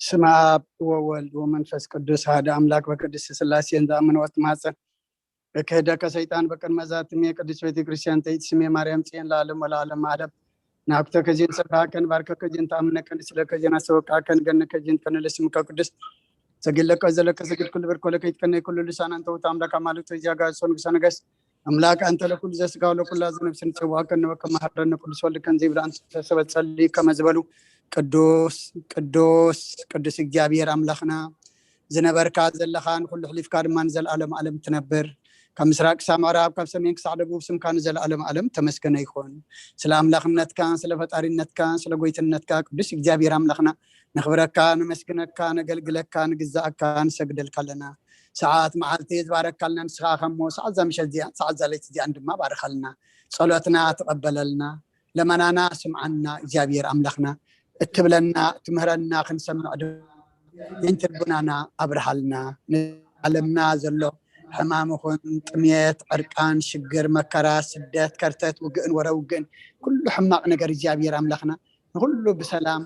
ስማ ወወልድ ወመንፈስ ቅዱስ هذا አምላክ በቅድስት ሥላሴ እንዛምን ወጥ ማጸን በከደ ከሰይጣን በቀን መዛትም የቅድስት ቤተክርስቲያን ተይት ስሜ ማርያም ጽዮን ለዓለም ወለዓለም ዓለም ናኩተ ከዚን ሰባከን ባርከ ከዚን ታምነ ከን ስለከጀና ሰወቃከን ገነ ከዚን ተነለስም ከቅዱስ ሰግለቀ ዘለቀ ሰግድ ኩል በርኮለ ከይት ከነ ኩል ልሳን አንተ ወታምዳ ከማለት ወዚያ ጋር ሶን ሰነገስ አምላክ አንተ ለኩል ዘስጋው ለኩል አዝነብስን ጽዋከን ወከማህረነ ቅዱስ ወልከን ዘይብራን ተሰበጸሊ ከመዝበሉ ቅዱስ ቅዱስ ቅዱስ እግዚአብሔር አምላክና ዝነበርካ ዘለኻን ሁሉ ሕሊፍካ ድማን ዘለዓለም ዓለም ትነብር ከምስራቅ ሳምራብ ካብ ሰሜን ክሳዕ ደቡብ ስምካን ዘለዓለም ዓለም ተመስገነ ይኹን ስለ አምላክነትካ ስለ ፈጣሪነትካ ስለ ጎይትነትካ ቅዱስ እግዚአብሔር አምላክና ነኽብረካ ነመስግነካ ነገልግለካ ንግዛእካ ንሰግደልካ ለና ሰዓት መዓልቲ ዝባረካልና ንስኻ ከሞ ሰዓት ዘምሸዚያ ሰዓት ዘለይቲ ዚያን ድማ ባረኻልና ጸሎትና ተቀበለልና ለመናና ስምዓና እግዚአብሔር አምላክና እትብለና ትምህረና ክንሰምዕ ይንትርቡናና አብርሃልና ዓለምና ዘሎ ሕማምኹን ጥሜት ዕርቃን ሽግር መከራ ስደት ከርተት ውግእን ወረውግእን ኩሉ ሕማቅ ነገር እግዚአብሔር አምላክና ሁሉ በሰላም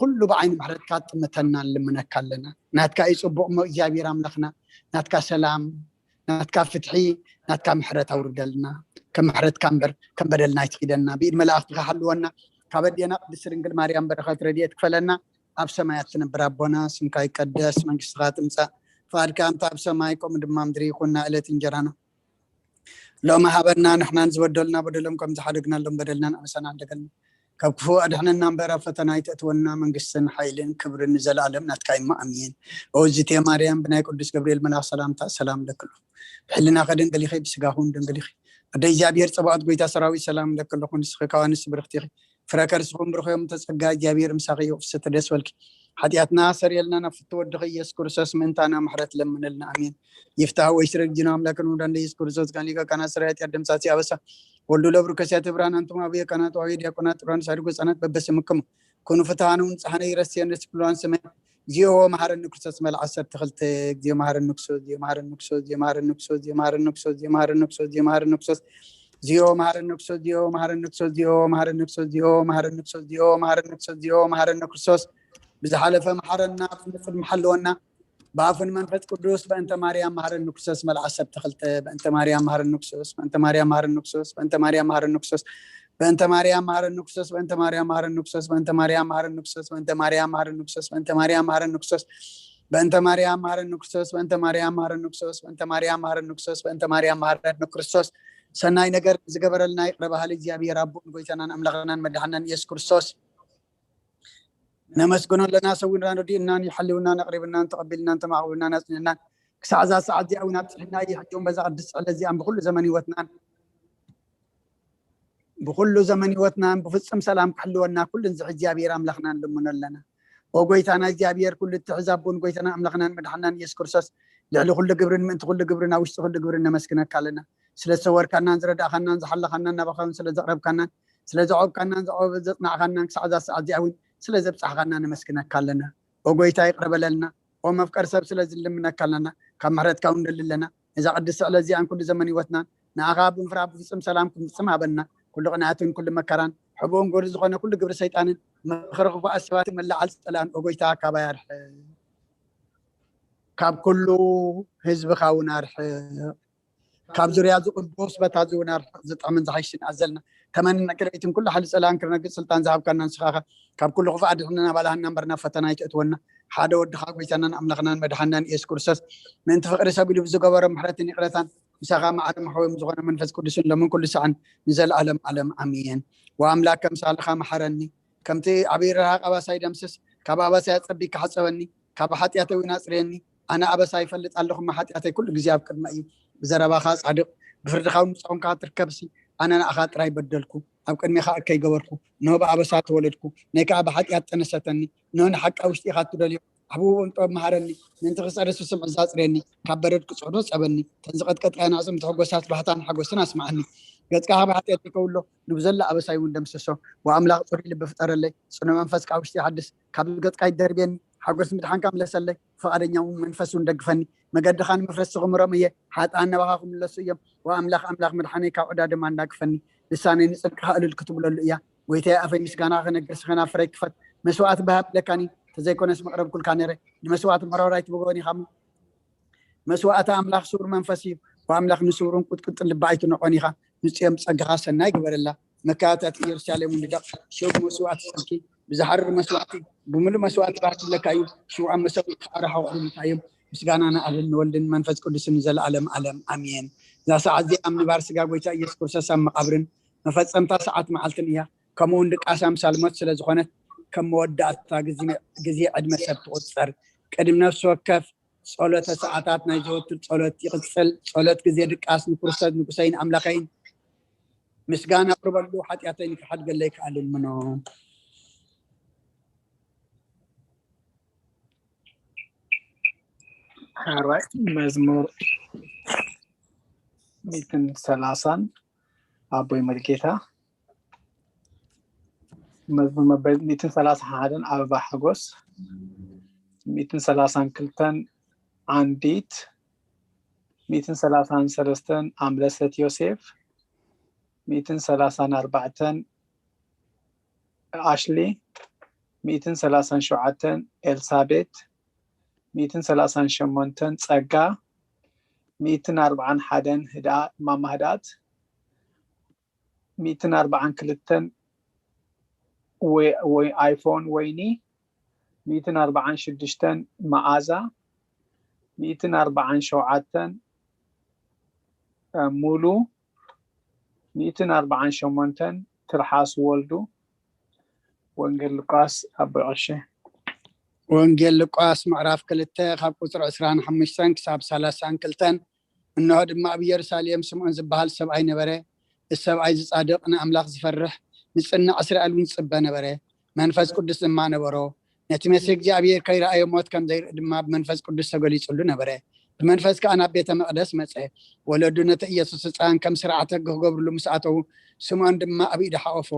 ሁሉ በዓይን ምሕረትካ ጥምተና ልምነካ ኣለና ናትካ ይጽቡቕ ሞ እግዚአብሔር አምላክና ናትካ ሰላም ናትካ ፍትሒ ናትካ ምሕረት አውርደልና ከም ምሕረትካ እምበር ከም በደልና ይትኺደና ብኢድ መላእክትካ ሓልወና ካበዲና ቅድስት ድንግል ማርያም በረኸት ረድኤት ክፈለና ኣብ ሰማያት ትነብር ኣቦና ስምካ ይቀደስ መንግስትካ ትምጻእ ፈቃድካ እንተ ኣብ ሰማይ ከምኡ ድማ ምድሪ ይኹንና ዕለት እንጀራና ሎሚ ሃበና ንሕናን ዝበደልና በደሎም ከም ዝሓደግናሎም በደልናን ኣመሰና እንደገልና ካብ ክፉእ ኣድሕነና እምበር ኣብ ፈተና ይተእትወና መንግስትን ሓይልን ክብርን ዘለዓለም ናትካ ኢማ ኣሜን ኦዝቴ ማርያም ብናይ ቅዱስ ገብርኤል መልኣክ ሰላምታ ሰላም ለክሉ ብሕልና ከድንግል ኢኺ ብስጋኹን ድንግል ኢኺ ወደ እግዚአብሔር ጽባኦት ጎይታ ሰራዊት ሰላም ለክሉ ንስኺ ካዋንስ ብርኽቲ ኢኺ ፍረከርስኹም ብርኾም ተጸጋ እግዚአብሔር ምሳኺ ወፍስተ ደስ ወልኪ ኃጢአትና ሰሪየልና ነፍቶ ወድኸ ኢየሱስ ክርስቶስ ምንታና ምሕረት ለምንልና አሜን ይፍታህ ወይስረግ ጅና አምላክን ወዳንደ ኢየሱስ ክርስቶስ ጋር ሊቀ ካህናት ሠራዊት ያደምሳት ያበሳ ወልዱ ለብሩ ከሲያተ ብርሃን አንቱም አብየ ካህናት ወይ ዲያቆናት ጥራን ሳድጎ ጸናት በበስምክሙ ኮኑ ፍታሃኑን ጸሐነ ይረስየን ስብሏን ስመ ዚኦ መሐረን ክርስቶስ መልዓሰር ተኽልተ ዚኦ መሐረን ክርስቶስ ዚኦ መሐረን ክርስቶስ ዚኦ መሐረን ክርስቶስ ዚኦ መሐረን ክርስቶስ ዚኦ መሐረን ክርስቶስ ዚኦ መሐረን ክርስቶስ ዚኦ መሐረን ክርስቶስ ዚኦ መሐረን ክርስቶስ ዚኦ መሐረን ክርስቶስ ዚኦ መሐረን ክርስቶስ ዚኦ መሐረን ክርስቶስ ዚኦ መሐረን ክርስቶስ بزحلف محرنا في محلونا بعفن منفذ قدوس بأنت مريم مهر النكسوس ملعسب تخلت بأنت مريم مهر النكسوس بأنت مريم مهر النكسوس بأنت مريم مهر النكسوس بأنت مريم مهر النكسوس بأنت مريم مهر النكسوس بأنت مريم مهر النكسوس بأنت مريم مهر النكسوس بأنت مريم مهر النكسوس بأنت مريم مهر النكسوس بأنت مريم مهر النكسوس بأنت مريم مهر النكسوس بأنت مريم مهر النكسوس سناي نجر زجبر لنا يقربها لجابي رب قويتنا أملغنا مدحنا يسوع كريستوس نمسكن لنا سوينا ردينا يحلونا نقربنا نتقبلنا نتمعونا نسننا كساعة ساعة دي أونا تحنا يحجون بزع الدس على زي بكل زمن وتنان بكل زمن وتنان بفصم سلام كحلونا كل نزع جابير أملخنا لمنا لنا وقويتنا جابير كل التعذابون قويتنا أملخنا مدحنا يذكر سس لعلو كل جبرن من كل جبرنا وش كل جبرنا مسكنا كلنا سلا سوار كنا نزرد أخنا نزحل خنا نبخون سلا زقرب كنا سلا زعوب كنا زعوب زتنا خنا كساعة دي أوين ስለዚህ በጻሕጋና ነመስክነካ ኣለና ወጎይታ ይቅረበለልና ወመፍቀር ሰብ ስለዚህ ልምነካ ኣለና ካብ ምሕረትካ እንደልለና እዛ ቅድስ ስለዚ አን ኩሉ ዘመን ይወትና ንኣኻ ብንፍራ ብፍጹም ሰላም ክንፍጽም ሃበና ኩሉ ቅንዓትን ኩሉ መከራን ሕቡን ጎር ዝኾነ ኩሉ ግብሪ ሰይጣንን መኽረኽፉ ኣስባት መላዓል ፀላን ወጎይታ ካባያርሕ ካብ ኩሉ ህዝብኻ እውን ኣርሕ ካብ ዙርያ ዝቅዱስ በታ ዝውናር ዝጠምን ዝሓይሽን ኣዘልና ተመንና ቅድሚትን ኩሉ ሓል ፀላን ክነግፅ ስልጣን ዝሃብካና ንስኻኻ ካብ ኩሉ ክፉ ኣድሕነና ባላህና እምበርና ፈተና ይትእትወና ሓደ ወድኻ ጎይታናን ኣምላኽናን መድሓናን ኢየሱስ ክርስቶስ ምእንቲ ፍቅሪ ሰብ ኢሉ ብዝገበሮ ምሕረትን ይቕረታን ምሳኻ ማዕረም ሓወም ዝኾነ መንፈስ ቅዱስን ሎምን ኩሉ ሰዓን ንዘለዓለም ዓለም ኣሜን ወኣምላክ ከምሳልኻ መሓረኒ ከምቲ ዓብይ ረሃቕ ኣባሳይ ደምስስ ካብ ኣባሳይ ኣፀቢቅ ክሓፀበኒ ካብ ሓጢኣተይ እውን ኣፅርየኒ ኣነ ኣባሳይ ይፈልጥ ኣለኹ ሓጢኣተይ ኩሉ ግዜ ኣብ ቅድመ እዩ بزرباخ صادق بفردخاو نصونكا تركبسي انا اخا طراي بدلكو اب قدمي خا كاي غبركو نو بابسات ولدكو نيكا بحقيات تنستني نون حق اوشتي خاطدلي ابو انت مهارني من تخصرس سمع زاصريني كبردكو صدو صبني تنزقطقط انا اسم تحغوسات بحتان حغوسنا اسمعني ገጽካ በኃጢአት ይከውሎ ንብዘላ አበሳይ ወንደምሰሶ ወአምላክ ጾሪ ልብ ፍጠረለይ ጽኑ መንፈስ ካውሽቲ ሐድስ ካብ ገጽካ ይደርቤን ሓጎስ ምድሓንካ ምለሰለይ ፈቃደኛው መንፈሱ እንደግፈኒ መገድኻን መፍረስ ዝኽምሮም እየ ሓጣን ነባኻኹም ለሱ እዮም ወአምላክ አምላክ መድሓነይ ካብ ዕዳ ድማ እንዳግፈኒ ልሳነይ ንጽድቅኻ እልል ክትብለሉ እያ ወይተይ ኣፈይ ምስጋና ክነግር ስኸና ፍረይ ክፈት መስዋዕት በሃብ ለካኒ تزيكونس مقرب كل كانيري المسوات مرارايت بغوني خم مسوات أملاخ سور منفسي وأملاخ نسورون كنت لبعيت نقوني خا نسيم صقها سناي قبل الله مكاتات يرسالي من دق شو مسوات سلكي بزحر مسواتي بملو مسوات راح لك أيو شو عم مسوي راح أقول متعيم مسجانا أنا أهل نولدن منفس قدس نزل علم أمين ذا ساعة زي أمن بارس جاويتا يسكر سام مقابرن نفس أمتا ساعات معلتنيها كمون دك أسام سالمات سلزخونة كم ودات جزي عدم سبت وتصر قدم نفسه وكف صلاة ساعات نجوت صلاة يغسل صلاة جزي دك أسم فرصة نقصين أملاكين مسجانا قرب له حتى يعطيني في حد قال لك على المنو alright مزمور 230 أبوي مركيتا مزمور 231 أبا حقوس 232 عنديت 233 أملسة يوسف 234 أشلي 237 إلسابيت 238 صقا 241 هدا ماما هدات 242 وي ايفون ويني 246 معازا 247 مولو 248 ترحاس ولدو وانجيل لوقاس ابو عشه وانجيل لوقاس معراف كلته خاب قصر 25 كساب 30 كلتن انه دما ابي يرساليم سمعون زبال سبعي نبره السبعي صادقنا املاك زفرح نصنا 10 الون صبه نبره منفس قدس ما نبرو نتمسك እግዚአብሔር ከይራአየ ሞት ከም ዘይር ድማ በመንፈስ ቅዱስ ተገሊጹሉ ነበረ በመንፈስ ከአና ቤተ መቅደስ መጽ ወለዱ ነተ ኢየሱስ ሕፃን ከም ስርዓተ ገገብርሉ መስአተው ስሙን ድማ አብይ ደሓኦፎ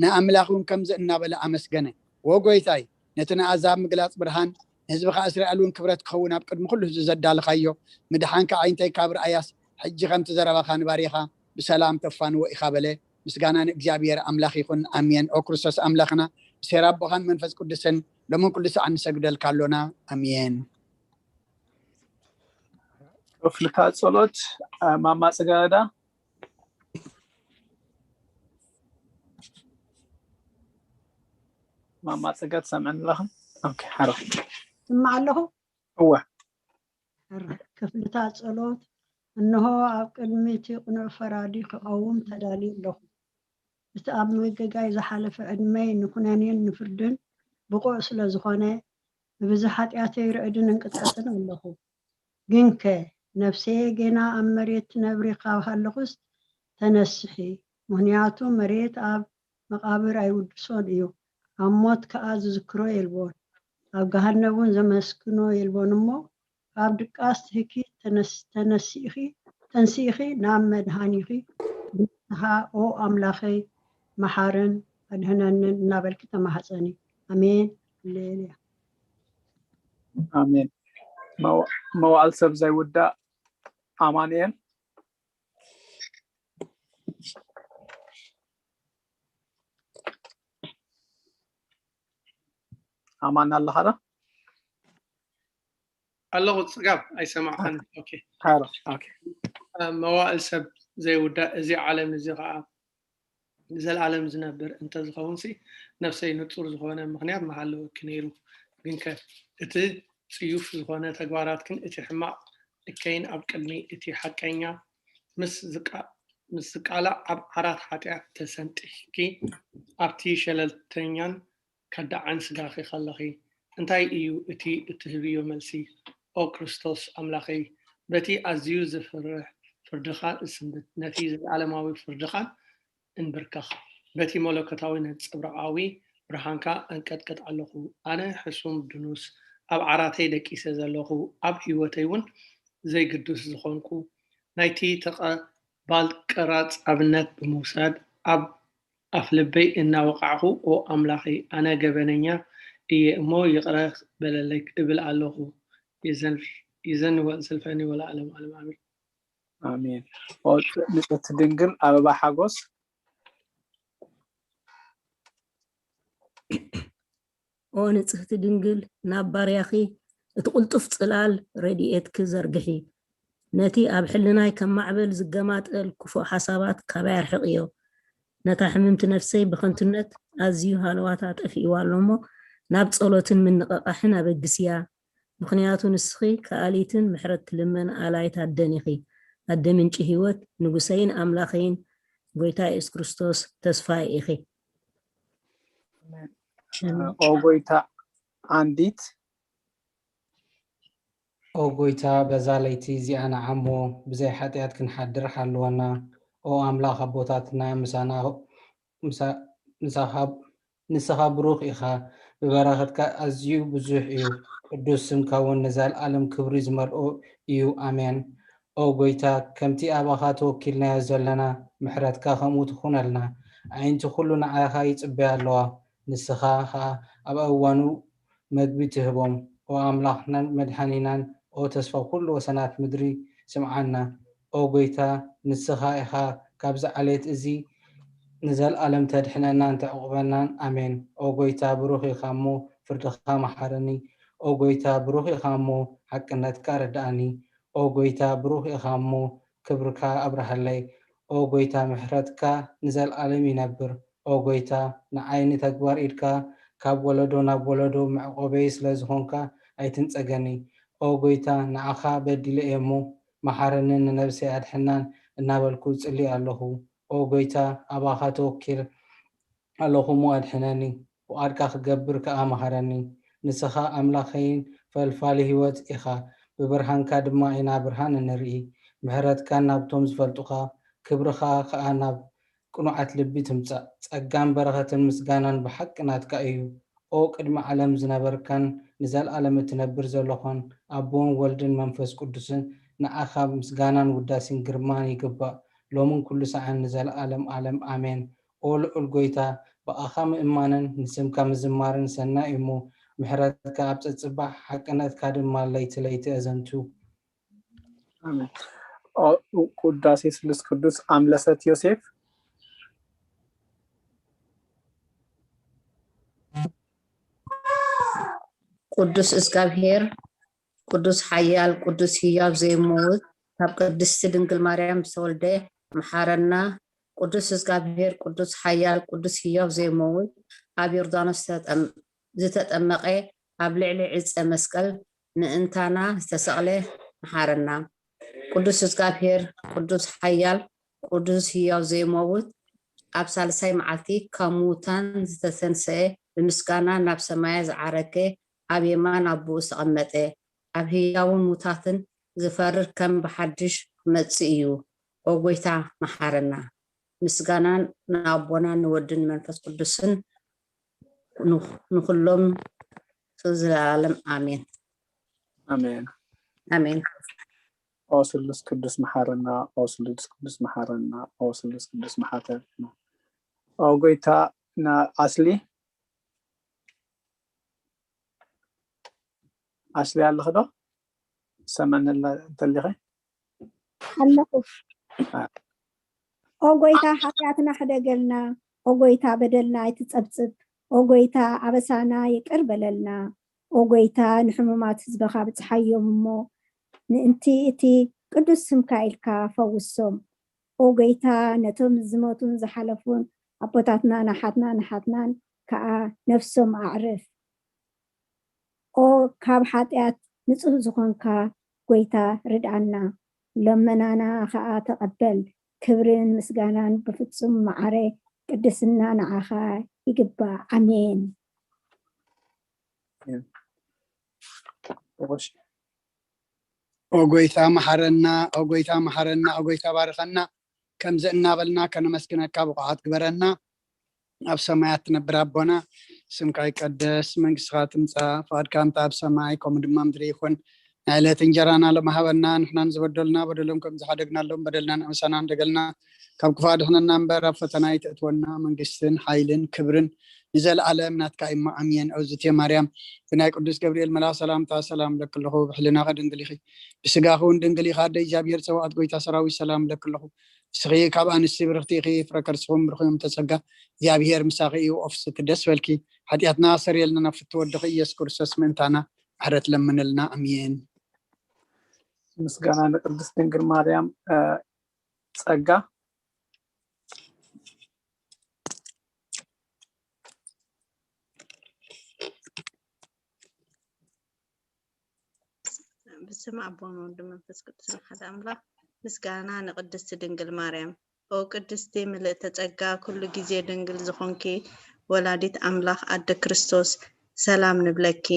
ንአምላኹን ከም ዘእናበለ አመስገነ ወጎይታይ ነተና አዛብ ምግላጽ ብርሃን ህዝብኻ እስራኤልን ክብረት ክኸውን ኣብ ቅድሚ ኩሉ ህዝቢ ዘዳልኻዮ ምድሓንካ ዓይንተይ ካብ ርአያስ ሕጂ ከም ትዘረባኻ ንባሪኻ ብሰላም ተፋንዎ ኢኻ በለ ምስጋና ንእግዚአብሔር አምላኽ ይኹን አሜን ኦ ክርስቶስ አምላኽና سيرابوخان منفس قدسن لمن كل ساعة نسجدل كالونا أمين وفلتات صلوت ماما سجادة ماما سجاد سمعن لهم أوكي حرف سمع له هو كفلتات صلوت إنه كلمتي قنع فرادي قوم تدالي له بتأمن وجاي زحلف عدمي نكونانين نفردن بقوع سلازخانة بزحات يعتير عدن انقطعتنا الله جنك نفسي جنا أمريت نبريقا وحلقست تنسحي مهنياتو مريت أب مقابر أيود صوديو أموت كأز ذكرو يلبون أب جهنمون زمسكنو يلبون مو أب دكاست هكي تنسيخي نام مدهانيخي بها أو أملاخي محارن أدهنن نابل كتما حسني أمين ليليا آمين موال سب زي ودا أمانين أمان الله هذا الله صقاب أي سمع عندي أوكي هذا أوكي موال سب زي ودا زي عالم زي غاب زل عالم زنبر انت زخونسي نفسي نطور زخونه مخنيات محلو كنيرو بينك اتي سيوف زخونه تغبارات كن اتي حماق كاين اب قلمي اتي حقينيا مسقالا اب عرات حاتيات تسنتكي ابتي شللتنيان كدعن سغاخي خلخي انتي ايو اتي اتهبيو ملسي او كريستوس املاخي بتي ازيو زفرح فردخان اسم نتيجه العالماوي فردخان انبركخ بتي ملكتاوي نصبرعاوي برهانكا انقدقد علخو انا حسوم دنوس اب عراتي دقيسه زلخو اب هيوتيون زي قدوس زخونكو نايتي تقا بالقراص ابنت بموساد اب افلبي ان وقعه او املاخي انا جبننيا اي مو يقرا بللك ابل علخو يزن وسلفاني ولا علم امين آمين او نتدنجل ابا حقوس او نጽህቲ ድንግል ናብ ባርያኺ እትቁልጥፍ ጽላል ረድኤትኪ ዘርግሒ ነቲ ኣብ ሕልናይ ከም ማዕበል ዝገማጠል ክፉእ ሓሳባት ካባይ ኣርሕቕዮ ነታ ሕምምቲ ነፍሰይ ብኸንትነት ኣዝዩ ሃለዋታ ጠፊእዋ ኣሎሞ ናብ ጸሎትን ምንቕቓሕን ኣበግስያ ምኽንያቱ ንስኺ ከኣሊትን ምሕረት ትልመን ኣላይት ኣደኒኺ ኣደ ምንጪ ህይወት ንጉሰይን ኣምላኸይን ጎይታ ኢየሱስ ክርስቶስ ተስፋይ ኢኺ ኦ ጎይታ አንዲት ኦ ጎይታ በዛ ለይቲ እዚኣና ዓሞ ብዘይ ሓጢኣት ክንሓድር ሓልወና ኦ ኣምላኽ ኣቦታትና ንስኻ ብሩኽ ኢኻ ብበረኸትካ ኣዝዩ ብዙሕ እዩ ቅዱስ ስምካ እውን ንዘለኣለም ክብሪ ዝመልኦ እዩ ኣሜን ኦ ጎይታ ከምቲ ኣባኻ ተወኪልናዮ ዘለና ምሕረትካ ከምኡ ትኹነልና ዓይንቲ ኩሉ ንዓኻ ይጽበያ ኣለዋ ንስኻ ከዓ ኣብ እዋኑ መግቢ ትህቦም ኦ ኣምላኽናን መድሓኒናን ኦ ተስፋ ኩሉ ወሰናት ምድሪ ስምዓና ኦ ጎይታ ንስኻ ኢኻ ካብዚ ዓሌት እዚ ንዘለኣለም ተድሕነናን ተዕቁበናን ኣሜን ኦ ጎይታ ብሩኽ ኢኻ እሞ ፍርድኻ መሓረኒ ኦ ጎይታ ብሩኽ ኢኻ እሞ ሓቅነትካ ርዳእኒ ኦ ጎይታ ብሩኽ ኢኻ እሞ ክብርካ ኣብርሃለይ ኦ ጎይታ ምሕረትካ ንዘለኣለም ይነብር ኦ ጎይታ ንዓይኒ ተግባር ኢድካ ካብ ወለዶ ናብ ወለዶ መዕቆበይ ስለ ዝኾንካ ኣይትንፀገኒ ኦ ጎይታ ንዓኻ በዲለ እየ እሞ መሓረንን ንነብሰይ ኣድሕናን እናበልኩ ጽልይ ኣለኹ ኦ ጎይታ ኣባኻ ተወኪል ኣለኹ እሞ ኣድሕነኒ ፍቓድካ ክገብር ከዓ መሃረኒ ንስኻ ኣምላኸይን ፈልፋሊ ህይወት ኢኻ ብብርሃንካ ድማ ኢና ብርሃን እንርኢ ምሕረትካ ናብቶም ዝፈልጡኻ ክብርኻ ከዓ ናብ ቅኑዓት ልቢ ትምጻእ ጸጋን በረኸትን ምስጋናን ብሓቂ ናትካ እዩ ኦ ቅድሚ ዓለም ዝነበርካን ንዘለኣለም እትነብር ዘለኾን ኣቦን ወልድን መንፈስ ቅዱስን ንዓኻ ምስጋናን ውዳሴን ግርማን ይግባእ ሎምን ኩሉ ሰዓን ንዘለኣለም ዓለም ኣሜን ኦ ልዑል ጎይታ ብኣኻ ምእማንን ንስምካ ምዝማርን ሰናይ እሞ ምሕረትካ ኣብ ፀጽባሕ ሓቅነትካ ድማ ለይቲ ለይቲ ኣዘንቱ አሜን ኦ ቅዳሴ ስሉስ ቅዱስ አምለሰት ዮሴፍ ቅዱስ እግዚአብሔር ቅዱስ ኃያል ቅዱስ ሕያው ዘይሞት ካብ ቅድስት ድንግል ማርያም ዝተወልደ መሐረና ቅዱስ እግዚአብሔር ቅዱስ ኃያል ቅዱስ ሕያው ዘይሞት ኣብ ዮርዳኖስ ዝተጠመቀ ኣብ ልዕሊ ዕፀ መስቀል ንእንታና ዝተሰቕለ መሐረና ቅዱስ እግዚአብሔር ቅዱስ ኃያል ቅዱስ ሕያው ዘይሞት ኣብ ሳልሳይ መዓልቲ ካብ ሙታን ዝተተንሰአ ብምስጋና ናብ ሰማይ ዝዓረገ ኣብ የማን ኣቦኡ ዝተቐመጠ ኣብ ህያውን ሙታትን ዝፈርድ ከም ብሓድሽ መጽእ እዩ ኦ ጎይታ መሐረና ምስጋናን ንኣቦና ንወድን መንፈስ ቅዱስን ንኩሎም ዘለዓለም አሜን አሜን አሜን ኦ ስሉስ ቅዱስ መሐረና ኦ ስሉስ ቅዱስ መሐረና ኦ ስሉስ ቅዱስ መሐረና ኦ ጎይታ ና አስሊ ኣለኸ ዶ ሰመነላ ተልኸ ኣለኹ ኦ ጎይታ ሓጢኣትና ሕደገልና ኦ ጎይታ በደልና ኣይትጸብጽብ ኦ ጎይታ ኣበሳና ይቅር በለልና ኦ ጎይታ ንሕሙማት ህዝበኻ ብፅሓዮም እሞ ንእንቲ እቲ ቅዱስ ስምካ ኢልካ ፈውሶም ኦ ጎይታ ነቶም ዝሞቱን ዝሓለፉን ኣቦታትና ናሓትናን ከዓ ነፍሶም ኣዕርፍ ኦ ካብ ሓጢኣት ንጹህ ዝኾንካ ጎይታ ርድኣና ለመናና ከዓ ተቐበል ክብርን ምስጋናን ብፍጹም ማዕረ ቅድስና ንዓኻ ይግባእ ኣሜን ኦ ጎይታ መሐረና ኦ ጎይታ መሐረና ኦ ጎይታ ባርኸና ከምዚ እናበልና ከነመስግነካ ብቕዓት ግበረና ኣብ ሰማያት ትነብር ኣቦና ስምካ ይቀደስ መንግስትኻ ትምጻእ ፈቃድካ እንተ ኣብ ሰማይ ከምኡ ድማ ምድሪ ይኹን ንዕለት እንጀራና ለማሃበና ንሕና ዝበደልና በደሎም ከም ዝሓደግናሎም በደልና ንእምሳና እንደገልና ካብ ክፉእ ኣድሕነና እምበር ኣብ ፈተና ይተእትወና መንግስትን ሓይልን ክብርን ንዘለዓለም ናትካ ኢሞ ኣሜን እግዝእትየ ማርያም ብናይ ቅዱስ ገብርኤል መልኣክ ሰላምታ ሰላም ለክለኹ ብሕልናኸ ድንግል ኢኺ ብስጋኹ እውን ድንግል ኢኻ ኣደ እግዚኣብሔር ፀዋዕት ጎይታ ሰራዊት ሰላም ለክለኹ سخي كابان السبرتيخي فركرسهم برخيم تسقى እግዚአብሔር مساقي وأفس تدس ولكي حدياتنا سريلنا نفت ودقي يسكر سسمنتانا حرت لمنلنا أمين مسغانا لقدست ድንግል ማርያም ጸጋ بسم أبونا وندم منفس قدس حدا أملاك مسغانا لقدست ድንግል ማርያም او قدستي ملئت ጸጋ كل ጊዜ ድንግል ዝኾንኪ ወላዲት አምላክ አደ ክርስቶስ ሰላም ንብለኪ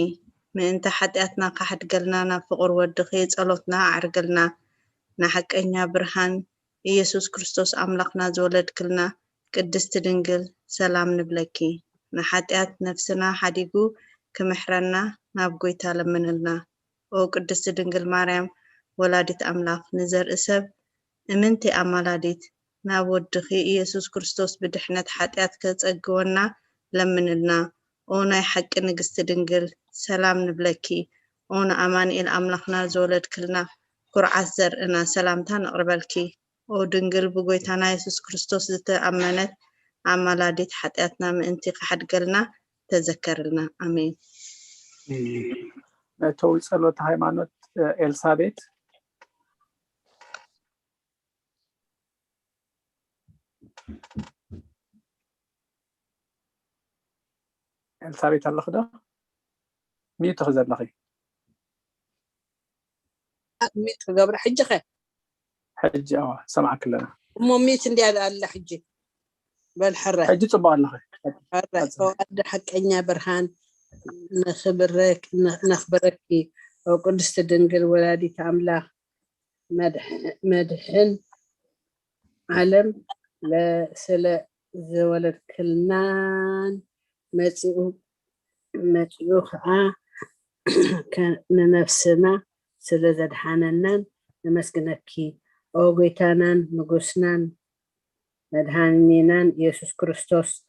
ምእንተ ሓጢአትና ካሕድገልና ናብ ፍቁር ወድኺ ጸሎትና አዕርግልና ናሐቀኛ ብርሃን ኢየሱስ ክርስቶስ አምላክና ዝወለድክልና ቅድስት ድንግል ሰላም ንብለኪ ናሓጢአት ነፍስና ሓዲጉ ክምሕረና ናብ ጎይታ ለምንልና او ቅድስት ድንግል ማርያም ወላዲት አምላክ ንዘርኢ ሰብ እምንቲ አማላዲት ናብ ወድኺ ኢየሱስ ክርስቶስ ብድሕነት ሓጢአት ከጸግወና ለምንልና او ናይ ሓቂ ንግስት ድንግል ሰላም ንብለኪ او ንአማኑኤል አምላክና ዝወለድክልና ኩርዓት ዘርእና ሰላምታ ነቅርበልኪ او ድንግል ብጎይታና ኢየሱስ ክርስቶስ ዝተአመነት አማላዲት ሓጢአትና ምእንቲ ካሕድገልና ተዘከርልና አሜን ነተው ጸሎት ሃይማኖት ኤልሳቤት ኤልሳቤት አለኸዳ ميت خزر لخي ميت قبل حجة خير حجة سمعك لنا ميت اللي على حجة بالحرة حجة صباح لخي حرة وقد حق أني برهان نخبرك وقدست دنقل ولادي تعمله مدحن علم لسلا زولد كلنان متيو خا كنفسنا سلا زدحاننان نمسكنكي او غيتانان نغسنان مدحانينان يسوع كريستوس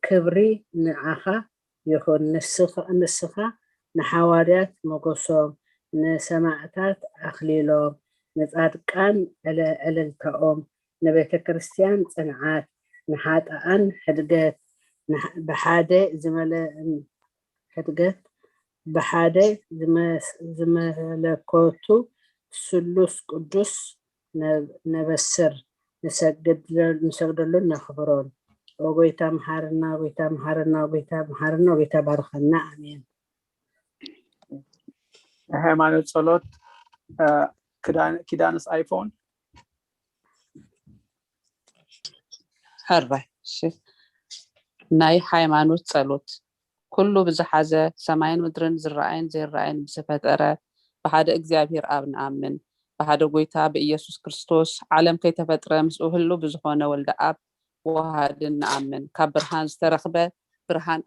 كبري نعخا يكون نسخة نحواريات مقصوم نسماعتات أخليلهم نتعدقان على التقوم نبيت كريستيان صنعات نحاتقان حدقات بحادة زملاء حدقات بحادة زملكوتو سلوس قدس نبسر نسجد له نخبرون وقيتا محارنا وقيتا محارنا وقيتا محارنا وقيتا بارخنا آمين ሃይማኖት ጸሎት ኪዳንስ አይፎን هربا ناي ሃይማኖት ጸሎት ኩሉ ብዝሓዘ ሰማይን ምድርን ዝረአይን ዘይረአይን ብዝፈጠረ ብሓደ እግዚአብሔር አብ ንአምን ብሓደ ጎይታ ብኢየሱስ ክርስቶስ ዓለም ከይተፈጥረ ምስኡ ሁሉ ብዝኾነ ወልደ አብ ወሃድን ንአምን ካብ ብርሃን ዝተረኽበ ብርሃን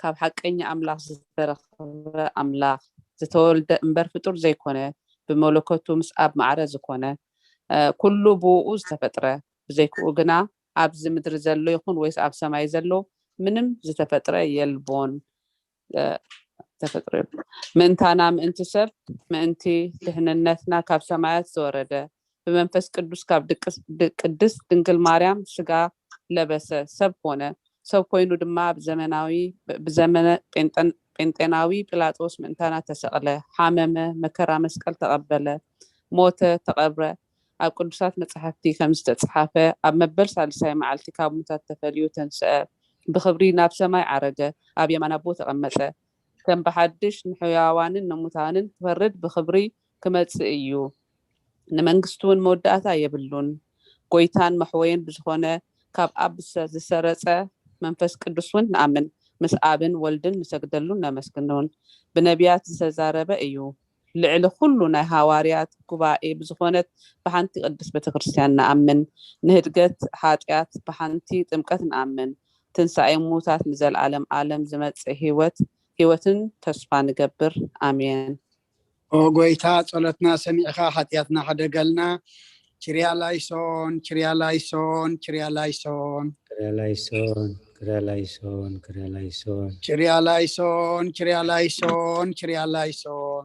ካብ ሓቀኛ አምላኽ ዝተረኽበ አምላኽ ዝተወልደ እምበር ፍጡር ዘይኮነ ብመለኮቱ ምስ አብ ማዕረ ዝኾነ ኩሉ ብኡ ዝተፈጥረ ብዘይክኡ ግና ኣብዚ ምድሪ ዘሎ ይኹን ወይስ ኣብ ሰማይ ዘሎ ምንም ዝተፈጥረ የልቦን ተፈጥሮ ምንታና ምእንቲ ሰብ ምእንቲ ድህንነትና ካብ ሰማያት ዝወረደ ብመንፈስ ቅዱስ ካብ ቅድስት ድንግል ማርያም ስጋ ለበሰ ሰብ ኾነ ሰብ ኮይኑ ድማ ብዘመነ ጴንጤናዊ ጲላጦስ ምንታና ተሰቕለ ሓመመ መከራ መስቀል ተቐበለ ሞተ ተቐብረ ኣብ ቅዱሳት መጽሓፍቲ ከም ዝተጻሕፈ ኣብ መበል ሳልሳይ መዓልቲ ካብ ሙታት ተፈልዩ ተንስአ ብኽብሪ ናብ ሰማይ ዓረገ ኣብ የማን አቦ ተቐመጠ ከም ብሓድሽ ንሕያዋንን ንሙታንን ክፈርድ ብኽብሪ ክመጽእ እዩ ንመንግስቱን መወዳእታ የብሉን ጎይታን መሕወይን ብዝኾነ ካብ አብ ዝሰረጸ መንፈስ ቅዱስን ንአምን ምስ አብን ወልድን ንሰግደሉን ነመስግኑን ብነቢያት ዝተዛረበ እዩ ልዕሊ ኩሉ ናይ ሃዋርያት ጉባኤ ብዝኾነት ብሓንቲ ቅድስት ቤተክርስቲያን ንአምን ንህድገት ሓጢአት ብሓንቲ ጥምቀት ንአምን ትንሣኤ ሙታት ንዘለዓለም ዓለም ዝመጽእ ህይወትን ተስፋ ንገብር አሜን ኦ ጎይታ ጸሎትና ሰሚዕኻ ሓጢአትና ሓደገልና ችሪያላይሶን ችሪያላይሶን ችሪያላይሶን ችሪያላይሶን ችሪያላይሶን ችሪያላይሶን ችሪያላይሶን ችሪያላይሶን ችሪያላይሶን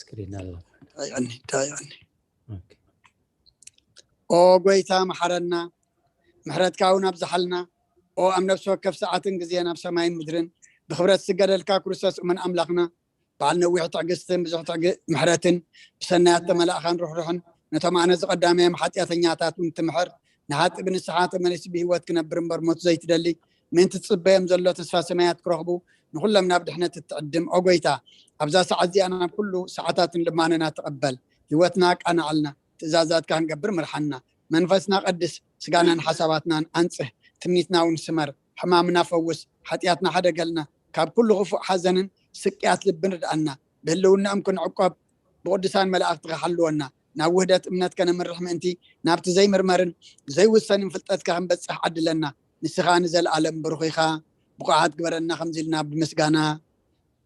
سكرين الله تايعني اوكي او غويتا محرنا محرتك او بزحلنا او ام نفسه كف ساعات غزينا بسماين مدرن بخبرت سجدلك كريستوس من املاخنا بعلنا ويحط عقستن بزحط محرتن بسنات ملاخان روحن نتمعنا قدامي محطياتنياتات منتمحر نحط ابن الساعات من يسبي هوت كنبر برموت زيت دلي من تصبيهم زلو تسفى سمايات كرهبو نقول من نبدا احنا تتقدم اوغيتا ابزا ساعات دي انا كله ساعات لما انا نتقبل هوتنا انا علنا تزازات كان قبر مرحنا منفسنا قدس سقانا حساباتنا انصح تمنيتنا ونسمر حمامنا فوس حطياتنا حدا قالنا كاب كل غفو حزن سقيات لبن ردعنا بهلونا امكن عقاب بقدسان ملائكه تحلونا ناوهدت امنت كان مرحم انتي نابت زي مرمرن زي وسن فلطتك هنبصح عدلنا نسخان زل عالم برخيخا بقعات قبرنا خمزلنا بمسقانا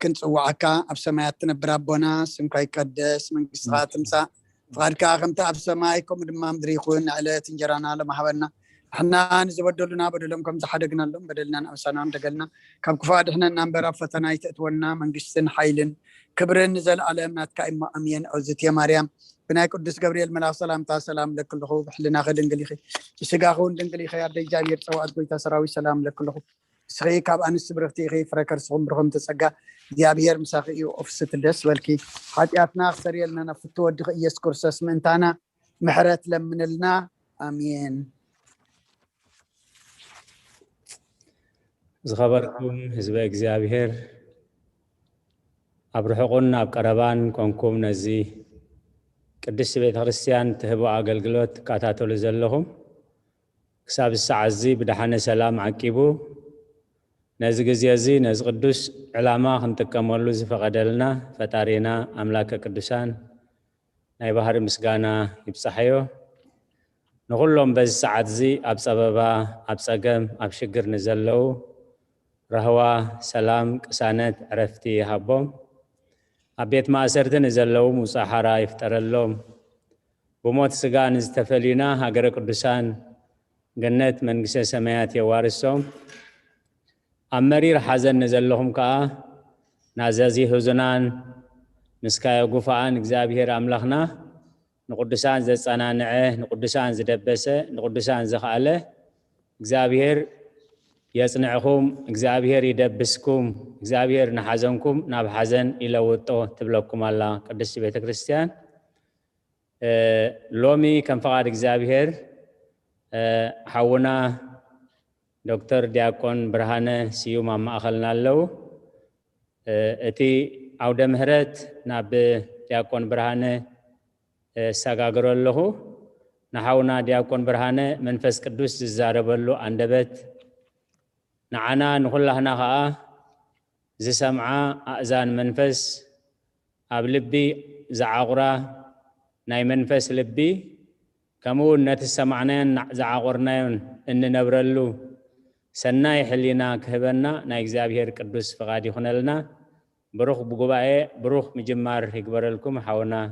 كنت صوعكا اب سمايات تنبر ابونا سمك يقدس من قصات مساء فقالكا خمتا اب سمايكم دما مدري يكون على تنجرانا لما احنا نزبدلنا بدلهم كم زحدقنا لهم بدلنا اوسانا دقلنا كم كفاد احنا نمبر فتنا يتتونا من قسن حيل كبرن نزل علامات كايما امين اوزت يا مريم بناي قدس جبريل ملاك سلام لك كله بحلنا غد انجليخي يسغاخون انجليخي يا دي جابير صوات قيتا سراوي سلام لك كله سخي كاب انس برختي خي فركر صوم برهم تسغا ديابير مساخي اوفست دس ولكي حاتياتنا خسريلنا نفتو ود يس كورسس منتانا محرت لمنلنا امين زخبركم حزب እግዚአብሔር አብርሑቁን ኣብ ቀረባን ኮንኩም ነዚ ቅድስት ቤተ ክርስቲያን ትህቦ ኣገልግሎት ትከታተሉ ዘለኹም ክሳብ ሰዓት እዚ ብድሓነ ሰላም ዓቂቡ ነዚ ግዜ እዚ ነዚ ቅዱስ ዕላማ ክንጥቀመሉ ዝፈቀደልና ፈጣሪና ኣምላከ ቅዱሳን ናይ ባህሪ ምስጋና ይብፅሐዮ ንኩሎም በዚ ሰዓት እዚ ኣብ ፀበባ ኣብ ፀገም ኣብ ሽግር ንዘለዉ ረህዋ ሰላም ቅሳነት ዕረፍቲ ይሃቦም ኣብ ቤት ማእሰርቲ ንዘለዉ ሙፃሓራ ይፍጠረሎም ብሞት ስጋ ንዝተፈሊና ሃገረ ቅዱሳን ገነት መንግስተ ሰማያት የዋርሶም ኣብ መሪር ሓዘን ንዘለኹም ከዓ ናዘዚ ህዙናን ምስካዮ ጉፋኣን እግዚአብሔር ኣምላኽና ንቅዱሳን ዘፀናንዐ ንቅዱሳን ዝደበሰ ንቅዱሳን ዝኽኣለ እግዚአብሔር يصنعكم እግዚአብሔር ይደብስኩም እግዚአብሔር ንሓዘንኩም ናብ ሓዘን ይለውጦ ትብለኩም አላ ቅድስት ቤተ ክርስቲያን ሎሚ ከም ፈቃድ እግዚአብሔር ሓውና ዶክተር ዲያቆን ብርሃነ ስዩም ኣብ ማእኸልና ኣለው እቲ ኣውደ ምህረት ናብ ዲያቆን ብርሃነ ሰጋግሮ ኣለኹ ንሓውና ዲያቆን ብርሃነ መንፈስ ቅዱስ ዝዛረበሉ አንደበት نعنا نخلهنا خا زي سمعة أذان منفس أبلبي زعقرة ناي منفس لبي كمون نتسمعنين زعقرناين إن نبرلو سناي حلينا كهبنا ناي إግዚአብሔር ቅዱስ فقاد يخنلنا بروح بقبائي بروح مجمار يكبر لكم حونا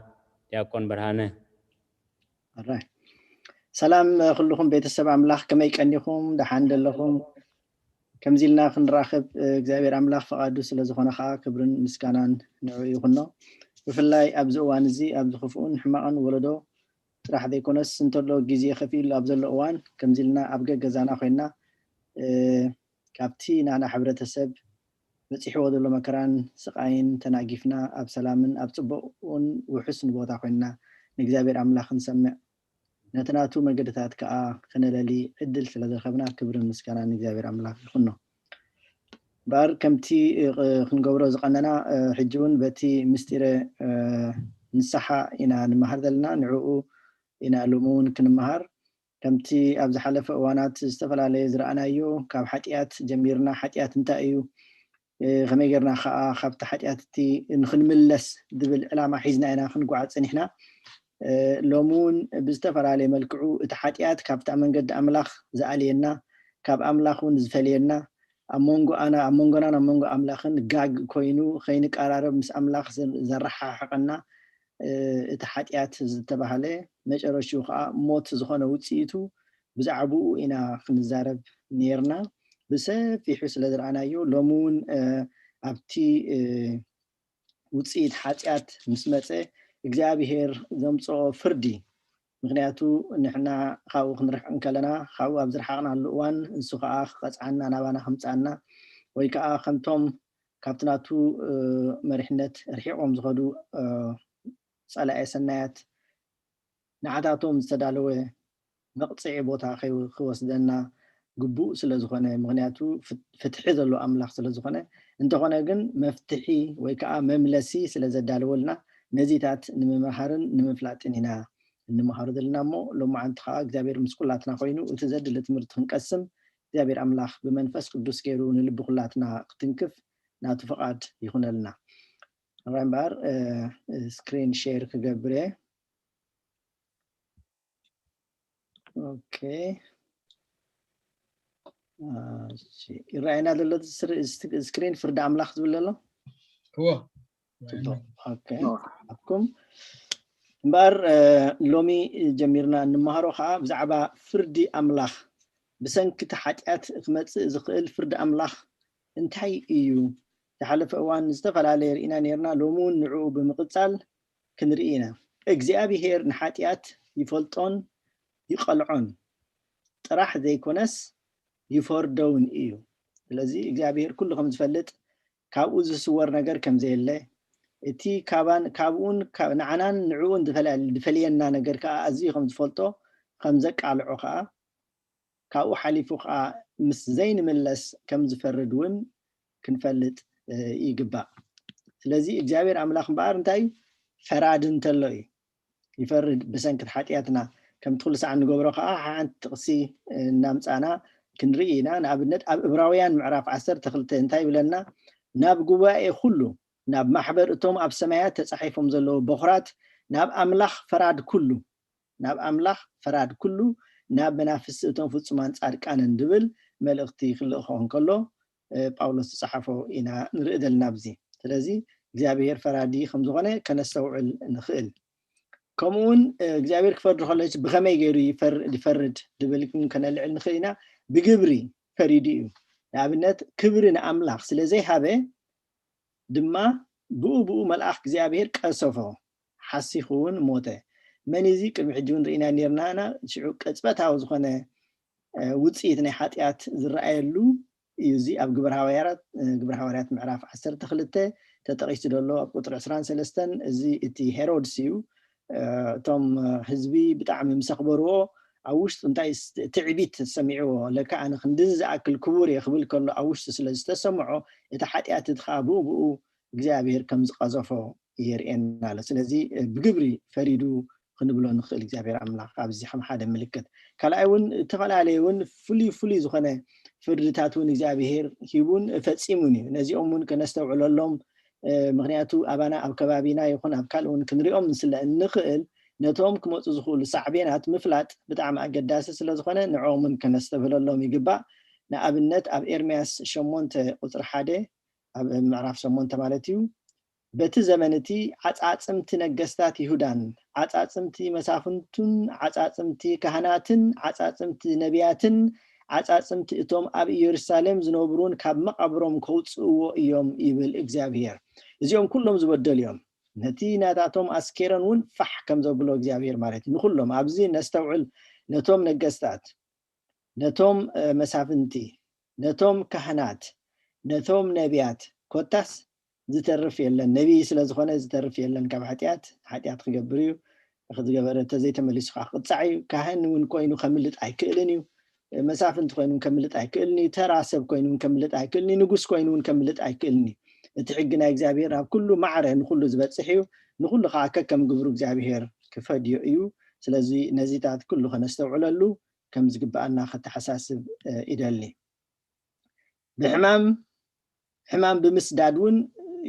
يكون برهانه سلام كلكم بيت السبع أملاك كما يكنيكم دحان لكم كم زلنا خنراخب እግዚአብሔር አምላክ ፈቃዱ ስለዝኾነ ኻ ክብርን ምስጋናን ንዑ ይኹኖ ብፍላይ ኣብዚ እዋን እዚ ኣብዚ ክፉኡን ሕማቕን ወለዶ ጥራሕ ዘይኮነስ እንተሎ ግዜ ከፊሉ ኣብ ዘሎ እዋን ከም ዝልና ኣብ ገዛና ኮይና ካብቲ ናና ሕብረተሰብ በፂሕዎ ዘሎ መከራን ስቃይን ተናጊፍና ኣብ ሰላምን ኣብ ፅቡቅን ውሕስን ቦታ ኮይና ንእግዚአብሔር አምላክ ንሰምዕ ነተናቱ መገደታት ከዓ ከነለሊ ዕድል ስለዘረኸብና ክብርን ምስጋናን ንእግዚአብሔር አምላክ ይኹኖ ባር ከምቲ ክንገብሮ ዝቀነና ሕጂ እውን በቲ ምስጢረ ንስሓ ኢና ንመሃር ዘለና ንዕኡ ኢና ሎሚ እውን ክንመሃር ከምቲ ኣብ ዝሓለፈ እዋናት ዝተፈላለየ ዝረኣናዮ ካብ ሓጢኣት ጀሚርና ሓጢኣት እንታይ እዩ ከመይ ጌርና ከዓ ካብቲ ሓጢኣት እቲ ንክንምለስ ዝብል ዕላማ ሒዝና ኢና ክንጓዓዝ ፀኒሕና ሎሙን ብዝተፈላለየ መልክዑ እቲ ሓጢኣት ካብታ መንገዲ ኣምላኽ ዝኣልየና ካብ ኣምላኽን ዝፈልየና ኣብ መንጎና ኣብ መንጎ ኣምላኽን ጋግ ኮይኑ ከይንቀራረብ ምስ ኣምላኽ ዘረሓሕቀና እቲ ሓጢኣት ዝተባሃለ መጨረሻው ከዓ ሞት ዝኾነ ውፅኢቱ ብዛዕባኡ ኢና ክንዛረብ ነርና ብሰፊሑ ስለዝረኣናዮ ሎሙን ኣብቲ ውፅኢት ሓጢኣት ምስ መፀ እግዚኣብሔር ዘምፅኦ ፍርዲ ምክንያቱ ንሕና ካብኡ ክንርሕቅ ከለና ካብኡ ኣብ ዝረሓቅናሉ እዋን ንሱ ከዓ ክቀፅዓና ናባና ከምፃና ወይ ከዓ ከምቶም ካብቲ ናቱ መሪሕነት ርሒቆም ዝኸዱ ፀላኤ ሰናያት ንዓታቶም ዝተዳለወ መቕፅዒ ቦታ ክወስደና ግቡእ ስለዝኾነ ምክንያቱ ፍትሒ ዘሎ ኣምላኽ ስለዝኾነ እንተኾነ ግን መፍትሒ ወይ ከዓ መምለሲ ስለዘዳለወልና ነዚታት ንምምሃርን ንምፍላጥን ኢና እንመሃሩ ዘለና እሞ ሎማዓንቲ ከዓ እግዚኣብሔር ምስ ኩላትና ኮይኑ እቲ ዘድሊ ትምህርቲ ክንቀስም እግዚአብሔር አምላክ በመንፈስ ቅዱስ ገይሩ ንልብ ኩላትና ክትንክፍ ናቱ ፈቃድ ይኹነልና አራምባር ስክሪን ሼር ክገብረ ኦኬ ይራአይና ዘሎ ስክሪን ፍርድ አምላክ ዝብለሎ هو ኦኬ አኩም እምበር ሎሚ ጀሚርና እንመሃሮ ከዓ ብዛዕባ ፍርዲ አምላክ ብሰንኪ ሓጢአት ክመጽእ ዝኽእል ፍርዲ አምላክ እንታይ እዩ ዝሓለፈ እዋን ዝተፈላለየ ርኢና ነርና ሎሙን ንዕኡ ብምቅጻል ክንርኢና እግዚአብሔር ንሓጢአት ይፈልጦን ይቀልዖን ጥራሕ ዘይኮነስ ይፈርደውን እዩ ስለዚ እግዚአብሔር ኩሉ ከም ዝፈልጥ ካብኡ ዝስወር ነገር ከም ዘየለ እቲ ካብኡን ንዓናን ንዕኡን ዝፈልየና ነገር ከዓ ኣዝዩ ከም ዝፈልጦ ከም ዘቃልዖ ከዓ ካብኡ ሓሊፉ ከዓ ምስ ዘይንምለስ ከም ዝፈርድ እውን ክንፈልጥ ይግባእ ስለዚ እግዚአብሔር አምላክ እምበር እንታይ ፈራድ እንተሎ እዩ ይፈርድ ብሰንኪ ሓጢአትና ከም ትኩሉ ሰዓት ንገብሮ ከዓ ሓንቲ ጥቅሲ እናምፃና ክንርኢና ንኣብነት ኣብ ዕብራውያን ምዕራፍ 12 እንታይ ብለና ናብ ጉባኤ ኩሉ ናብ ማሕበር እቶም ኣብ ሰማያት ተጻሒፎም ዘለዉ በኹራት ናብ አምላክ ፈራድ ኩሉ ናብ መናፍስ እቶም ፍጹማን ጻድቃንን ድብል መልእክቲ ክልእኾ እንከሎ ጳውሎስ ተጻሓፎ ኢና ንርኢ ዘለና ብዚ ስለዚ እግዚአብሔር ፈራዲ ከም ዝኾነ ከነስተውዕል ንኽእል ከምኡውን እግዚአብሔር ክፈርድ ከለች ብኸመይ ገይሩ ይፈርድ ድብል ከነልዕል ንኽእል ኢና ብግብሪ ፈሪዱ እዩ ንኣብነት ክብሪ ንኣምላኽ ስለዘይሃበ ድማ ብኡ መልአክ እግዚአብሔር ቀሰፎ ሓሲኹ እውን ሞተ መን እዚ ቅድሚ ሕጂ እውን ርኢና ነርና ሽዑ ቅፅበታዊ ዝኾነ ውፅኢት ናይ ሓጢአት ዝረአየሉ እዩ እዚ ኣብ ግብረ ሃዋርያት ምዕራፍ 12 ተጠቂሱ ዘሎ ኣብ ቁጥሪ 23 እዚ እቲ ሄሮድስ እዩ እቶም ህዝቢ ብጣዕሚ ምስ ኣኽበርዎ ኣብ ውሽጡ እንታይ ትዕቢት ሰሚዕዎ ለካ ኣነ ክንድዚ ዝኣክል ክቡር እየ ክብል ከሎ ኣብ ውሽጡ ስለ ዝተሰምዖ እቲ ሓጢአት እቲ ከዓ ብኡ እግዚአብሔር ከም ዝቀዘፎ የርእየና ኣሎ ስለዚ ብግብሪ ፈሪዱ ክንብሎ ንኽእል እግዚአብሔር አምላክ ኣብዚ ከም ሓደ ምልክት ካልኣይ እውን ተፈላለየ እውን ፍሉይ ዝኾነ ፍርድታት እውን እግዚአብሔር ሂቡን ፈፂሙን እዩ ነዚኦም እውን ከነስተውዕለሎም ምክንያቱ ኣባና ኣብ ከባቢና ይኹን ኣብ ካልእ እውን ክንሪኦም ስለ እንኽእል ነቶም ክመፁ ዝኽእሉ ሳዕቤናት ምፍላጥ ብጣዕሚ ኣገዳሲ ስለ ዝኾነ ንዕኦም እውን ከነስተብህለሎም ይግባእ ንኣብነት ኣብ ኤርምያስ 8 ቁፅሪ 1 ኣብ ምዕራፍ 8 ማለት እዩ በቲ ዘመን እቲ ዓፃፅምቲ ነገስታት ይሁዳን ዓፃፅምቲ መሳፍንቱን ዓፃፅምቲ ካህናትን ዓፃፅምቲ ነቢያትን ዓፃፅምቲ እቶም ኣብ ኢየሩሳሌም ዝነብሩን ካብ መቃብሮም ከውፅእዎ እዮም ይብል እግዚአብሔር እዚኦም ኩሎም ዝበደሉ እዮም ነቲ ናታቶም ኣስኬረን እውን ፋሕ ከም ዘብሎ እግዚአብሔር ማለት እዩ ንኩሎም ኣብዚ ነስተውዕል ነቶም ነገስታት ነቶም መሳፍንቲ ነቶም ካህናት ነቶም ነቢያት ኮታስ ዝተርፍ የለን ነቢ ስለ ዝኾነ ዝተርፍ የለን ካብ ሓጢአት ክገብር እዩ ዝገበረ ተዘይተመሊሱ ከዓ ክቅፃዕ እዩ ካህን እውን ኮይኑ ከምልጥ ኣይክእልን እዩ መሳፍንቲ ኮይኑ ከምልጥ ኣይክእልን እዩ ተራ ሰብ ኮይኑ ከምልጥ ኣይክእልን እዩ ንጉስ ኮይኑ ከምልጥ ኣይክእልን እዩ እቲ ሕጊ ናይ እግዚአብሔር ኣብ ኩሉ ማዕረ ንኩሉ ዝበፅሕ እዩ ንኩሉ ከዓ ከከም ግብሩ እግዚአብሔር ክፈድዮ እዩ ስለዚ ነዚታት ኩሉ ከነስተውዕለሉ ከም ዝግባአና ከተሓሳስብ ይደሊ ብሕማም ብምስዳድ እውን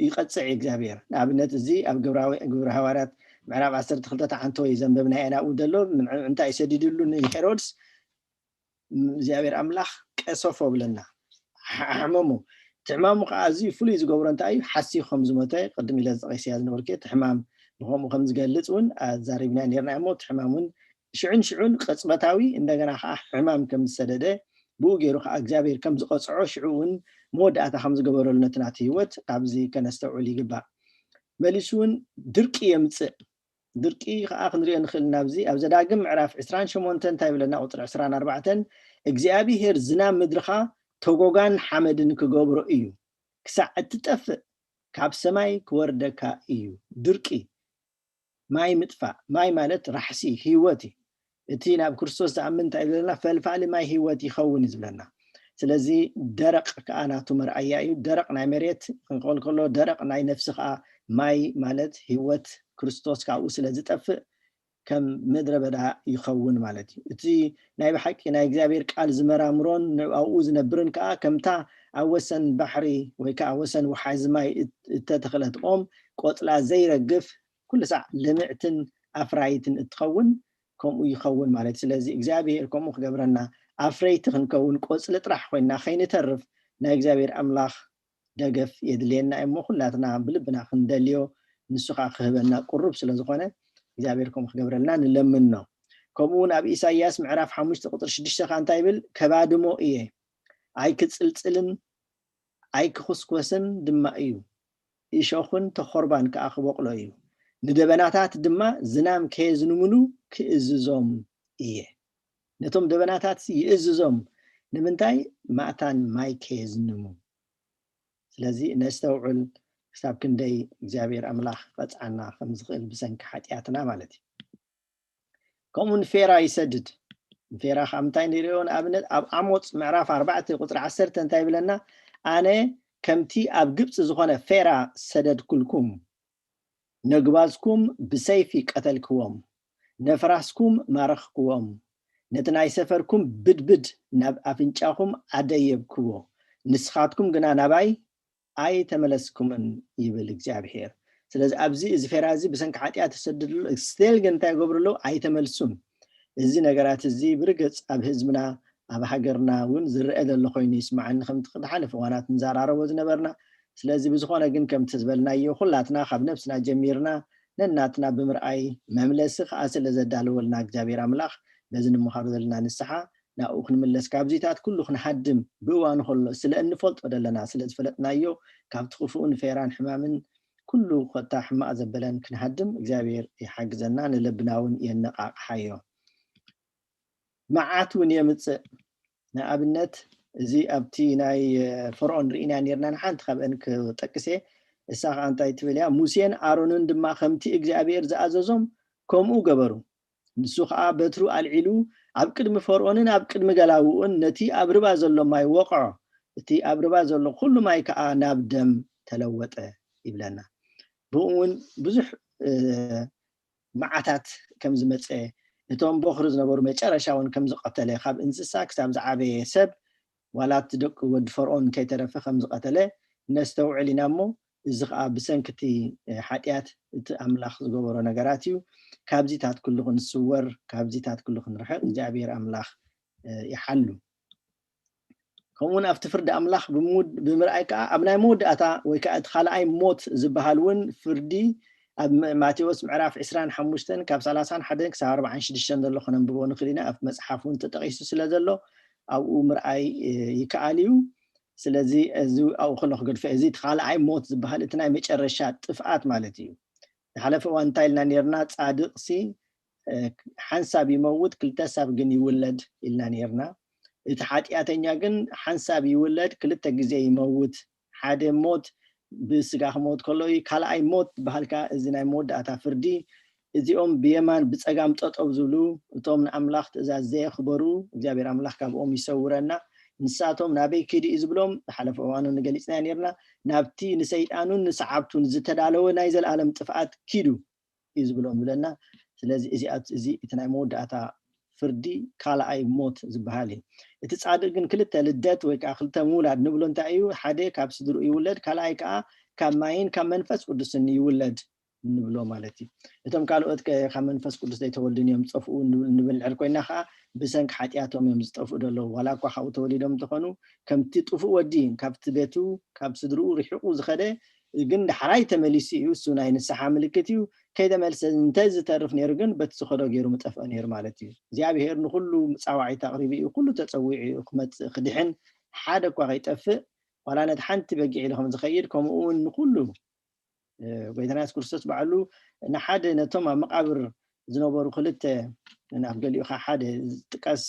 ይቀፅዕ እግዚአብሔር ንኣብነት እዚ ኣብ ግብረ ሃዋርያት ምዕራፍ 12 ዓንቶ ዘንበብና ኢና ዘሎ እንታይ ሰዲድሉ ንሄሮድስ እግዚአብሔር አምላክ ቀሰፎ ብለና ሕመሙ ትሕማሙ ከዓ ኣዝዩ ፍሉይ ዝገብሮ እንታይ እዩ ሓሲኹ ከም ዝሞተ ቅድም ኢለ ዝጠቂስያ ዝነበርኩ ትሕማም ንከምኡ ከም ዝገልፅ እውን ኣዛሪብና ነርና እሞ ትሕማም እውን ሽዑን ቅፅበታዊ እንደገና ከዓ ሕማም ከም ዝሰደደ ብኡ ገይሩ ከዓ እግዚአብሔር ከም ዝቀፅዖ ሽዑ እውን መወዳእታ ከም ዝገበረሉ ነቲ ናቱ ሂወት ኣብዚ ከነስተውዕል ይግባእ مليسون درقي يمص درقي خا خنري نخل نابزي اب زداغم معراف 28 እንታይ ብለና ቁጥር 24 እግዚአብሔር ዝናብ ምድርኻ ተጎጋን ሓመድን ክገብሮ እዩ ክሳዕ እትጠፍእ ካብ ሰማይ ክወርደካ እዩ ድርቂ ማይ ምጥፋእ ማይ ማለት ራሕሲ ህይወት እቲ ናብ ክርስቶስ ዝኣምን እንታይ ብለና ፈልፋሊ ማይ ህይወት ይኸውን ዝብለና ስለዚ ደረቅ ከኣናቱ መርኣያ እዩ ደረቅ ናይ መሬት ክንቆል ከሎ ደረቅ ናይ ነፍስኻ ማይ ማለት ህይወት ክርስቶስ ካብኡ ስለ ዝጠፍእ ከም ምድረ በዳ ይኸውን ማለት እዩ እቲ ናይ በሓቂ ናይ እግዚአብሔር ቃል ዝመራምሮን ኣብኡ ዝነብርን ከዓ ከምታ ኣብ ወሰን ባሕሪ ወይ ከዓ ወሰን ውሓዝ ማይ እተተኽለት ኦም ቆፅላ ዘይረግፍ ኩሉ ሰዕ ልምዕትን ኣፍራይትን እትኸውን ከምኡ ይኸውን ማለት ስለዚ እግዚአብሔር ከምኡ ክገብረና ኣፍረይቲ ክንከውን ቆፅሊ ጥራሕ ኮይና ከይንተርፍ ናይ እግዚአብሔር ኣምላኽ ደገፍ የድልየና እሞ ኩላትና ብልብና ክንደልዮ ንሱኻ ክህበና ቁሩብ ስለ ዝኾነ እግዚአብሔር ከም ክገብረልና ንለምን ነው ከምኡውን ኣብ ኢሳይያስ ምዕራፍ 5 ቁጥር 6 እንታይ ይብል ከባድሞ እየ ኣይ ክጽልጽልን ኣይ ክኹስኮስን ድማ እዩ እሾኽን ተኾርባን ከዓ ክበቅሎ እዩ ንደበናታት ድማ ዝናም ከየዝንምሉ ክእዝዞም እየ ነቶም ደበናታት ይእዝዞም ንምንታይ ማእታን ማይ ከየዝንሙ ስለዚ ነስተውዕል ክሳብ ክንደይ እግዚአብሔር ኣምላኽ ፈጻና ከም ዝኽእል ብሰንኪ ሓጢኣትና ማለት እዩ ከምኡን ፌራ ይሰድድ ፌራ ከምታይ ንሪኦ ንኣብነት ኣብ ዓሞጽ ምዕራፍ 4 ቁጥሪ 10 እንታይ ብለና ኣነ ከምቲ ኣብ ግብጽ ዝኾነ ፌራ ሰደድኩልኩም ነግባዝኩም ብሰይፊ ቀተልክዎም ነፍራስኩም ማረኽክዎም ነቲ ናይ ሰፈርኩም ብድብድ ናብ ኣፍንጫኹም ኣደየብክዎ ንስኻትኩም ግና ናባይ ኣይ ተመለስኩምን ይብል እግዚአብሔር ስለዚ ኣብዚ እዚ ፌራ እዚ ብሰንኪ ሓጢኣት ተሰድድሉ ስቴል ግን እንታይ ይገብርሉ ኣይተመልሱም እዚ ነገራት እዚ ብርግጽ ኣብ ህዝብና ኣብ ሃገርና እውን ዝርአ ዘሎ ኮይኑ ይስማዓኒ ከም ትሓልፍ እዋናት ንዘራረቦ ዝነበርና ስለዚ ብዝኾነ ግን ከም ትዝበልናዮ ኩላትና ካብ ነፍስና ጀሚርና ነናትና ብምርኣይ መምለሲ ከዓ ስለ ዘዳልወልና እግዚአብሔር ኣምላኽ በዚ ንምኻር ዘለና ንስሓ ናብኡ ክንምለስ ካብዚታት ኩሉ ክንሓድም ብእዋኑ ከሎ ስለ እንፈልጦ ዘለና ስለ ዝፈለጥናዮ ካብቲ ክፉእን ፌራን ሕማምን ኩሉ ኮታ ሕማቅ ዘበለን ክንሓድም እግዚአብሔር ይሓግዘና ንልብናውን የነቃቅሓዮ መዓት እውን የምፅእ ንኣብነት እዚ ኣብቲ ናይ ፈርዖን ርኢና ነርና ንሓንቲ ካብአን ክጠቅሴ እሳ ከዓ እንታይ ትብል እያ ሙሴን ኣሮንን ድማ ከምቲ እግዚአብሔር ዝኣዘዞም ከምኡ ገበሩ ንሱ ከዓ በትሩ ኣልዒሉ ኣብ ቅድሚ ፈርዖንን ኣብ ቅድሚ ገላውኡን ነቲ ኣብ ርባ ዘሎ ማይ ወቅዖ እቲ ኣብ ርባ ዘሎ ኩሉ ማይ ከዓ ናብ ደም ተለወጠ ይብለና ብእውን ብዙሕ መዓታት ከም ዝመፀ እቶም በኽሪ ዝነበሩ መጨረሻውን ከም ዝቀተለ ካብ እንስሳ ክሳብ ዝዓበየ ሰብ ዋላት ደቂ ወዲ ፈርዖን ከይተረፈ ከም ዝቀተለ ነስተውዕል ኢና እሞ እዚ ከዓ ብሰንኪቲ ሓጢኣት እቲ ኣምላኽ ዝገበሮ ነገራት እዩ ካብዚታት ኩሉ ክንስወር ካብዚታት ኩሉ ክንርሕቕ እግዚአብሔር ኣምላኽ ይሓሉ ከምኡውን ኣብቲ ፍርዲ ኣምላኽ ብምርኣይ ከዓ ኣብ ናይ መወዳእታ ወይ ከዓ እቲ ካልኣይ ሞት ዝበሃል እውን ፍርዲ ኣብ ማቴዎስ ምዕራፍ 25 ካብ 31 ክሳብ 46 ዘሎ ክነንብቦ ንኽእል ኢና ኣብ መፅሓፍ እውን ተጠቂሱ ስለ ዘሎ ኣብኡ ምርኣይ ይከኣል እዩ ስለዚ እዚ ኣብኡ ከሎ ክገድፈ እዚ እቲ ካልኣይ ሞት ዝበሃል እቲ ናይ መጨረሻ ጥፍኣት ማለት እዩ ዝሓለፈ እዋን እንታይ ኢልና ነርና ፃድቕሲ ሓንሳብ ይመውት ክልተ ሰብ ግን ይውለድ ኢልና ነርና እቲ ሓጢኣተኛ ግን ሓንሳብ ይውለድ ክልተ ግዜ ይመውት ሓደ ሞት ብስጋ ክሞት ከሎ ካልኣይ ሞት በሃልካ እዚ ናይ መወዳእታ ፍርዲ እዚኦም ብየማን ብፀጋም ጠጠው ዝብሉ እቶም ንኣምላኽ ትእዛዝ ዘየኽበሩ እግዚአብሔር ኣምላኽ ካብኦም ይሰውረና ንሳቶም ናበይ ክዲ እዩ ዝብሎም ዝሓለፈ እዋኑ ንገሊፅና ነርና ናብቲ ንሰይጣኑን ንሰዓብቱን ዝተዳለወ ናይ ዘለኣለም ጥፍኣት ኪዱ እዩ ዝብሎም ብለና ስለዚ እዚ እቲ ናይ መወዳእታ ፍርዲ ካልኣይ ሞት ዝበሃል እዩ እቲ ጻድቅ ግን ክልተ ልደት ወይ ከዓ ክልተ ምውላድ ንብሎ እንታይ እዩ ሓደ ካብ ስድሩ ይውለድ ካልኣይ ከዓ ካብ ማይን ካብ መንፈስ ቅዱስን ይውለድ ንብሎ ማለት እዩ እቶም ካልኦት ካብ መንፈስ ቅዱስ ዘይተወልድን እዮም ዝጠፍኡ ንብልዕል ኮይና ከዓ ብሰንኪ ሓጢኣቶም እዮም ዝጠፍኡ ደለዉ ዋላ እኳ ካብኡ ተወሊዶም እንትኾኑ ከምቲ ጥፉእ ወዲ ካብቲ ቤቱ ካብ ስድርኡ ርሒቑ ዝኸደ ግን ዳሕራይ ተመሊሱ እዩ እሱ ናይ ንስሓ ምልክት እዩ ከይተመልሰ እንተዝተርፍ ነይሩ ግን በቲ ዝኸዶ ገይሩ ምጠፍአ ነይሩ ማለት እዩ እግዚአብሔር ንኩሉ መፃዋዒት ኣቕሪቡ እዩ ኩሉ ተፀዊዑ እዩ ክመፅእ ክድሕን ሓደ እኳ ከይጠፍእ ዋላ ነቲ ሓንቲ በጊዕ ኢሉ ከም ዝኸይድ ከምኡ እውን ንኩሉ ጎይታና ኢየሱስ ክርስቶስ ባዕሉ ንሓደ ነቶም ኣብ መቃብር ዝነበሩ ክልተ ናብ ገሊኡ ሓደ ጥቀስ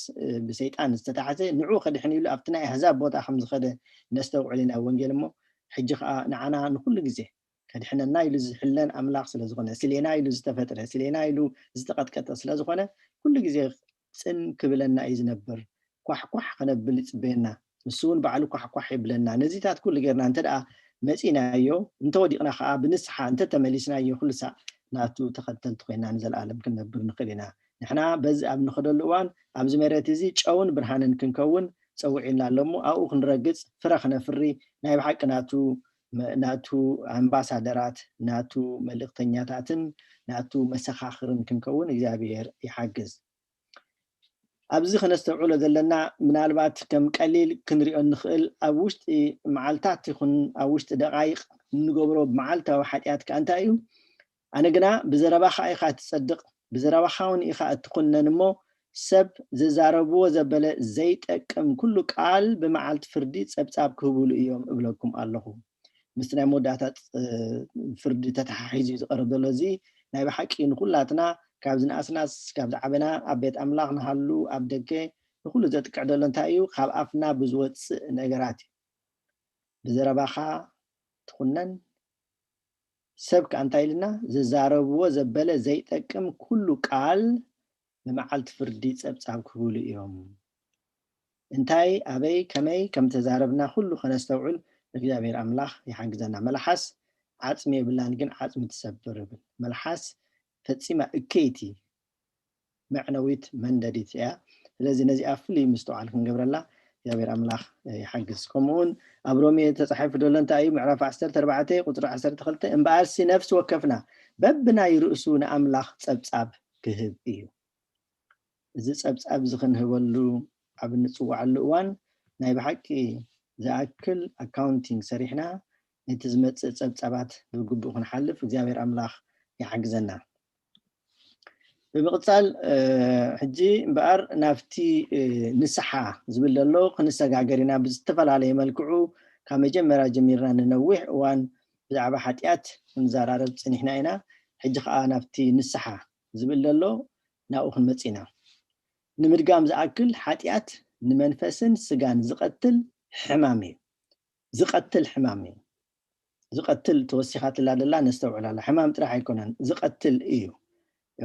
ብሰይጣን ዝተታሕዘ ንዑ ከድሕን ኢሉ ኣብቲ ናይ ኣሕዛብ ቦታ ከም ዝኸደ ነስተውዕል ኢና ወንጌል እሞ ሕጂ ከዓ ንዓና ንኩሉ ግዜ ከድሕነና ኢሉ ዝሕለን ኣምላኽ ስለ ዝኾነ ስሌና ኢሉ ዝተፈጥረ ስሌና ኢሉ ዝተቐጥቀጠ ስለ ዝኾነ ኩሉ ግዜ ፅን ክብለና እዩ ዝነብር ኳሕኳሕ ከነብል ይፅበየና ንሱ እውን ባዕሉ ኳሕኳሕ ይብለና ነዚታት ኩሉ ጌርና እንተደኣ መፂናዮ እንተወዲቕና ከዓ ብንስሓ እንተተመሊስናዮ ኩሉ ሳዕ ናቱ ተኸተልቲ ኮይና ንዘለኣለም ክንነብር ንኽእል ኢና ንሕና በዚ ኣብ ንኸደሉ እዋን ኣብዚ መሬት እዚ ጨውን ብርሃንን ክንከውን ፀውዒልና ኣሎ እሞ ኣብኡ ክንረግፅ ፍረ ክነፍሪ ናይ ብሓቂ ናቱ ኣምባሳደራት ናቱ መልእክተኛታትን ናቱ መሰኻኽርን ክንከውን እግዚኣብሔር ይሓግዝ ኣብዚ ከነስተውዕሎ ዘለና ምናልባት ከም ቀሊል ክንሪኦ ንኽእል ኣብ ውሽጢ መዓልታት ይኹን ኣብ ውሽጢ ደቃይቕ እንገብሮ ብመዓልታዊ ሓጢኣት ከዓ እንታይ እዩ ኣነ ግና ብዘረባኻ ኢኻ እትፀድቕ ብዘረባኻ እውን ኢኻ እትኩነን እሞ ሰብ ዝዛረብዎ ዘበለ ዘይጠቅም ኩሉ ቃል ብመዓልቲ ፍርዲ ፀብፃብ ክህብሉ እዮም እብለኩም ኣለኹ ምስ ናይ መወዳእታ ፍርዲ ተተሓሒዙ ዝቐርብ ዘሎ እዚ ናይ ብሓቂ ንኩላትና ካብ ዝነኣስናስ ካብ ዝዓበና ኣብ ቤት ኣምላኽ ንሃሉ ኣብ ደገ ንኩሉ ዘጥቅዕ ዘሎ እንታይ እዩ ካብ ኣፍና ብዝወፅእ ነገራት እዩ ብዘረባኻ ትኩነን ሰብ ከዓ እንታይ ኢልና ዝዛረብዎ ዘበለ ዘይጠቅም ኩሉ ቃል ብመዓልቲ ፍርዲ ፀብፃብ ክህብሉ እዮም እንታይ ኣበይ ከመይ ከም ተዛረብና ኩሉ ከነስተውዕል እግዚአብሔር ኣምላኽ ይሓግዘና መልሓስ ዓፅሚ የብላን ግን ዓፅሚ ትሰብር ይብል መልሓስ ፈፂማ እከይቲ መዕነዊት መንደዲት እያ ስለዚ ነዚኣ ፍሉይ ምስተውዓል ክንገብረላ እግዚአብሔር ኣምላኽ ይሓግዝ ከምኡውን ኣብ ሮሜ ተፃሒፉ ዘሎ እንታይ እዩ ምዕራፍ 14 ቁፅሪ 12 እምበኣርሲ ነፍሲ ወከፍና በብናይ ርእሱ ንኣምላኽ ፀብፃብ ክህብ እዩ እዚ ፀብፃብ እዚ ክንህበሉ ኣብ ንፅዋዕሉ እዋን ናይ ብሓቂ ዝኣክል ኣካውንቲንግ ሰሪሕና ነቲ ዝመፅእ ፀብፃባት ብግቡእ ክንሓልፍ እግዚአብሔር ኣምላኽ ይሓግዘና ብምቕፃል ሕጂ እምበኣር ናብቲ ንስሓ ዝብል ዘሎ ክንሰጋገር ኢና ብዝተፈላለየ መልክዑ ካብ መጀመርያ ጀሚርና ንነዊሕ እዋን ብዛዕባ ሓጢኣት ክንዘራረብ ፀኒሕና ኢና ሕጂ ከዓ ናብቲ ንስሓ ዝብል ዘሎ ናብኡ ክንመፅ ኢና ንምድጋም ዝኣክል ሓጢኣት ንመንፈስን ስጋን ዝቐትል ሕማም እዩ ዝቐትል ሕማም እዩ ዝቐትል ተወሲኻ ትላ ደላ ነስተውዕላላ ሕማም ጥራሕ ኣይኮነን ዝቐትል እዩ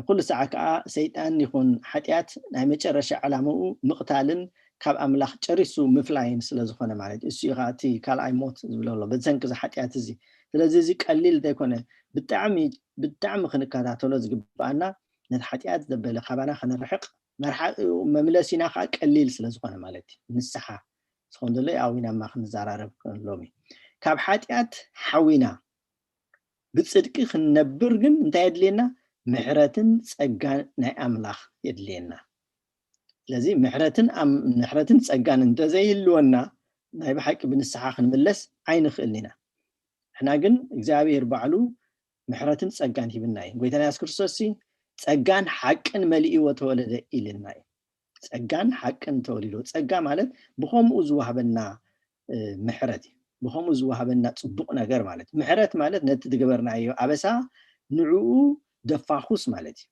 ኩሉ ሰዓة ከዓ ሰይጣን ይኹን ሓጢኣት ናይ መጨረሻ ዕላምኡ ምቕታልን ካብ ኣምላኽ ጨሪሱ ምፍላይን ስለ ዝኾነ ማለት እሱ ኢኻ እቲ ካልኣይ ሞት ዝብሎ ኣሎ በዘንኪ እዚ ሓጢኣት እዚ ስለዚ እዚ ቀሊል ዘይኮነ ብጣዕሚ ክንከታተሎ ዝግባአና ነቲ ሓጢኣት ዘበለ ካባና ክንርሕቕ መምለሲና ከዓ ቀሊል ስለ ዝኾነ ማለት እዩ ንስሓ ዝኾን ዘሎ ኣዊናማ ክንዘራረብ ሎሚ ካብ ሓጢኣት ሓዊና ብፅድቂ ክንነብር ግን እንታይ የድልየና ምሕረትን ፀጋን ናይ ኣምላኽ የድልየና ስለዚ ምሕረትን ፀጋን እንተዘይህልወና ናይ ብሓቂ ብንስሓ ክንምለስ ኣይንኽእልን ኢና ሕና ግን እግዚአብሔር ባዕሉ ምሕረትን ፀጋን ሂብና እዩ ጎይታና ኢየሱስ ክርስቶስ ፀጋን ሓቅን መሊእዎ ተወለደ ኢልና እዩ ፀጋን ሓቅን ተወሊዶ ፀጋ ማለት ብከምኡ ዝዋሃበና ምሕረት እዩ ብከምኡ ዝዋሃበና ፅቡቕ ነገር ማለት ምሕረት ማለት ነቲ ትግበርናዮ ኣበሳ ንዕኡ ደፋኹስ ማለት እዩ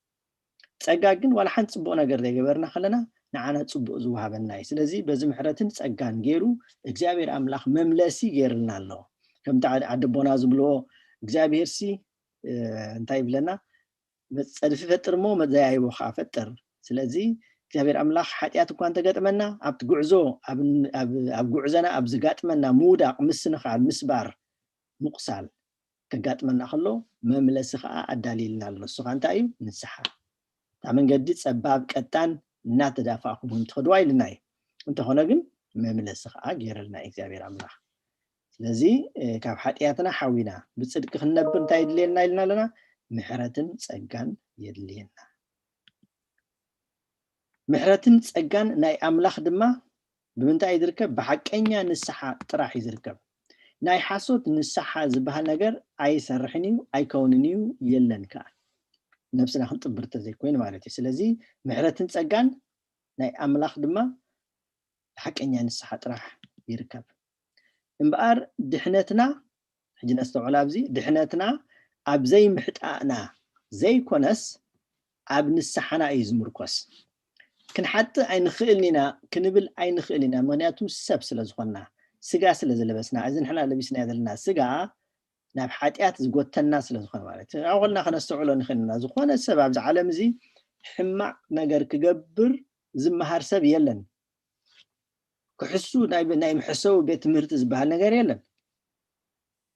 ፀጋ ግን ዋላ ሓንቲ ፅቡቕ ነገር ዘይገበርና ከለና ንዓና ፅቡቕ ዝዋሃበና እዩ ስለዚ በዚ ምሕረትን ፀጋን ገይሩ እግዚአብሔር ኣምላኽ መምለሲ ገይርልና ኣሎ ከምቲ ኣደቦና ዝብልዎ እግዚአብሔር እንታይ ይብለና ፀድፊ ፈጥር ሞ መዘያይቦ ከዓ ፈጥር ስለዚ እግዚአብሔር ኣምላኽ ሓጢኣት እኳ እንተገጥመና ኣብቲ ጉዕዞ ኣብ ጉዕዘና ኣብ ዝጋጥመና ምውዳቕ ምስንኻል ምስባር ምቁሳል ከጋጥመና ከሎ መምለሲ ከዓ ኣዳሊልና ኣሎ እሱ ከዓ እንታይ እዩ ንስሓ እታ መንገዲ ፀባብ ቀጣን እናተዳፋእኩም እንትኸድዋ ኢልና እዩ እንተኾነ ግን መምለሲ ከዓ ገይረልና እግዚአብሔር ኣምላኽ ስለዚ ካብ ሓጢኣትና ሓዊና ብፅድቂ ክንነብር እንታይ የድልየና ኢልና ኣለና ምሕረትን ፀጋን የድልየና ምሕረትን ፀጋን ናይ ኣምላኽ ድማ ብምንታይ እዩ ዝርከብ ብሓቀኛ ንስሓ ጥራሕ እዩ ዝርከብ ናይ ሓሶት ንስሓ ዝበሃል ነገር ኣይሰርሕን እዩ ኣይከውንን እዩ የለን ከዓ ነብስና ክንጥብር ተዘይኮይኑ ማለት እዩ ስለዚ ምሕረትን ፀጋን ናይ ኣምላኽ ድማ ብሓቀኛ ንስሓ ጥራሕ ይርከብ እምበኣር ድሕነትና ሕጂ ነስተውዕላ ኣብዚ ድሕነትና اب زي محطانا زي كونس اب نسحنا يزمركوس كن حتى اين خيلنا كنبل اين خيلنا معناتو سب سلازخنا سغا سلازلبسنا اذن حنا لبسنا يدلنا سغا ناب حاتيات زغوتنا سلازخنا معنات اولنا خنستعلو نخنا زخونه سبب ز عالم زي حما نجر كجبر زمهار سب يلن كحسو ناي محسو بيت مرت زبال نجر يلن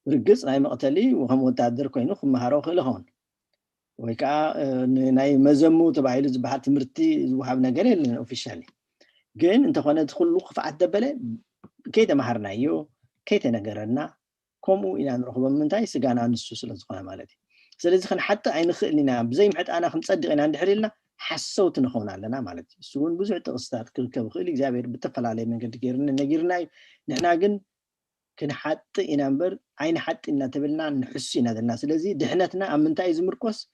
رجس ناي مقتلي وهم وتادر كوينو خمهارو خلهون ويكا ناي مزمو تبعيل زبال تمرتي زوحاب نجر يلن اوفيشالي جن انت خونه تدخل خفعت دبله كيتا مهرنايو كيتا نجرنا كومو الى نروح بمنتاي سغانا نسو سلازخنا مالتي ስለዚህ خن حتى اين خلينا بزي محت انا خنصدقنا عند حليلنا حسوت نخون علينا مالتي سون بزح تقصات كركب خيل እግዚአብሔር بتفلالي መንገድ ገርነ ነጊርና ንሕና ግን كن حتى إنامبر عين حتى إن تبلنا نحسينا ذلنا سلزي دحنتنا أمنتاي زمركوس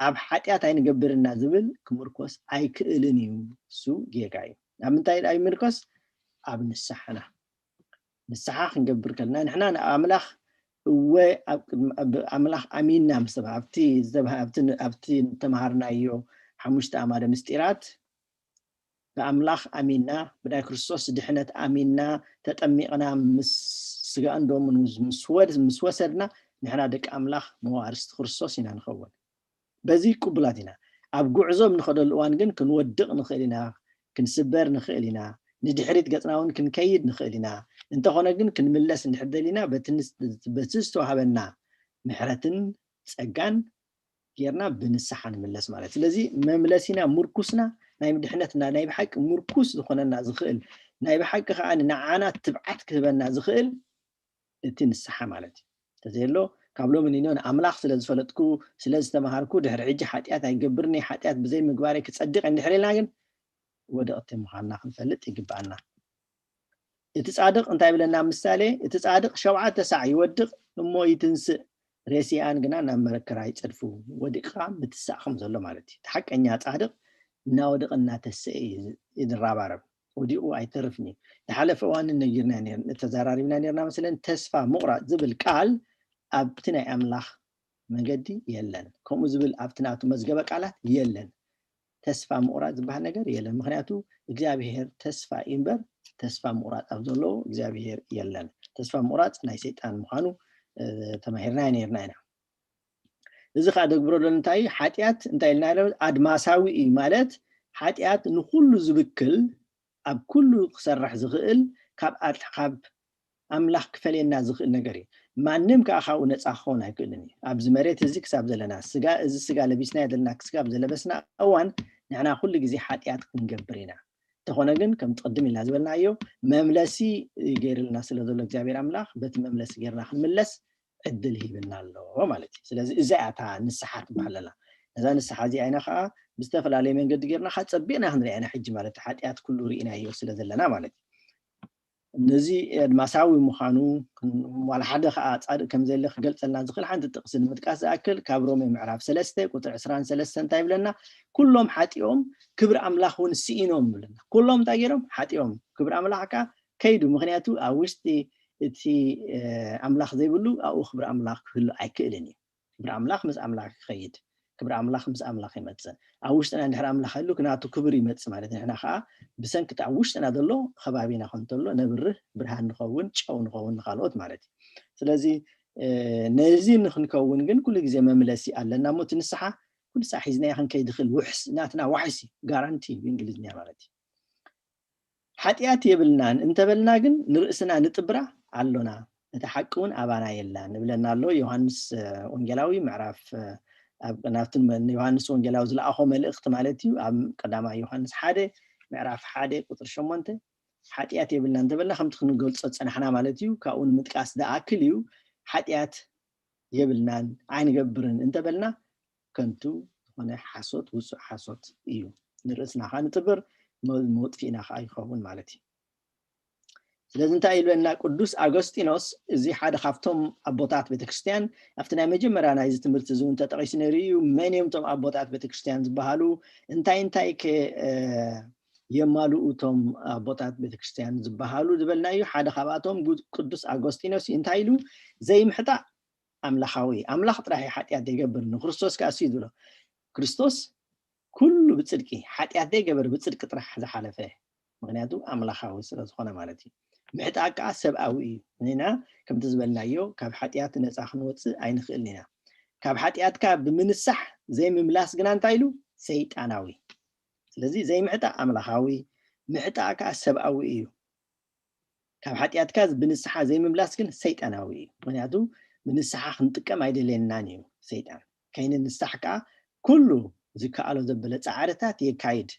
أب حتى عين جبرنا زبل كمركوس أي كإلنيو سو جيكاي أمنتاي أي مركوس أب نسحنا نسحاخ نجبر كلنا نحنا أملاخ وأملاخ أميننا مستبع أبتي تمهرنا أيو حمشت أمار مستيرات فأملاخ أميننا بدأ كريستوس دحنت أميننا تتأميقنا سجان دوم مسوسرنا نحنا دك أملاخ موارس كريستوس هنا نخون بزي قبلاتنا أبقى عزوم نخد الوان جن كنودق نخلينا كنسبر نخلينا ندحريت قطناون كنكيد نخلينا انت هنا جن كنملس نحدلنا بتستو هبنا محرتن سجان كيرنا بنسحن ملس مالت لذي مملسنا مركوسنا ناي مدحنتنا ناي بحق مركوس زخوننا زخيل ناي بحق خان نعانا تبعت كتبنا زخيل تنسح مالتي تزيلو قبلو من ينون املاح سلاز فلتكو سلاز تمهاركو دحر عجي حاتيات هيجبرني حاتيات بزي مقباري كتصدق عند حرينا جن ودقت مخالنا خنفلت يقبعنا يتصادق انتاي بلنا مثالي يتصادق 7 ساعه يودق امو يتنسق ريسيان جنا نمركر يصدفو ودقا بتساخم زلو مالتي تحقنيا صادق ناودقنا تسئ يدرابارب وديو ايترفني تحلف وان نيرنا نتزارارينا نيرنا مثلا تسفا مقرا زبل قال ابتنا املاح منجدي يلن كوم زبل ابتناتو مزغبه قالات يلن تسفا مقرا زبح ነገር يلن ምክንያቱ እግዚአብሔር ተስፋ ይንበር ተስፋ مقرا አብዘሎ እግዚአብሔር يلن ተስፋ مقرا ናይ ሰይጣን ምዃኑ ተማሂርና ነርና ኢና እዚ ካ ደግብሮ ለንታይ ሓጢያት እንታይ ኢልና አድማሳዊ ማለት ሓጢያት ንኩሉ ዝብክል ኣብ ኩሉ ክሰርሕ ዝኽእል ካብ ኣምላኽ ክፈልየና ዝኽእል ነገር እዩ ማንም ካኻው ነፃ ክኸውን ኣይክእልን እዩ ኣብዚ መሬት እዚ ክሳብ ዘለና ስጋ እዚ ስጋ ለቢስና ዘለና ክሳብ ዘለበስና እዋን ንሕና ኩሉ ግዜ ሓጢያት ክንገብር ኢና ተኾነ ግን ከም ትቀድም ኢልና ዝበልናዮ መምለሲ ገይርልና ስለ ዘሎ እግዚአብሔር ኣምላኽ በቲ መምለሲ ገይርና ክንምለስ ዕድል ሂብና ኣሎ ማለት እዩ ስለዚ እዚ ኣታ ንስሓት ባህለላ እዛ ንስሓ እዚ ኣይና ከዓ ብዝተፈላለየ መንገዲ ገይርና ሓፀቢና ክንሪአና ሕጂ ማለት ሓጢያት ኩሉ ርኢናዮ ስለ ዘለና ማለት እዩ ነዚ ኣድማሳዊ ምዃኑ ዋላ ሓደ ከዓ ጻድቅ ከም ዘለ ክገልፀልና ዝኽእል ሓንቲ ጥቕሲ ንምጥቃስ ዝኣክል ካብ ሮሜ ምዕራፍ 3 ቁጥሪ 23 እንታይ ይብለና ኩሎም ሓጢኦም ክብሪ ኣምላኽ እውን ስኢኖም ይብለና ኩሎም እንታይ ገይሮም ሓጢኦም ክብሪ ኣምላኽ ከዓ ከይዱ ምክንያቱ ኣብ ውሽጢ እቲ ኣምላኽ ዘይብሉ ኣብኡ ክብሪ ኣምላኽ ክህሉ ኣይክእልን እዩ ክብሪ ኣምላኽ ምስ ኣምላኽ ክኸይድ ክብሪ ኣምላኽ ምስ ኣምላኽ ይመጽእ ኣብ ውሽጥና እንድሕር ኣምላኽ ህሉ ክናቱ ክብሪ ይመጽእ ማለት ንሕና ከዓ ብሰንኪ ኣብ ውሽጥና ዘሎ ከባቢና ከንተሎ ነብርህ ብርሃን ንኸውን ጨው ንኸውን ንኻልኦት ማለት እዩ ስለዚ ነዚ ንክንከውን ግን ኩሉ ግዜ መምለሲ ኣለና እሞ እቲ ንስሓ ኩሉ ሰዓት ሒዝናዮ ክንከይድ ይኽእል ውሕስ ናትና ዋሕሲ ጋራንቲ ብእንግሊዝኛ ማለት እዩ ሓጢያት የብልናን እንተበልና ግን ንርእስና ንጥብራ ኣሎና እቲ ሓቂ እውን ኣባና የላን ንብለና ኣሎ ዮሃንስ ወንጌላዊ ምዕራፍ ኣብ ናፍትን ዮሃንስ ወንጌላዊ ዝለኣኾ መልእኽቲ ማለት እዩ ኣብ ቀዳማይ ዮሃንስ 1 ምዕራፍ 1 ቁጥሪ 8 ሓጢያት የብልና እንተበልና ከምቲ ክንገልጾ ፀናሕና ማለት እዩ ካብኡ ንምጥቃስ ዝኣክል እዩ ሓጢያት የብልናን ኣይንገብርን እንተበልና ከንቱ ዝኾነ ሓሶት ውፁእ ሓሶት እዩ ንርእስና ከዓ ንጥብር መውጥፊእና ከዓ ይኸውን ማለት እዩ ስለዚ እንታይ ኢልበና ቅዱስ ኣጎስጢኖስ እዚ ሓደ ካብቶም ኣቦታት ቤተክርስትያን ኣብቲ ናይ መጀመርያ ናይዚ ትምህርቲ እዚ እውን ተጠቂሱ ነይሩ እዩ መን እዮም እቶም ኣቦታት ቤተክርስትያን ዝበሃሉ እንታይ የማልኡ እቶም ኣቦታት ቤተክርስትያን ዝበሃሉ ዝበልና እዩ ሓደ ካብኣቶም ቅዱስ ኣጎስጢኖስ እንታይ ኢሉ ዘይምሕጣእ أملاخاوي أملاخ طرحي حتيات دي قبر نخرستوس كأسيد له كريستوس كله بتصدقي حتيات دي قبر بتصدق طرح هذا حلفه مغنياتو أملاخاوي سلازخونا مالتي محتاج سبعوي هنا كم تزبلنا يو كاب حتيات نساخن وص عين خلينا كاب حتيات كاب من الصح زي مملاس جنان تايلو سيطاناوي ስለዚህ ዘይምሕታ ኣምላኻዊ ምሕታካ ሰብኣዊ እዩ ካብ ሓጢኣትካ ብንስሓ ዘይምምላስ ግን ሰይጣናዊ እዩ ምክንያቱ ብንስሓ ክንጥቀም ኣይደለየናን እዩ ሰይጣን ከይንንስሓ ከዓ ኩሉ ዝከኣሎ ዘበለ ፃዕርታት የካይድ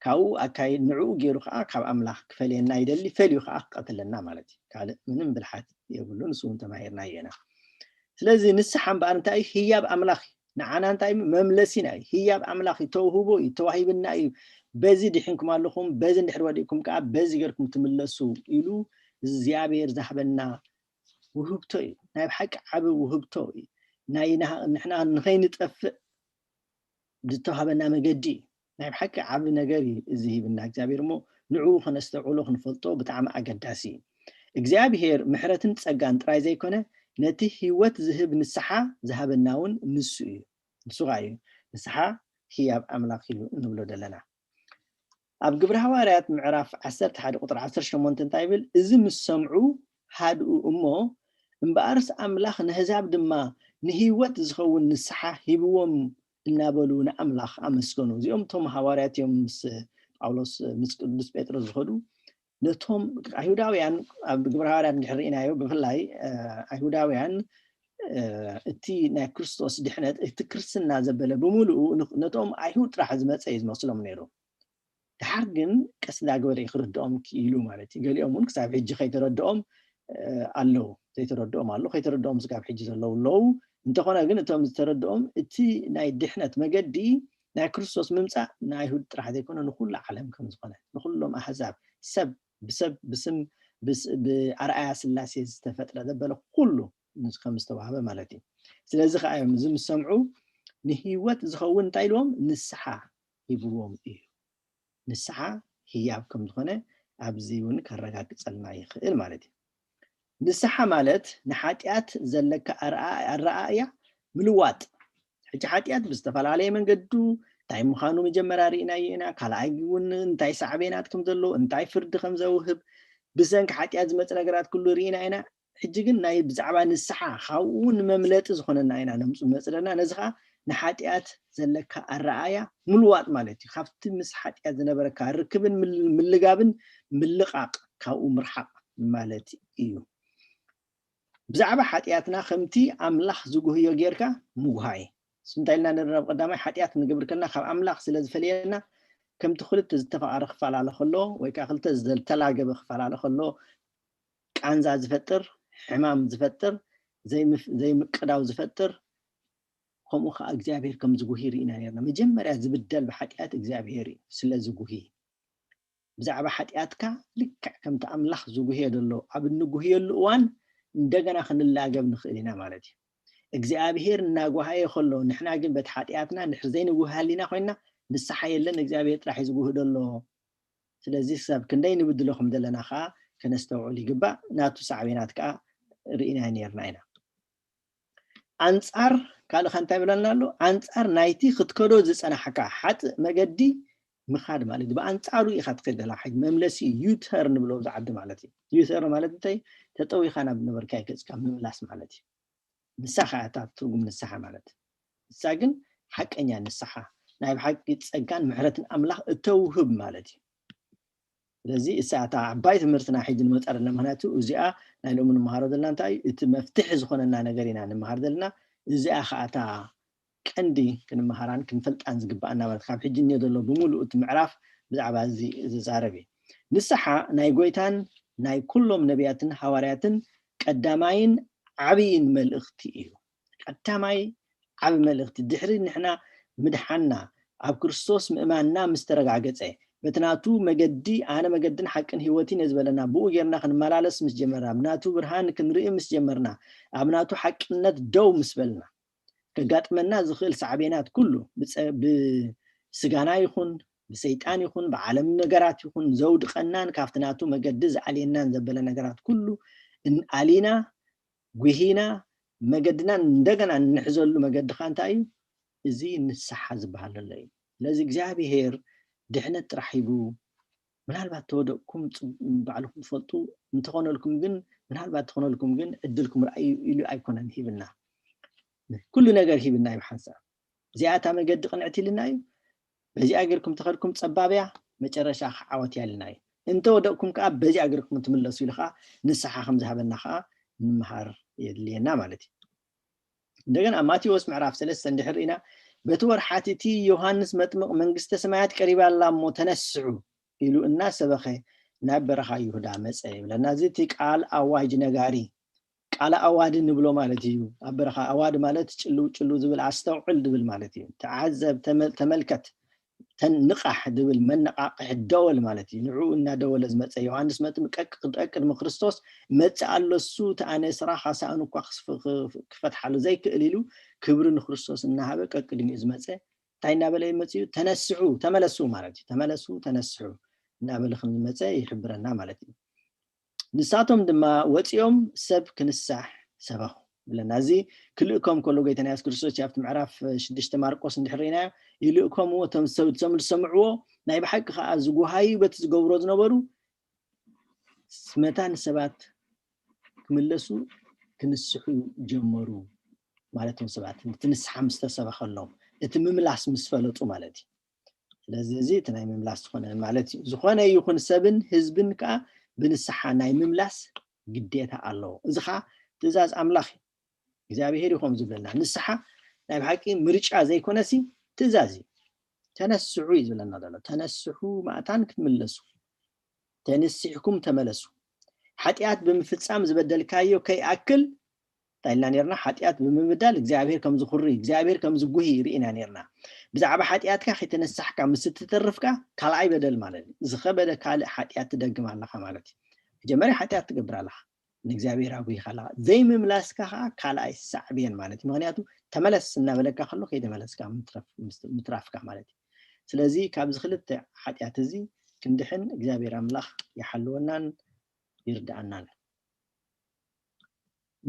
ካብኡ ኣካይድ ንዕኡ ገይሩ ከዓ ካብ ኣምላኽ ክፈልየና ይደሊ ፈልዩ ከዓ ክቀትለና ማለት እዩ ካልእ ምንም ብልሓት የብሉ ንሱ ተማሂርና ኢና ስለዚ ንስሓ እምበኣር እንታይ ህያብ ኣምላኽ نعنا انتاي مملسينا هي بأملاخ توهبو توهيبنا بزي دحينكم اللهم بزي ندحر وديكم كعب بزي غيركم تملسو يلو زيابير زحبنا وهبتوي نايب حق عب وهبتوي ناينا نحنا نخين نطفئ بتوهبنا مجدي نايب حق عب نجري زي بنا زيابير مو نعو خنستعولو خنفلطو بتعم أقداسي እግዚአብሔር ምሕረትን ጸጋን ጥራይ ዘይኮነ ነቲ ህይወት ዝህብ ንስሓ ዝሃበናውን ንሱ እዩ ንሱጋዩ ንስሓ ህያብ ኣምላኽ ኢሉ እንብሎ ደለና ኣብ ግብረ ሐዋርያት ምዕራፍ 11 ቁጥር 18 እንታይ ይብል እዚ ምስ ሰምዑ ሃድኡ እሞ እምበኣርስ ኣምላኽ ንህዛብ ድማ ንህይወት ዝኸውን ንስሓ ሂብዎም እናበሉ ንኣምላኽ ኣመስገኑ እዚኦም ቶም ሐዋርያት እዮም ምስ ጳውሎስ ምስ ቅዱስ ጴጥሮስ ዝኸዱ ነቶም አይሁዳውያን ኣብ ግብረ ሐዋርያት እንድሕርኢናዮ ብፍላይ አይሁዳውያን እቲ ናይ ክርስቶስ ድሕነት እቲ ክርስትና ዘበለ ብምሉኡ ነቶም አይሁድ ጥራሕ ዝመፀ እዩ ዝመስሎም ነይሩ ድሓር ግን ቀስ እንዳገበረ ይክርድኦም ኢሉ ማለት እዩ ገሊኦም እውን ክሳብ ሕጂ ከይተረድኦም ኣለዉ ዘይተረድኦም ኣለዉ ከይተረድኦም ዝጋብ ሕጂ ዘለዉ ኣለዉ እንተኾነ ግን እቶም ዝተረድኦም እቲ ናይ ድሕነት መገዲ ናይ ክርስቶስ ምምፃእ ንአይሁድ ጥራሕ ዘይኮነ ንኩሉ ዓለም ከም ዝኾነ ንኩሎም ኣሕዛብ ሰብ بسب بسم بأرعاية سلاسي استفترة دبل كله نسخة مستوعبة مالتي سلازخ أيام زم سمعوا نهيوت زخون تايلوم نسحة يبوهم إيه نسحة هي أبكم دخنة أبزيون كرجاك سلنا يخيل مالتي نسحة مالت نحاتيات زلك الرعاية ملوات حاجات بستفعل عليه من قدو እንታይ ምዃኑ መጀመርያ ርኢና ኢና ካልኣይ እውን እንታይ ሳዕቤናት ከም ዘሎ እንታይ ፍርዲ ከም ዘውህብ ብሰንኪ ሓጢኣት ዝመፀ ነገራት ኩሉ ርኢና ኢና ሕጂ ግን ናይ ብዛዕባ ንስሓ ካብኡ ንመምለጢ ዝኾነና ኢና ነምፁ መፅለና ነዚ ከዓ ንሓጢኣት ዘለካ ኣረኣያ ምልዋጥ ማለት እዩ ካብቲ ምስ ሓጢኣት ዝነበረካ ርክብን ምልጋብን ምልቃቅ ካብኡ ምርሓቅ ማለት እዩ ብዛዕባ ሓጢኣትና ከምቲ ኣምላኽ ዝጉህዮ ጌርካ ምጉሃይ سنتايلنا نرب قدامي حتيات نقبر كنا خاب أملاخ سلز فلينا كم تخلت تزتفع رخفال على خلو ويكا خلت زل تلاقى بخفال على خلو كعنزا زفتر حمام زفتر زي مقداو زفتر هم أخا أجزابير كم زقوهيري إنا نيرنا مجمّر زبدل بحتيات أجزابيري سلا زقوهي بزعب حتياتك لك كم تأملاخ زقوهي دلو عبد نقوهي اللوان ندقنا خن اللاقى بنخلينا مالتي እግዚአብሔር እናጓሃየ ከሎ ንሕና ግን በተሓጢያትና ንሕዘይን ጉሃሊና ኮይና ንስሓ የለን እግዚአብሔር ጥራሕ ይዝጉህ ደሎ ስለዚህ ሰብ ክንደይ ንብድለኹም ዘለና ከዓ ከነስተውዕል ይግባእ ናቱ ሳዕቤናት ከዓ ርኢና ነርና ኢና አንጻር ካልእ እንታይ ብለና ኣሎ አንጻር ናይቲ ክትከዶ ዝፀናሕካ ሓጥእ መገዲ ምኻድ ማለት ብኣንጻሩ ኢኻ ትከድ ዘላ ሕጂ መምለሲ ዩተር ንብሎ ዝዓዲ ማለት እዩ ዩተር ማለት እንታይ ተጠዊኻ ናብ ነበርካ ይገፅካ ምምላስ ማለት እዩ نسخة تترجم نسخة مالت الساجن حق إني نسخة نايب حق تسجن محرة أملاك توهب مالتي لذي الساعة عباية مرتنا حيد المتأر لمهناتو وزيا نايلو من المهارة لنا تاي مفتح زخون لنا نجارينا المهارة لنا زيا خاطا كندي كن مهاران كن فلت أنزق بأنا مالت خاب حجني يدلو بمولو معرف بزعبا زي زاربي نسخة ناي قويتان ناي كلهم نبياتن حوارياتن قدامين عبين ملختي إيو قدامي عب ملختي دحري نحنا مدحنا عب كريستوس مأماننا مسترجع جزء بتناتو مجدي أنا مجدن حقن هوتي نزبلنا بو غيرنا خن ملالس مش جمرنا بناتو برهان كنرئ مش جمرنا أبناتو حقنا دو مسبلنا كجات منا زخيل صعبينات كله بسجانا يخون بسيطان يخون بعالم نجارات يخون زود قنان كافتناتو مجدز علينا نزبلنا نجارات كله إن علينا جهينا መገድና እንደገና እንሕዘሉ መገድ ካ እንታይ እዩ እዚ ንስሓ ዝበሃል ዘሎ እዩ ስለዚ እግዚአብሔር ድሕነት ጥራሕ ሂቡ ምናልባት ተወደቅኩም ባዕልኩም ትፈልጡ እንትኾነልኩም ግን ምናልባት ትኾነልኩም ግን ዕድልኩም ራእዩ ኢሉ ኣይኮነን ሂብና ኩሉ ነገር ሂብና እዩ ሓንሳብ እዚኣታ መገዲ ቅንዕቲ ኢልና እዩ በዚኣ ጌርኩም ተኸድኩም ፀባብያ መጨረሻ ዓወት ያልና እዩ እንተወደቅኩም ከዓ በዚኣ ጌርኩም ትምለሱ ኢሉ ከዓ ንስሓ ከም ዝሃበና ከዓ ንምሃር የድልየና ማለት እዩ እንደገና ማቴዎስ ምዕራፍ 3 እንድሕር ኢና በቲ ወርሓቲ ዮሃንስ መጥምቕ መንግስተ ሰማያት ቀሪባ ኣላ እሞ ተነስዑ ኢሉ እናሰበኸ ናብ በረኻ ይሁዳ መፀ ይብለና እዚ እቲ ቃል ኣዋጅ ነጋሪ ቃል ኣዋድ ንብሎ ማለት እዩ ኣብ በረኻ ኣዋድ ማለት ጭሉ ዝብል ኣስተውዕል ድብል ማለት እዩ ተዓዘብ ተመልከት ተንቃሕ ድብል መነቃቅሕ ደወል ማለት እዩ ንዑ እናደወለ ዝመፀ ዮሃንስ መጥምቕ ቅድሚ ክርስቶስ መፀ ኣሎሱ ተኣነ ስራሕ ሓሳእን እኳ ክፈትሓሉ ዘይክእል ኢሉ ክብሪ ንክርስቶስ እናሃበ ቅድሚኡ ዝመፀ እንታይ እናበለ ይመፅ እዩ ተነስዑ ተመለሱ ማለት እዩ ተመለሱ ተነስዑ እናበለ ከም ዝመፀ ይሕብረና ማለት እዩ ንሳቶም ድማ ወፂኦም ሰብ ክንሳሕ ሰበኹ ብለና እዚ ክልእኮም ከሎ ጌታና ኢየሱስ ክርስቶስ ኣብቲ ምዕራፍ 6 ማርቆስ እንድሕሪና ይልእኮም እቶም ዝሰምዕዎ ናይ ብሓቂ ከዓ ዝጉሃዩ በቲ ዝገብሮ ዝነበሩ ስመታን ሰባት ክምለሱ ክንስሑ ጀመሩ ማለቶም ሰባት ትንስሓ ምስተሰበኸሎም እቲ ምምላስ ምስ ፈለጡ ማለት እዩ ስለዚ እዚ እቲ ናይ ምምላስ ዝኾነ ማለት እዩ ዝኾነ ይኹን ሰብን ህዝብን ከዓ ብንስሓ ናይ ምምላስ ግዴታ ኣለዎ እዚ ከዓ ትእዛዝ ኣምላኽ እግዚአብሔር ይኹም ዝብለና ንስሓ ናይ ብሓቂ ምርጫ ዘይኮነሲ ትእዛዝ እዩ ተነስሑ ይዝብለና ዘሎ ተነስሑ ማእታን ክትምለሱ ተነስሕኩም ተመለሱ ሓጢአት ብምፍጻም ዝበደልካዮ ከይኣክል ታይልና ነርና ሓጢአት ብምብዳል እግዚአብሔር ከም ዝኹሪ እግዚአብሔር ከም ዝጉሂ ርኢና ነርና ብዛዕባ ሓጢአትካ ከተነሳሕካ ምስ ትተርፍካ ካልኣይ በደል ማለት እዩ ዝኸበደ ካልእ ሓጢአት ትደግም ኣለኻ ማለት እዩ መጀመርያ ሓጢአት ትገብር ኣለኻ ንእግዚአብሔር ኣጉሂኻ ኣለኻ ዘይምምላስካ ከዓ ካልኣይ ሳዕብየን ማለት እዩ ምክንያቱ ተመለስ እናበለካ ከሎ ከይተመለስካ ምትራፍካ ማለት እዩ ስለዚ ካብዚ ክልተ ሓጢአት እዚ ክንድሕን እግዚአብሔር ኣምላኽ ይሓልወናን ይርዳእናን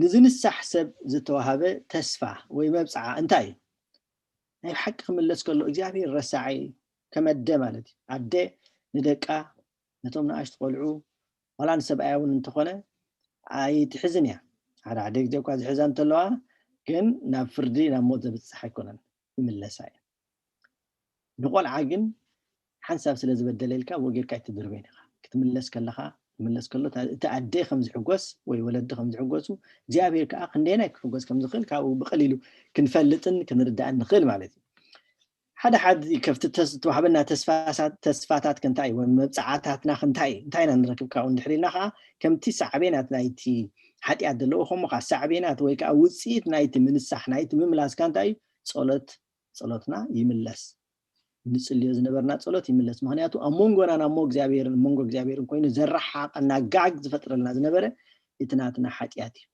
ንዝንሳሕ ሰብ ዝተዋሃበ ተስፋ ወይ መብፅዓ እንታይ እዩ ናይ ሓቂ ክምለስ ከሎ እግዚአብሔር ረሳዓይ ከመደ ማለት እዩ ኣደ ንደቃ ነቶም ንኣሽቱ ቆልዑ ዋላ ንሰብኣያ እውን እንተኾነ ኣይትሕዝን እያ ሓደ ግዜ እኳ ዝሕዛ እንተለዋ ግን ናብ ፍርዲ ናብ ሞት ዘብፅሕ ኣይኮነን ይምለሳ እያ ንቆልዓ ግን ሓንሳብ ስለ ዝበደለልካ ወጌርካ ይትድርበን ኢኻ ክትምለስ ከለኻ ምለስ ከሎ እቲ ኣደ ከም ዝሕጎስ ወይ ወለዲ ከም ዝሕጎሱ እግዚአብሔር ከዓ ክንደይናይ ክሕጎስ ከም ዝኽእል ካብኡ ብቐሊሉ ክንፈልጥን ክንርዳእን ንኽእል ማለት እዩ ሓደ ከፍቲ ተዋሃበና ተስፋታት ክንታይ ወይ መብፅዓታትና ክንታይ ኢና ንረክብ ካብኡ እንድሕር ኢልና ከዓ ከምቲ ሳዕቤናት ናይቲ ሓጢአት ዘለዎ ከምኡ ከዓ ሳዕቤናት ወይ ከዓ ውፅኢት ናይቲ ምንሳሕ ናይቲ ምምላስካ እንታይ እዩ ጸሎትና ይምለስ ንጽልዮ ዝነበርና ጸሎት ይምለስ ምክንያቱ ኣብ መንጎና ናሞ እግዚአብሔርን ኮይኑ ዘረሓቀና ጋግ ዝፈጥረልና ዝነበረ ኢትናትና ሓጢአት እዩ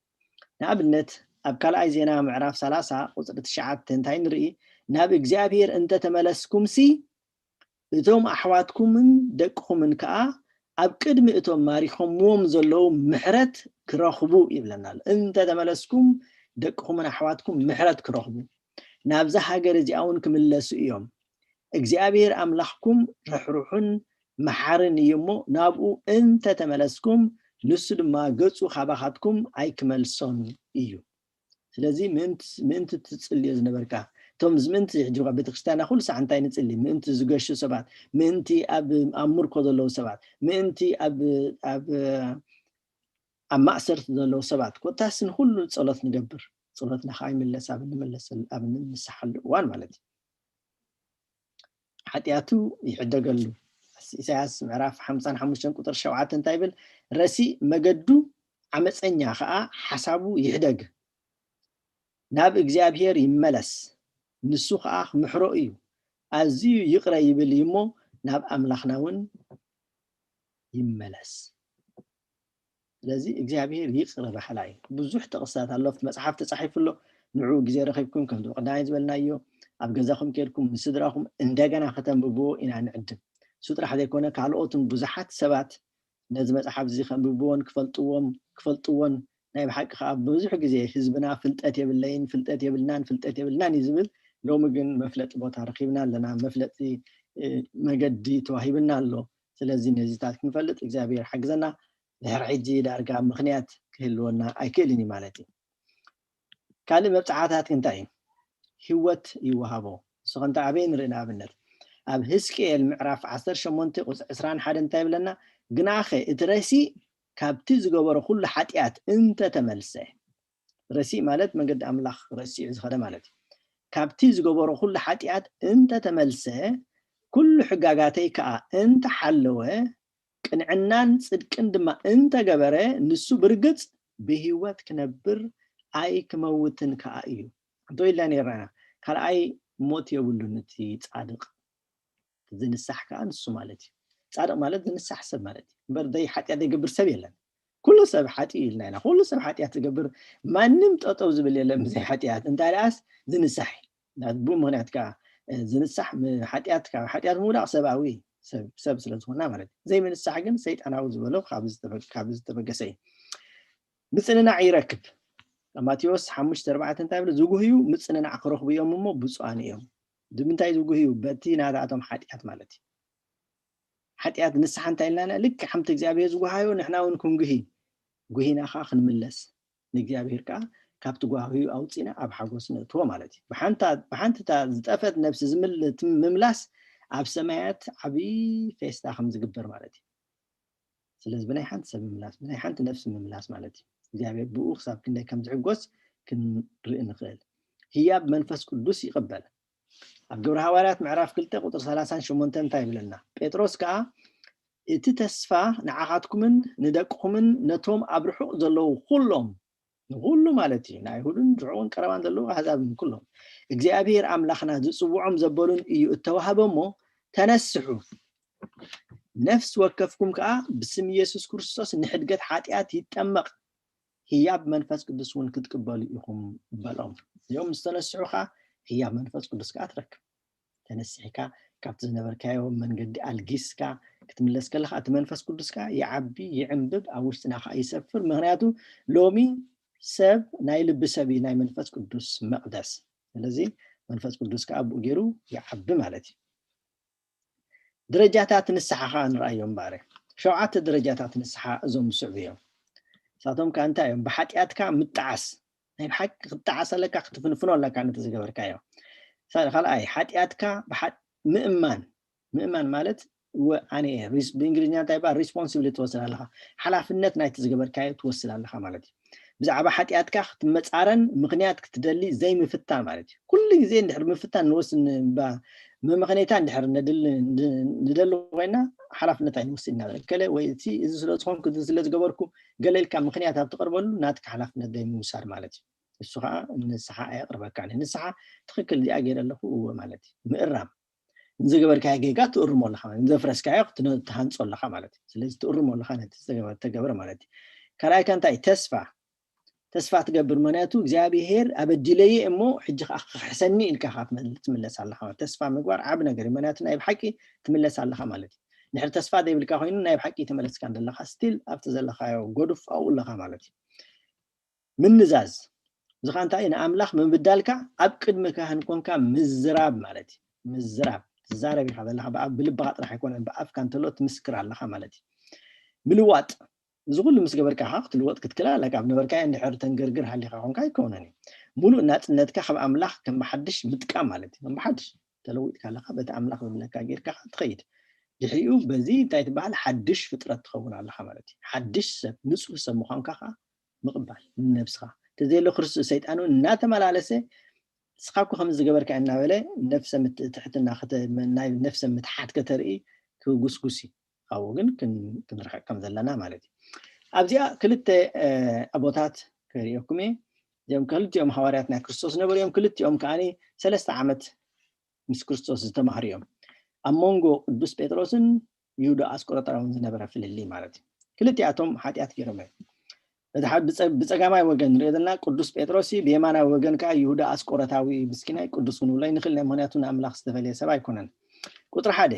ንኣብነት ኣብ ካልኣይ ዜና ምዕራፍ 30 ቁፅሪ 9 እንታይ ንርኢ ናብ እግዚአብሔር እንተ ተመለስኩምሲ እቶም ኣሕዋትኩምን ደቅኹምን ከዓ ኣብ ቅድሚ እቶም ማሪኾምዎም ዘለዉ ምሕረት ክረኽቡ ይብለና እንተ ተመለስኩም ደቅኹምን ኣሕዋትኩም ምሕረት ክረኽቡ ናብዛ ሃገር እዚኣ እውን ክምለሱ እዮም እግዚአብሔር ኣምላኽኩም ርሕሩሕን መሓርን እዩ እሞ ናብኡ እንተ ተመለስኩም ንሱ ድማ ገፁ ካባኻትኩም ኣይክመልሶን እዩ ስለዚ ምእንቲ ትጽልዮ ዝነበርካ እቶም ምእንቲ ሕጂባ ቤተክርስቲያና ኩሉ ሰዓት እንታይ ንጽሊ ምእንቲ ዝገሹ ሰባት ምእንቲ ኣብ ምርኮ ዘለዉ ሰባት ምእንቲ ኣብ ማእሰርቲ ዘለዉ ሰባት ኮታስ ንኩሉ ጸሎት ንገብር ጸሎትና ከዓ ይምለስ ኣብ ንንስሓሉ እዋን ማለት እዩ ሓጢአቱ ይሕደገሉ ኢሳያስ ምዕራፍ 55 ቁጥር 7 እንታይ ይብል ረሲ መገዱ ዓመፀኛ ከዓ ሓሳቡ ይሕደግ ናብ እግዚአብሔር ይመለስ ንሱ ከዓ ምሕሮ እዩ ኣዝዩ ይቅረ ይብል እሞ ናብ ኣምላኽና እውን ይመለስ ስለዚ እግዚአብሔር ይቅረ ባሕላ እዩ ብዙሕ ጥቕስታት ኣለፍቲ መጽሓፍ ተጻሒፉሎ ንዑ ግዜ ረኺብኩም ከም ቅዳይ ዝበልናዮ ኣብ ገዛኹም ከድኩም ምስድራኹም እንደገና ከተንብብዎ ኢና ንዕድም እሱ ጥራሕ ዘይኮነ ካልኦትን ብዙሓት ሰባት ነዚ መጽሓፍ እዚ ከንብብዎን ክፈልጥዎን ናይ ብሓቂ ከዓ ብዙሕ ግዜ ህዝብና ፍልጠት የብልናን ይዝብል ሎሚ ግን መፍለጢ ቦታ ረኺብና ኣለና መፍለጢ መገዲ ተዋሂብና ኣሎ ስለዚ ነዚታት ክንፈልጥ እግዚአብሔር ሓግዘና ድሕሪ ሕጂ ዳርጋ ምክንያት ክህልወና ኣይክእልን ማለት እዩ ካልእ መብፃዕታት እንታይ ህይወት ይወሃቦ ንስኹም ኣበይ ንርኢ ንኣብነት ኣብ ህዝቅኤል ምዕራፍ 18 ቁፅሪ 21 እንታይ ይብለና ግናኸ እቲ ረሲእ ካብቲ ዝገበሮ ኩሉ ሓጢኣት እንተተመልሰ ረሲእ ማለት መንገዲ ኣምላኽ ረሲዕ ዝኸደ ማለት እዩ ካብቲ ዝገበሮ ኩሉ ሓጢኣት እንተተመልሰ ኩሉ ሕጋጋተይ ከዓ እንተሓለወ ቅንዕናን ጽድቅን ድማ እንተገበረ ንሱ ብርግጽ ብህይወት ክነብር ኣይ ክመውትን ከዓ እዩ እንቶ ኢልና ነርና ካልኣይ ሞት የብሉን እቲ ጻድቕ ዝንሳሕ ከዓ ንሱ ማለት እዩ ጻድቕ ማለት ዝንሳሕ ሰብ ማለት እዩ እምበር ደይ ሓጢኣት ይገብር ሰብ የለን ኩሉ ሰብ ሓጢእ ኢልና ኢና ኩሉ ሰብ ሓጢኣት ዝገብር ማንም ጠጠው ዝብል የለን ብዘይ ሓጢኣት እንታይ ደኣስ ዝንሳሕ ብኡ ምክንያት ከዓ ዝንሳሕ ሓጢኣት ምውዳቕ ሰብኣዊ ሰብ ስለ ዝኾና ማለት እዩ ዘይምንሳሕ ግን ሰይጣናዊ ዝበሎ ካብ ዝተበገሰ እዩ ምፅንናዕ ይረክብ ማቴዎስ 5:4 እንታይ ብለ ዝጉህዩ ምፅንናዕ ክረኽቡ እዮም እሞ ብፁዓን እዮም ብምንታይ ዝጉህዩ በቲ ናታቶም ሓጢኣት ማለት እዩ ሓጢኣት ንስሓ እንታይ ኢልና ልክ ሓምቲ እግዚኣብሔር ዝጉሃዮ ንሕና እውን ክንጉሂ ጉሂና ከዓ ክንምለስ ንእግዚኣብሔር ከዓ ካብቲ ጓህዩ ኣውፂና ኣብ ሓጎስ ነእትዎ ማለት እዩ ብሓንቲ ዝጠፈት ነብሲ ምምላስ ኣብ ሰማያት ዓብይ ፌስታ ከም ዝግበር ማለት እዩ ስለዚ ብናይ ሓንቲ ሰብ ምምላስ ብናይ ሓንቲ ነፍሲ ምምላስ ማለት እዩ እግዚአብሔር ብኡ ክሳብ ክንደይ ከም ዝሕጎስ ክንርኢ ንኽእል ህያብ መንፈስ ቅዱስ ይቕበል ኣብ ግብረ ሐዋርያት ምዕራፍ 2 ቁጥሪ 38 እንታይ ይብለና ጴጥሮስ ከዓ እቲ ተስፋ ንዓኻትኩምን ንደቅኹምን ነቶም ኣብ ርሑቕ ዘለዉ ኩሎም ንኩሉ ማለት እዩ ንኣይሁድን ርሑቕን ቀረባን ዘለዉ ኣሕዛብን ኩሎም እግዚአብሔር ኣምላኽና ዝፅውዖም ዘበሉን እዩ እተዋህበ እሞ ተነስሑ ነፍስ ወከፍኩም ከዓ ብስም ኢየሱስ ክርስቶስ ንሕድገት ሓጢኣት ይጠመቕ ህያብ መንፈስ ቅዱስ እውን ክትቅበሉ ኢኹም በሎም እዚኦም ዝተነስሑ ከዓ ህያብ መንፈስ ቅዱስ ከዓ ትረክብ ተነሲሕካ ካብቲ ዝነበርካዮ መንገዲ ኣልጊስካ ክትምለስ ከለካ እቲ መንፈስ ቅዱስ ከዓ ይዓቢ ይዕንብብ ኣብ ውሽጥና ከዓ ይሰፍር ምክንያቱ ሎሚ ሰብ ናይ ልቢ ሰብ ናይ መንፈስ ቅዱስ መቅደስ ስለዚ መንፈስ ቅዱስ ከዓ ብኡ ገይሩ ይዓቢ ማለት እዩ ደረጃታት ንስሓ ከዓ ንርአዮም ባረ 7 ደረጃታት ንስሓ እዞም ስዕብ እዮም ሳቶም ከዓ እንታይ እዮም ብሓጢኣትካ ምጣዓስ ናይ ብሓቂ ክትጣዓስ ኣለካ ክትፍንፍኖ ኣለካ ነቲ ዝገበርካዮ ካልኣይ ሓጢኣትካ ምእማን ማለት ኣነ ብእንግሊዝኛ እንታይ ይበሃል ሪስፖንሲቢሊቲ ትወስድ ኣለካ ሓላፍነት ናይቲ ዝገበርካዮ ትወስድ ኣለካ ማለት እዩ ብዛዕባ ሓጢኣትካ ክትመፃረን ምክንያት ክትደሊ ዘይምፍታን ማለት እዩ ኩሉ ግዜ እንድሕር ምፍታን ንወስን መምክኔታ እንድሕር ንደሊ ኮይና ሓላፍነት ኣይንወስድ ኢና ከለ ወይ እቲ እዚ ስለ ዝኾንኩ እዚ ስለ ዝገበርኩ ገለልካ ምክንያት ኣብ ትቐርበሉ ናትካ ሓላፍነት ዘይምውሳድ ማለት እዩ እሱ ከዓ ንስሓ ኣየቕርበካን ንስሓ ትክክል እዚኣ ገይረ ኣለኹ እወ ማለት እዩ ምእራም ንዝገበርካዮ ጌጋ ትእርሞ ኣለካ ንዘፍረስካዮ ክትሃንፆ ኣለካ ማለት እዩ ስለዚ ትእርሞ ኣለካ ነቲ ተገበረ ማለት እዩ ካልኣይካ እንታይ ተስፋ ትገብር ምክንያቱ እግዚኣብሔር ኣበዲለየ እሞ ሕጂ ከዓ ክሕሰኒ ኢልካ ትምለስ ኣለካ ተስፋ ምግባር ዓብ ነገር ምክንያቱ ናይ ብሓቂ ትምለስ ኣለካ ማለት እዩ ንሕር ተስፋ ዘይብልካ ኮይኑ ናይ ብሓቂ ተመለስካ እንደለካ ስቲል ኣብቲ ዘለካዮ ጎዱፍ ኣብኡ ኣለካ ማለት እዩ ምንዛዝ ዝኻ እንታይ ንኣምላኽ ምብዳልካ ኣብ ቅድሚ ካህን ኮንካ ምዝራብ ማለት እዩ ምዝራብ ትዛረብ ኢኻ ዘለካ ብልብኻ ጥራሕ ኣይኮነን ብኣፍካ እንተሎ ትምስክር ኣለካ ማለት እዩ ምልዋጥ እዚ ኩሉ ምስ ገበርካ ክትልወጥ ክትክላ ኣለካ ኣብ ነበርካዮ እንድሕር ተንገርግር ሃሊኻ ኮንካ ኣይኮነን እዩ ሙሉእ ናፅነትካ ካብ ኣምላኽ ከም ሓድሽ ምጥቃም ማለት እዩ ከም ሓድሽ ተለዊጥካ ኣለካ በቲ ኣምላኽ ዝብለካ ጌርካ ትኸይድ ድሕሪኡ በዚ እንታይ ትበሃል ሓድሽ ፍጥረት ትኸውን ኣለካ ማለት እዩ ሓድሽ ሰብ ንፁህ ሰብ ምዃንካ ከዓ ምቕባል ንነብስኻ ተዘይሎ ክርስቶስ ሰይጣኑ እናተመላለሰ ስኻኩ ከም ዝገበርካ እናበለ ነፍሰ ትሕትና ናይ ነፍሰ ምትሓት ከተርኢ ክጉስጉሲ ካብኡ ግን ክንርሕቕ ከም ዘለና ማለት እዩ ኣብዚኣ ክልተ ኣቦታት ከሪአኩም እየ እዚኦም ክልቲኦም ሃዋርያት ናይ ክርስቶስ ነበሩ እዮም ክልቲኦም ከዓኒ 3 ዓመት ምስ ክርስቶስ ዝተማሃሩ እዮም ኣብ መንጎ ቅዱስ ጴጥሮስን ይሁዳ ኣስቆሮጣውን ዝነበረ ፍልሊ ማለት እዩ ክልቲኣቶም ሓጢኣት ገይሮም እዮም ብፀጋማይ ወገን ንሪኦ ዘለና ቅዱስ ጴጥሮስ ብየማናዊ ወገን ከዓ ይሁዳ ኣስቆሮታዊ ምስኪናይ ቅዱስ ክንብሎ ይንኽእል ምክንያቱ ንኣምላኽ ዝተፈለየ ሰብ ኣይኮነን ቁጥሪ 1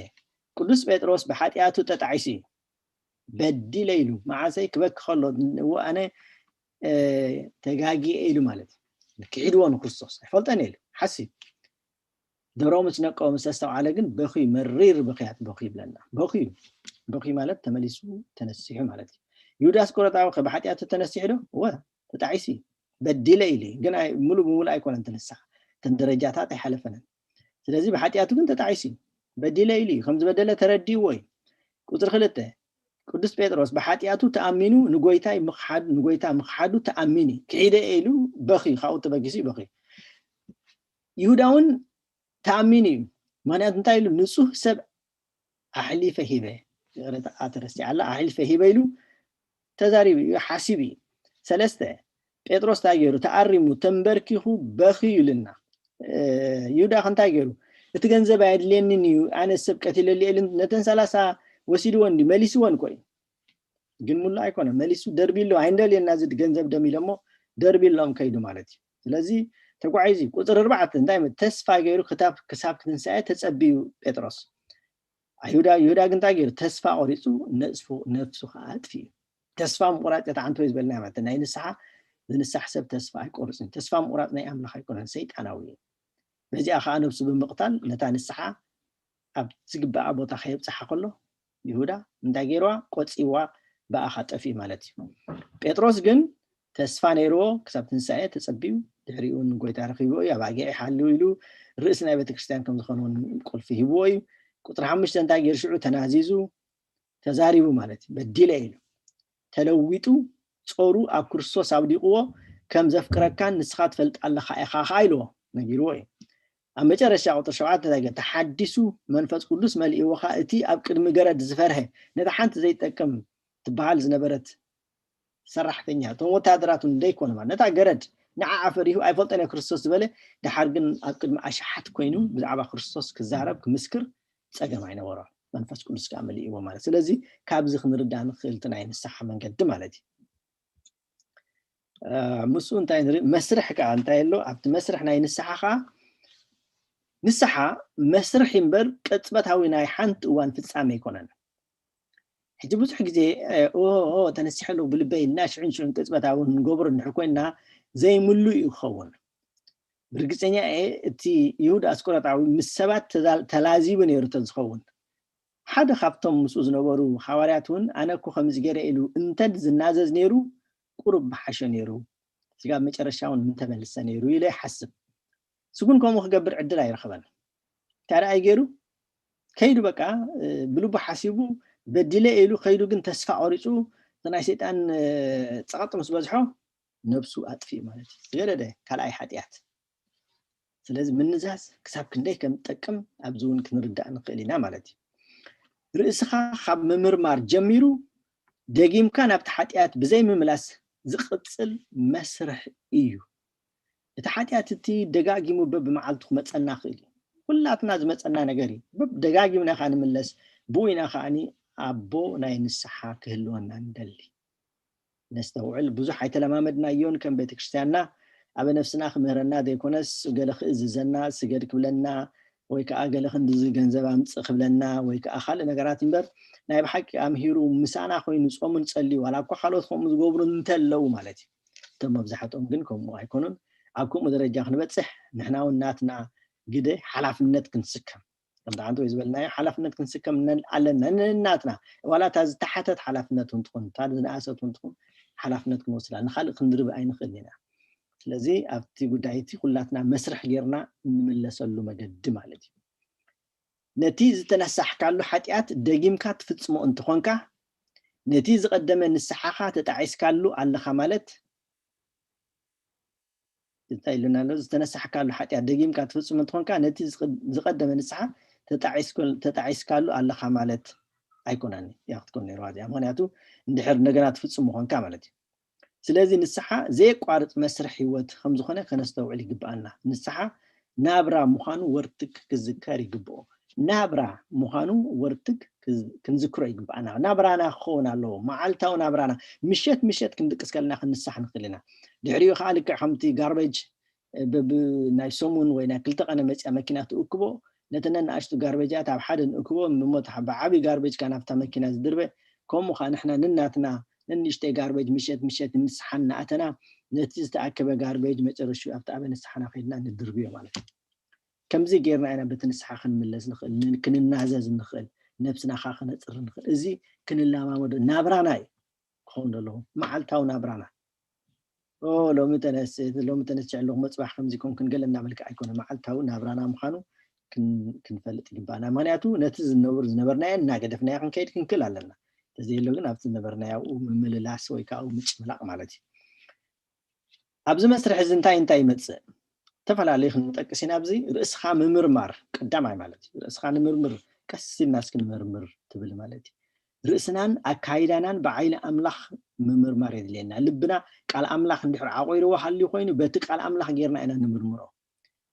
ቅዱስ ጴጥሮስ ብሓጢኣቱ ተጣዒሱ በዲለ ኢሉ መዓሰይ ክበክ ከሎ ኣነ تجاجي إلو مالتي كعدوان كريستوس فلتان إلو حسي درومس نقو مسستو على جن بخي مرير بخيات بخي بلنا بخي مالت تمليسو تنسيح مالتي يوداس كرة بحاتيات تنسيح له هو تتعيسي بديل إلي جنا ملو أيكون تنسح تندرجاتات حلفنا ስለዚህ በኃጢአቱ ግን ተጣይሲ በዲለ ኢሊ ከምዝ በደለ ተረዲ ወይ ቁጥር 2 ቅዱስ ጴጥሮስ በኃጢአቱ ተአሚኑ ንጎይታ ምኽሓዱ ተአሚኒ ከይደ ኢሉ በኺ ካው ተበጊሲ በኺ ይሁዳውን ተአሚኒ ማለት እንታይ ኢሉ ንጹህ ሰብ አሕሊፈ ሂበ ረታ አትረስቲ አላ አሕሊፈ ሂበ ኢሉ ተዛሪቢ ሓሲቢ ሰለስተ ጴጥሮስ ታገሩ ተአሪሙ ተንበርኪሁ በኺ ይልና ይሁዳ ከንታይ ገሩ እቲ ገንዘብ አይደለኒ አነ ሰብቀት ለሊልን ነተን 30 ወሲድ ወንዲ መሊስ ወን ቆይ ግን ሙላ አይኮነ መሊሱ ደርቢሎ አይንደልና ዝድ ገንዘብ ደሚለሞ ደርቢሎም ከይዱ ማለት ስለዚህ ተጓይዚ ቁጥር 4 እንታይ ተስፋ ገይሩ ክሳብ ክትንሳኤ ተጸቢዩ ጴጥሮስ ይሁዳ ግን ታገሩ ተስፋ ቆሪጹ ነፍሱ አጥፊ ተስፋ ምቁራጥ አንተ ይዝበልና ማለት ናይ ንስሓ ዝንሳሕ ሰብ ተስፋ አይቆርጽን ተስፋ ምቁራጥ ናይ አምላኽ አይኮነን ሰይጣናዊ በዚህ አኻ ነፍሱ በመቅታል ነታ ንስሓ ኣብ ዝግባእ ቦታ ከይብጽሓ ከሎ ይሁዳ እንታይ ገይርዋ ቆጺዋ በአኻ ጠፊ ማለት እዩ ጴጥሮስ ግን ተስፋ ነይርዎ ክሳብ ትንሳኤ ተጸቢዩ ድሕሪኡን ጎይታ ረኺቡ ያባጊዕ ሓልዩ ኢሉ ርእስ ናይ ቤተክርስትያን ከም ዝኾነውን ቁልፊ ሂብዎ እዩ ቁጥር 5 እንታይ ገይሩ ሽዑ ተናዚዙ ተዛሪቡ ማለት በዲለ ኢሉ ተለዊጡ ጾሩ ኣብ ክርስቶስ ኣብዲቕዎ ከም ዘፍቅረካን ንስኻ ትፈልጥ ኣለኻ ኢኻ ኢልዎ ነጊርዎ እዩ ኣብ መጨረሻ ቁጥር 7 ታገ ተሐዲሱ መንፈስ ቅዱስ መልኢዎኻ እቲ ኣብ ቅድሚ ገረድ ዝፈርሐ ነታ ሓንቲ ዘይጠቅም ትበሃል ዝነበረት ሰራሕተኛ ቶም ወታደራቱ እንደይኮነ ማለት ነታ ገረድ ንዓዓ ፈሪሁ ኣይፈልጠን ክርስቶስ ዝበለ ድሓር ግን ኣብ ቅድሚ ኣሽሓት ኮይኑ ብዛዕባ ክርስቶስ ክዛረብ ክምስክር ፀገም ኣይነበሮ መንፈስ ቅዱስ ጋር መልኢዎ ማለት ስለዚህ ካብዚ ክንርዳእ ንኽእል እቲ ናይ ንስሓ መንገዲ ማለት እዩ ሙሱ እንታይ መስርሕ ከዓ እንታይ ኣሎ ኣብቲ መስርሕ ናይ ንስሓ መስርሕ እምበር ቅጽበታዊ ናይ ሓንቲ እዋን ፍጻሜ ይኮነን ሕጂ ብዙሕ ግዜ ተነሲሐሉ ብልበይ እና ሽዕን ቅጽበታዊ ንገብሮ ንሕኮይና ዘይምሉ ይኸውን ብርግፀኛ እቲ ይሁዳ አስቆሮጣዊ ምስ ሰባት ተላዚቡ ነይሩ ተዝኸውን ሓደ ካብቶም ምስ ዝነበሩ ሐዋርያቱን ኣነኮ ከምዚ ገይረ ኢሉ እንተድ ዝናዘዝ ነይሩ ቁርብ ሓሸ ነይሩ ስጋ መጨረሻውን ምን ተመልሰ ነይሩ ኢለ ይሓስብ ስጉን ከምኡ ክገብር ዕድል ኣይረኸበን ታዲያ ኣይገይሩ ከይዱ በቃ ብልቡ ሓሲቡ በዲለ ኢሉ ከይዱ ግን ተስፋ ቆሪጹ ናይ ሰይጣን ፀቐጥ ምስ በዝሖ ነብሱ ኣጥፊ ማለት እዩ ገለደ ካልኣይ ሓጢያት ስለዚህ ምንዛዝ ክሳብ ክንደይ ከም ጠቅም ኣብዚ እውን ክንርዳእ ንኽእል ኢና ማለት እዩ ርእስኻ ካብ ምምርማር ጀሚሩ ደጊምካ ናብቲ ሓጢያት ብዘይ ምምላስ ዝቕፅል መስርሕ እዩ እቲ ሓጢያት እቲ ደጋጊሙ በብመዓልቱ ክመፀና ክእል ኩላትና ዝመፀና ነገር እዩ ደጋጊምና ኻ ንምለስ ብኡኢና ኸዓኒ ኣቦ ናይ ንስሓ ክህልወና ንደሊ ነስተውዕል ብዙሕ ኣይተለማመድናዮን ከም ቤተክርስትያንና ኣብ ነፍስና ክምህረና ዘይኮነስ ገለ ክእዝዘና ስገድ ክብለና ወይ ከዓ ገለ ክንድዚ ገንዘብ ኣምፅእ ክብለና ወይ ከዓ ካልእ ነገራት እምበር ናይ ብሓቂ ኣምሂሩ ምሳና ኮይኑ ጾሙን ጸልዩ ዋላ እኳ ካልኦት ከምኡ ዝገብሩ እንተለው ማለት እዩ እቶም መብዛሕትኦም ግን ከምኡ ኣይኮኑን ኣብ ከምኡ ደረጃ ክንበፅሕ ንሕና እውን ናትና ግደ ሓላፍነት ክንስከም ከምቲ ሓንቲ ወይ ዝበልናዮ ሓላፍነት ክንስከም ኣለና ንናትና ዋላ እታ ዝተሓተት ሓላፍነት እንትኾን እታ ዝነኣሰት እንትኾን ሓላፍነት ክንወስዳ ንኻልእ ክንድርብ ኣይንኽእል ኢና ስለዚ ኣብቲ ጉዳይ እቲ ኩላትና መስርሕ ጌርና እንምለሰሉ መገዲ ማለት እዩ ነቲ ዝተነሳሕካሉ ሓጢኣት ደጊምካ ትፍፅሞ እንትኾንካ ነቲ ዝቐደመ ንስሓኻ ተጣዒስካሉ ኣለኻ ማለት እንታይ ኢሉና ኣሎ ዝተነሳሕካሉ ሓጢኣት ደጊምካ ትፍፅሞ እንትኾንካ ነቲ ዝቐደመ ንስሓ ተጣዒስካሉ ኣለኻ ማለት ኣይኮነን ያ ክትኮን ነይርዋ እዚኣ ምክንያቱ እንድሕር እንደገና ትፍፅሞ ኮንካ ማለት እዩ ስለዚህ ንስሓ ዘይቋርፅ መስርሕ ህይወት ከም ዝኾነ ከነስተውዕል ይግባአና ንስሓ ናብራ ምዃኑ ወርትክ ክዝከር ይግብኦ ናብራ ምዃኑ ወርትክ ክንዝክሮ ይግባአና ናብራና ክኸውን ኣለዎ መዓልታዊ ናብራና ምሸት ክንድቅስ ከለና ክንስሓ ንኽእል ኢና ድሕሪኡ ከዓ ልክዕ ከምቲ ጋርቤጅ ናይ ሰሙን ወይ ናይ ክልተ ቀነ መፅያ መኪና ትእክቦ ነተን ንኣሽቱ ጋርቤጃት ኣብ ሓደ ንእክቦ ምሞት ብዓብይ ጋርቤጅ ካ ናብታ መኪና ዝድርበ ከምኡ ከዓ ንሕና ንናትና ننشتي غاربيج مشيت نسحنا أتنا نتيجة أكبر غاربيج مترشوا أبتأ نسحنا خيلنا ندربيه مالك كم زي غيرنا أنا بتنسحا خن ملز نخل كن النازز نخل نفسنا خاخنا تصر نخل إزي كن الله ما مود نابراناي خون لهم معلتاو نابرانا لو متنسى لو مصباح خمزيكم كن قال لنا ملك أيكون معلتاو نابرانا مخانو كن فلت جنبانا مانياتو نتز نبرنا ناقدفنا يخن كيد كن كل علنا تزي لو نفس نبرنا ومن لاس ويكا او مش ملاق مالتي ابز مسرح زنتاي متص تفعل عليه نطقسين ابزي راسخا ممرمر قداماي مالتي راسخا ممرمر كس الناس كن مرمر تبل مالتي راسنان اكايدانان بعين املاح ممرمر يدلنا لبنا قال املاح ندحر عقيرو حلي خوينو بت قال املاح غيرنا انا نمرمرو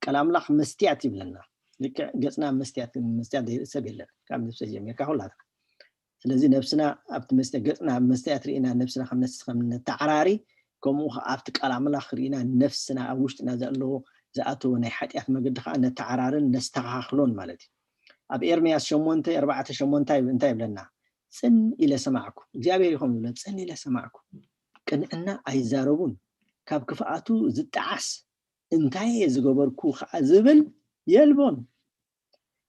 قال املاح مستيات يبلنا لك جسنا مستيات سبيلنا كم نفس جميع كهولات ስለዚህ ነፍስና ኣብቲ ገጽና መስተያት ርኢና ነፍስና ከም ተዓራሪ ከምኡ ኣብቲ ቃል ኣምላኽ ርኢና ነፍስና ኣብ ውሽጥና ዘሎ ዝኣተወ ናይ ሓጢኣት መገዲ ከዓ ነተዓራርን ነስተኻኽሎን ማለት እዩ ኣብ ኤርምያስ 8:4-8 እንታይ ይብለና ጽን ኢለ ሰማዕኩ እግዚአብሔር ይኹም ብለ ጽን ኢለ ሰማዕኩ ቅንዕና ኣይዛረቡን ካብ ክፍኣቱ ዝጣዓስ እንታይ ዝገበርኩ ከዓ ዝብል የልቦን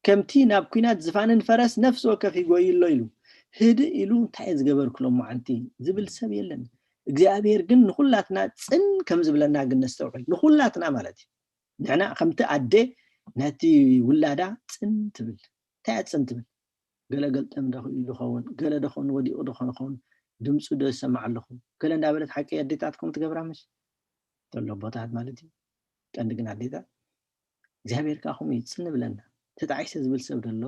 ከምቲ ናብ ኩናት ዝፋንን ፈረስ ነፍስ ወከፍ ይጎይሎ ኢሉ هدي إلو تايز جبر كلهم معنتي زبل سبيلن እግዚአብሔር ግን ንኹላትና ጽን ከም ዝብለና ግን ነስተውዕል ንኹላትና ማለት ንሕና ከምቲ ኣዴ ነቲ ውላዳ ጽን ትብል ታይ ጽን ትብል ገለገልጠም ደኸውን ገለ ደኸውን ወዲኡ ደኸውን ድምፁ ደሰማዕ ኣለኹ ገለ እንዳበለት ሓቂ ኣዴታትኩም ትገብራምሽ ተሎ ቦታት ማለት እዩ ቀንዲ ግን ኣዴታት እግዚአብሔር ካኹም ይጽን ብለና ተጣይሰ ዝብል ሰብ ደሎ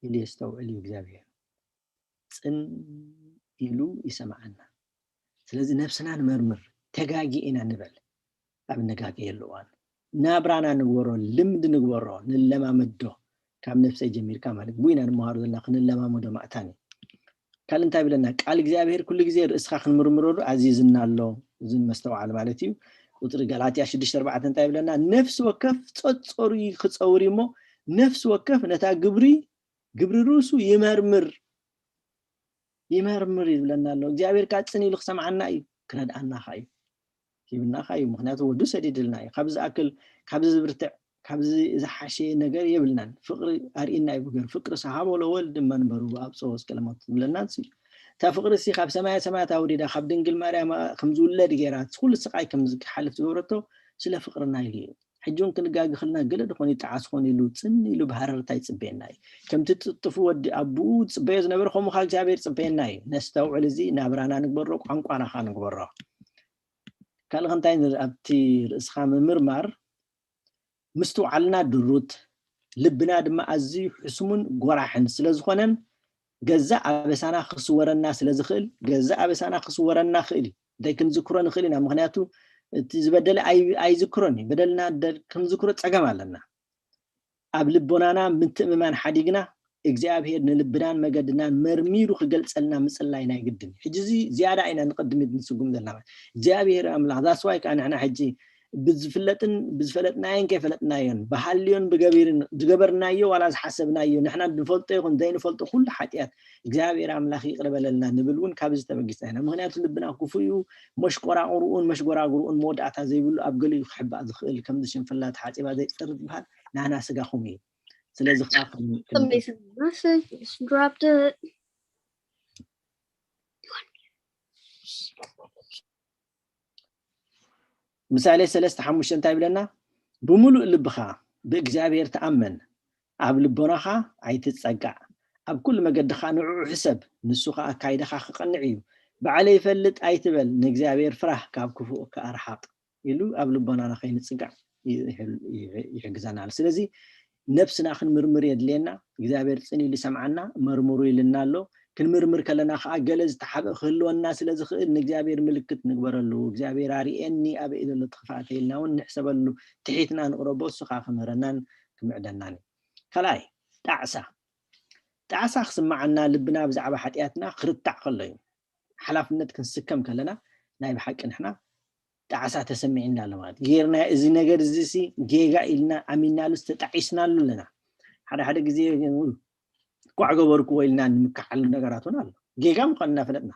ኢሉ የስተውዕል እዩ እግዚአብሔር ጽን ኢሉ ይሰማዓና ስለዚህ ነፍስና ንመርምር ተጋጊኢና ንበል ኣብ ነጋጊ የለዋን ናብራና ንግበሮ ልምድ ንግበሮ ንለማመዶ ካብ ነፍሰይ ጀሚርካ ማለት ቡይና ንመሃሩ ዘለና ክንለማመዶ ማእታኒ ካል እንታይ ብለና ቃል እግዚአብሔር ኩሉ ግዜ ርእስኻ ክንምርምረሉ አዚዝና ኣሎ ዝን መስተውዓል ማለት እዩ ቁጥሪ ገላትያ 6:4 እንታይ ብለና ነፍስ ወከፍ ጾጾሩ ክጸውሪ ሞ ነፍስ ወከፍ ነታ ግብሪ ሩሱ ይመርምር ይብለና ኣሎ እግዚአብሔር ካጽን ኢሉ ክሰማዓና እዩ ክረዳአና ኻዩ ይብና ኻዩ ምክንያቱ ወዱ ሰዲድልና እዩ ካብዚ ኣክል ካብዚ ዝብርትዕ ካብዚ ዝሓሸ ነገር የብልናን ፍቅሪ ኣርኢና ይብገር ፍቅሪ ሰሃቦ ለወልድ መንበሩ ኣብጾስ ከለማት ብለና ሲ ታ ፍቅሪ ሲ ካብ ሰማያት ኣውሪዳ ካብ ድንግል ማርያም ከም ዝውለድ ጌራት ኩሉ ስቃይ ከም ዝሓልፍ ዝገብረቶ ስለ ፍቅርና ኢሉ حجون كنجاج خلنا جلد خوني تعاسخون يلو تسن يلو بحرر تاي صبيناي كم تطفو ودي ابود صبيز نبر خو مخال جابير صبيناي نستوعل زي نابرانا نكبرو قنقانا خا نكبرو قال غنتاين ابتي اسخا ممرمر مستوعلنا دروت لبنا دما ازي حسمون غراحن سلازخونن جزا ابسانا خسورنا سلازخل جزا ابسانا خسورنا خيلي داي كنذكرون خيلنا مغنياتو تزبدل اي ذكرني بدلنا كم ذكر صقم علينا اب لبونانا من تممان حديقنا እግዚአብሔር ንልብናን መገድናን መርሚሩ ክገልጸልና ምጽላይና ይግድን ሕጂዚ ዝያዳ አይና ንቀድም ንስጉም ዘለና እግዚአብሔር አምላክ ዛስዋይ ካን احنا ሕጂ ብዝፈለጥናየን ከፈለጥናየን በሐልዮን በገቢርን ዝገበርናዮ ዋላ ዝሐሰብናዮ ንሕና ንፈልጦ ይኹን ዘይንፈልጦ ኩሉ ሓጢያት እግዚአብሔር አምላክ ይቅርበለልና ንብልውን ካብዚ ተበጊስና ምክንያቱ ልብና ክፉዩ መሽጎራጉሩን ሞዳታ ዘይብሉ ኣብ ገሊኡ ክሕባእ ዝኽእል ከም ዝሽንፈላት ሓጺባ ዘይጽርብ በሃል ናና ስጋኹም እዩ ስለዚህ dropped it. ምሳሌ 3:5 እንታይ ብለና ብሙሉእ ልብኻ በእግዚአብሔር ተኣመን ኣብ ልቦናኻ ኣይትጸጋዕ ኣብ ኩሉ መገድኻ ንዑ ሕሰብ ንሱኻ ኣካይድኻ ክቐንዕ እዩ በዓለ ይፈልጥ ኣይትበል ንእግዚአብሔር ፍራህ ካብ ክፉእ ከኣርሓቕ ኢሉ ኣብ ልቦናና ከይንጽጋዕ ይሕግዘናል ስለዚህ ነፍስና ክንምርምር የድልየና እግዚአብሔር ጽን ኢሉ ሰምዓና መርምሩ ይልና ኣሎ ክንምርምር ከለና ከዓ ገለዝ ተሓበ ክህልወና ስለዚ ክእል ንእግዚአብሔር ምልክት ንግበረሉ እግዚአብሔር አርኤኒ ኣብ ኢደለ ተኸፋተ ኢልናውን ንሕሰበሉ ትሒትና ንቅረቦ እሱኻ ክምረናን ክምዕደናን ከላይ ጣዕሳ ክስማዓና ልብና ብዛዕባ ሓጢኣትና ክርታዕ ከሎ እዩ ሓላፍነት ክንስከም ከለና ናይ ብሓቂ ንሕና ጣዕሳ ተሰሚዕና ለማለት ጌርና እዚ ነገር እዚ ሲ ጌጋ ኢልና ኣሚናሉ ተጣዒስናሉ ለና ሓደ ግዜ ቋዕ ገበርኩ ወይልና ንምክሓል ነገራቱን ኣሎ ጌጋም ከና ፈለጥና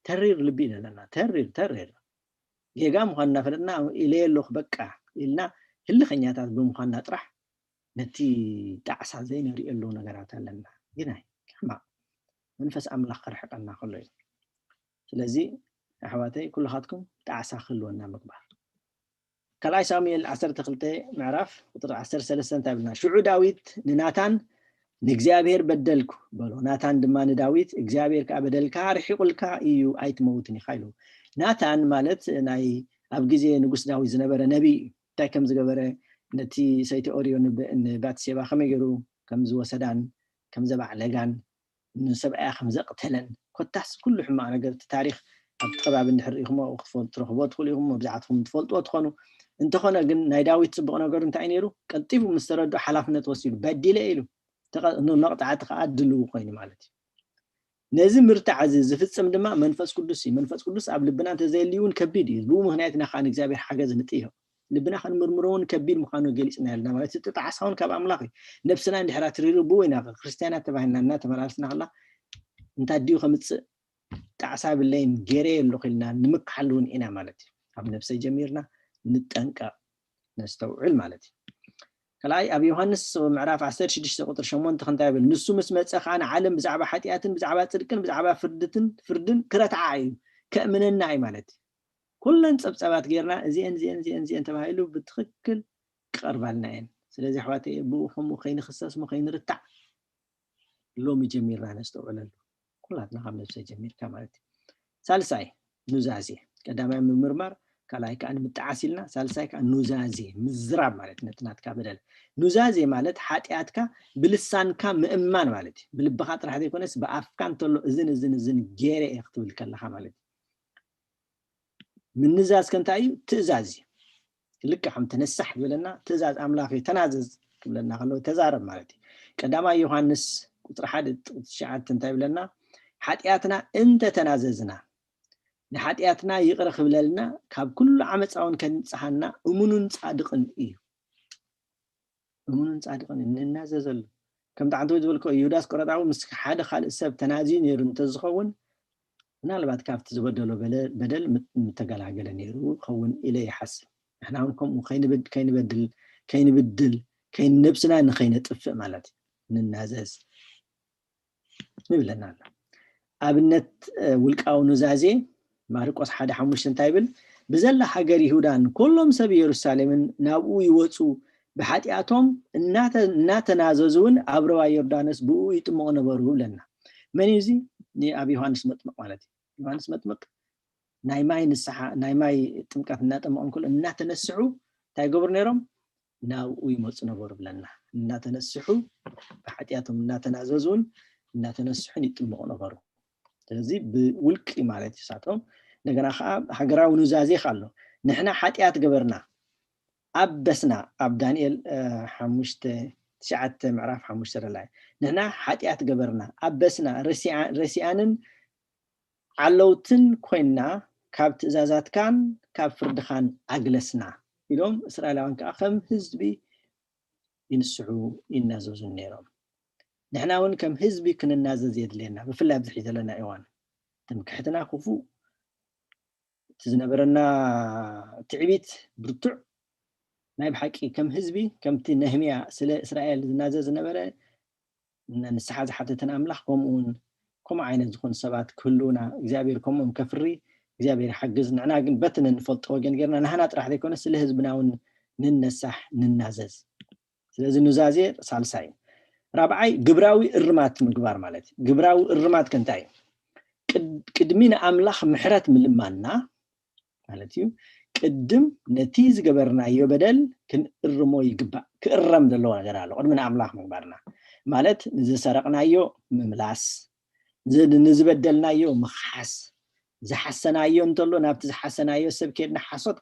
ተሪር ልቢ ለና ተሪር ጌጋ ምዃንና ፈለጥና ኢለየሎኽ በቃ ኢልና ህልኸኛታት ብምዃንና ጥራሕ ነቲ ጣዕሳ ዘይንሪእሉ ነገራት ኣለና ግን ከማ መንፈስ ኣምላኽ ክርሕቀና ከሎ እዩ ስለዚ ኣሕዋተይ ኩልኻትኩም ጣዕሳ ክህልወና ምግባር ካልኣይ ሳሙኤል 12 ምዕራፍ ቁጥሪ 13 እንታይ ብልና ሽዑ ዳዊት ንናታን ንእግዚአብሔር በደልኩ በሎ ናታን ድማ ንዳዊት እግዚአብሔር ከዓ በደልካ ርሒቁልካ እዩ ኣይትመውትን ኢኻ ኢሉ ናታን ማለት ናይ ኣብ ግዜ ንጉስ ዳዊት ዝነበረ ነቢይ እንታይ ከም ዝገበረ ነቲ ሰይቲ ኦርዮ ንባትሴባ ከመይ ገይሩ ከም ዝወሰዳን ከም ዘባዕለጋን ንሰብኣያ ከም ዘቕተለን ኮታስ ኩሉ ሕማቕ ነገር ታሪክ ኣብ ከባቢ እንድሕር ኢኹሞ ክትፈልጥዎ ትኽእሉ ኢኹም መብዛሕትኩም ትፈልጥዎ ትኾኑ እንተኾነ ግን ናይ ዳዊት ጽቡቕ ነገሩ እንታይ ነይሩ ቀልጢፉ ምስ ተረድኡ ሓላፍነት ወሲዱ በዲለ ኢሉ መቕጣዕቲ ከዓ ድልው ኮይኑ ማለት እዩ ነዚ ምርታዕ ዝፍጽም ድማ መንፈስ ቅዱስ እዩ መንፈስ ቅዱስ ኣብ ልብና እንተዘይልዩን ከቢድ እዩ ብኡ ምክንያት ኢና ከዓ ንእግዚአብሔር ሓገዝ ንጥይሆ ልብና ክንምርምሮውን ከቢድ ምዃኑ ገሊፅና ያለና ማለት እቲ ጣዕሳውን ካብ ኣምላኽ እዩ ነብስና እንድሕራ ትሪርቡ ኢና ክርስቲያናት ተባሂልና እናተመላልስና ከላ እንታድዩ ከምፅእ ጣዕሳ ብለይን ገይረ ኣለኹ ኢልና ንምክሓል እውን ኢና ማለት እዩ ኣብ ነብሰይ ጀሚርና ንጠንቀቕ ነስተውዕል ማለት እዩ ከላይ ኣብ ዮሐንስ ምዕራፍ 16 ቁጥር 8 እንታይ ይብል ንሱ ምስ መፀ ከዓ ንዓለም ብዛዕባ ሓጢኣትን ብዛዕባ ጽድቅን ብዛዕባ ፍርድን ክረትዓ እዩ ከእምነና እዩ ማለት እዩ ኩለን ፀብፀባት ጌርና እዚአን ተባሂሉ ብትክክል ክቐርባልና እየን ስለዚ ኣሕዋተይ ብኡ ከምኡ ከይንክሰስ ከይንርታዕ ሎሚ ጀሚርና ነስተውዕለሉ ኩላትና ካብ ነብሰይ ጀሚርካ ማለት እዩ ሳልሳይ ኑዛዜ ቀዳማይ ምምርማር ካልኣይ ከዓ ንምጥዓስ ኢልና ሳልሳይ ከዓ ኑዛዜ ምዝራብ ማለት ነትናትካ በደል ኑዛዜ ማለት ሓጢኣትካ ብልሳንካ ምእማን ማለት እዩ ብልብኻ ጥራሕ ዘይኮነስ ብኣፍካ እንተሎ እዝን ገይረ እየ ክትብል ከለኻ ማለት እዩ ምንዛዝ ከንታይ እዩ ትእዛዝ እዩ ልክዕ ከም ተነሳሕ ዝብለና ትእዛዝ ኣምላኽ ተናዘዝ ክብለና ከሎ ተዛረብ ማለት እዩ ቀዳማይ ዮሐንስ ቁጥሪ 1:9 እንታይ ይብለና ሓጢኣትና እንተተናዘዝና ንሓጢኣትና ይቕር ክብለልና ካብ ኩሉ ዓመፃውን ከንፅሓና እሙኑን ጻድቕን እዩ እሙኑን ጻድቕን እንናዘዘሉ ከም ጣዕንቶ ዝብልኮ ይሁዳስ ቆረጣዊ ምስ ሓደ ካልእ ሰብ ተናዝዩ ነይሩ እንተዝኸውን ምናልባት ካብቲ ዝበደሎ በደል ምተገላገለ ነይሩ ክኸውን ኢለ ይሓስብ ንሕና እውን ከምኡ ከይንብድል ነብስና ንኸይነጥፍእ ማለት እዩ ንናዘዝ ንብለና ኣሎ ኣብነት ውልቃዊ ኑዛዜ ማርቆስ 1:5 እንታይ ይብል ብዘላ ሃገር ይሁዳን ኩሎም ሰብ ኢየሩሳሌምን ናብኡ ይወፁ ብሓጢኣቶም እናተናዘዙን ኣብ ረባ ዮርዳኖስ ብኡ ይጥምቑ ነበሩ ብለና መን እዩ እዚ ኣብ ዮሐንስ መጥምቕ ማለት እዩ ዮሐንስ መጥምቕ ናይ ማይ ንስሓ ናይ ማይ ጥምቀት እናጠምቖም ኩሉ እናተነስሑ እንታይ ገብሩ ነይሮም ናብኡ ይመፁ ነበሩ ብለና እናተነስሑ ብሓጢኣቶም እናተናዘዙን እናተነስሑን ይጥምቑ ነበሩ ስለዚ ብውልቂ ማለት ይሳቶም እንደገና ከዓ ሃገራዊ ኑዛዜ ካሎ ንሕና ሓጢኣት ገበርና ኣበስና ኣብ ዳንኤል 5:9 ምዕራፍ 5 ላይ ንሕና ሓጢኣት ገበርና ኣበስና ረሲኣንን ዓለውትን ኮይና ካብ ትእዛዛትካን ካብ ፍርድኻን ኣግለስና ኢሎም እስራኤላውያን ከዓ ከም ህዝቢ ይንስሑ ይናዘዙ ነይሮም ንሕና እውን ከም ህዝቢ ክንናዘዝ የድልየና ብፍላይ ብዝሒ ዘለና እዋን ትምክሕትና ክፉእ ዝነበረና ትዕቢት ብርቱዕ ናይ ብሓቂ ከም ህዝቢ ከምቲ ነህምያ ስለ እስራኤል ዝናዘዝ ዝነበረ ንስሓ ዝሓተተን ኣምላኽ ከምኡውን ከምኡ ዓይነት ዝኾኑ ሰባት ክህልውና እግዚኣብሔር ከምኦም ከፍሪ እግዚኣብሔር ሓግዝ ንዕና ግን በቲ ንፈልጦ ወገን ጌርና ንሕና ጥራሕ ዘይኮነ ስለ ህዝብና እውን ንነሳሕ ንናዘዝ ስለዚ ኑዛዜ ሳልሳይ ራብዓይ ግብራዊ እርማት ምግባር ማለት ግብራዊ እርማት ከንታይ ቅድሚ ንኣምላኽ ምሕረት ምልማና ማለት እዩ ቅድም ነቲ ዝገበርናዮ በደል ክንእርሞ ይግባእ ክእረም ዘለዎ ነገር ኣሎ ቅድሚ ንኣምላኽ ምግባርና ማለት ንዝሰረቕናዮ ምምላስ ንዝበደልናዮ ምኽሓስ ዝሓሰናዮ እንተሎ ናብቲ ዝሓሰናዮ ሰብ ከድና ሓሶት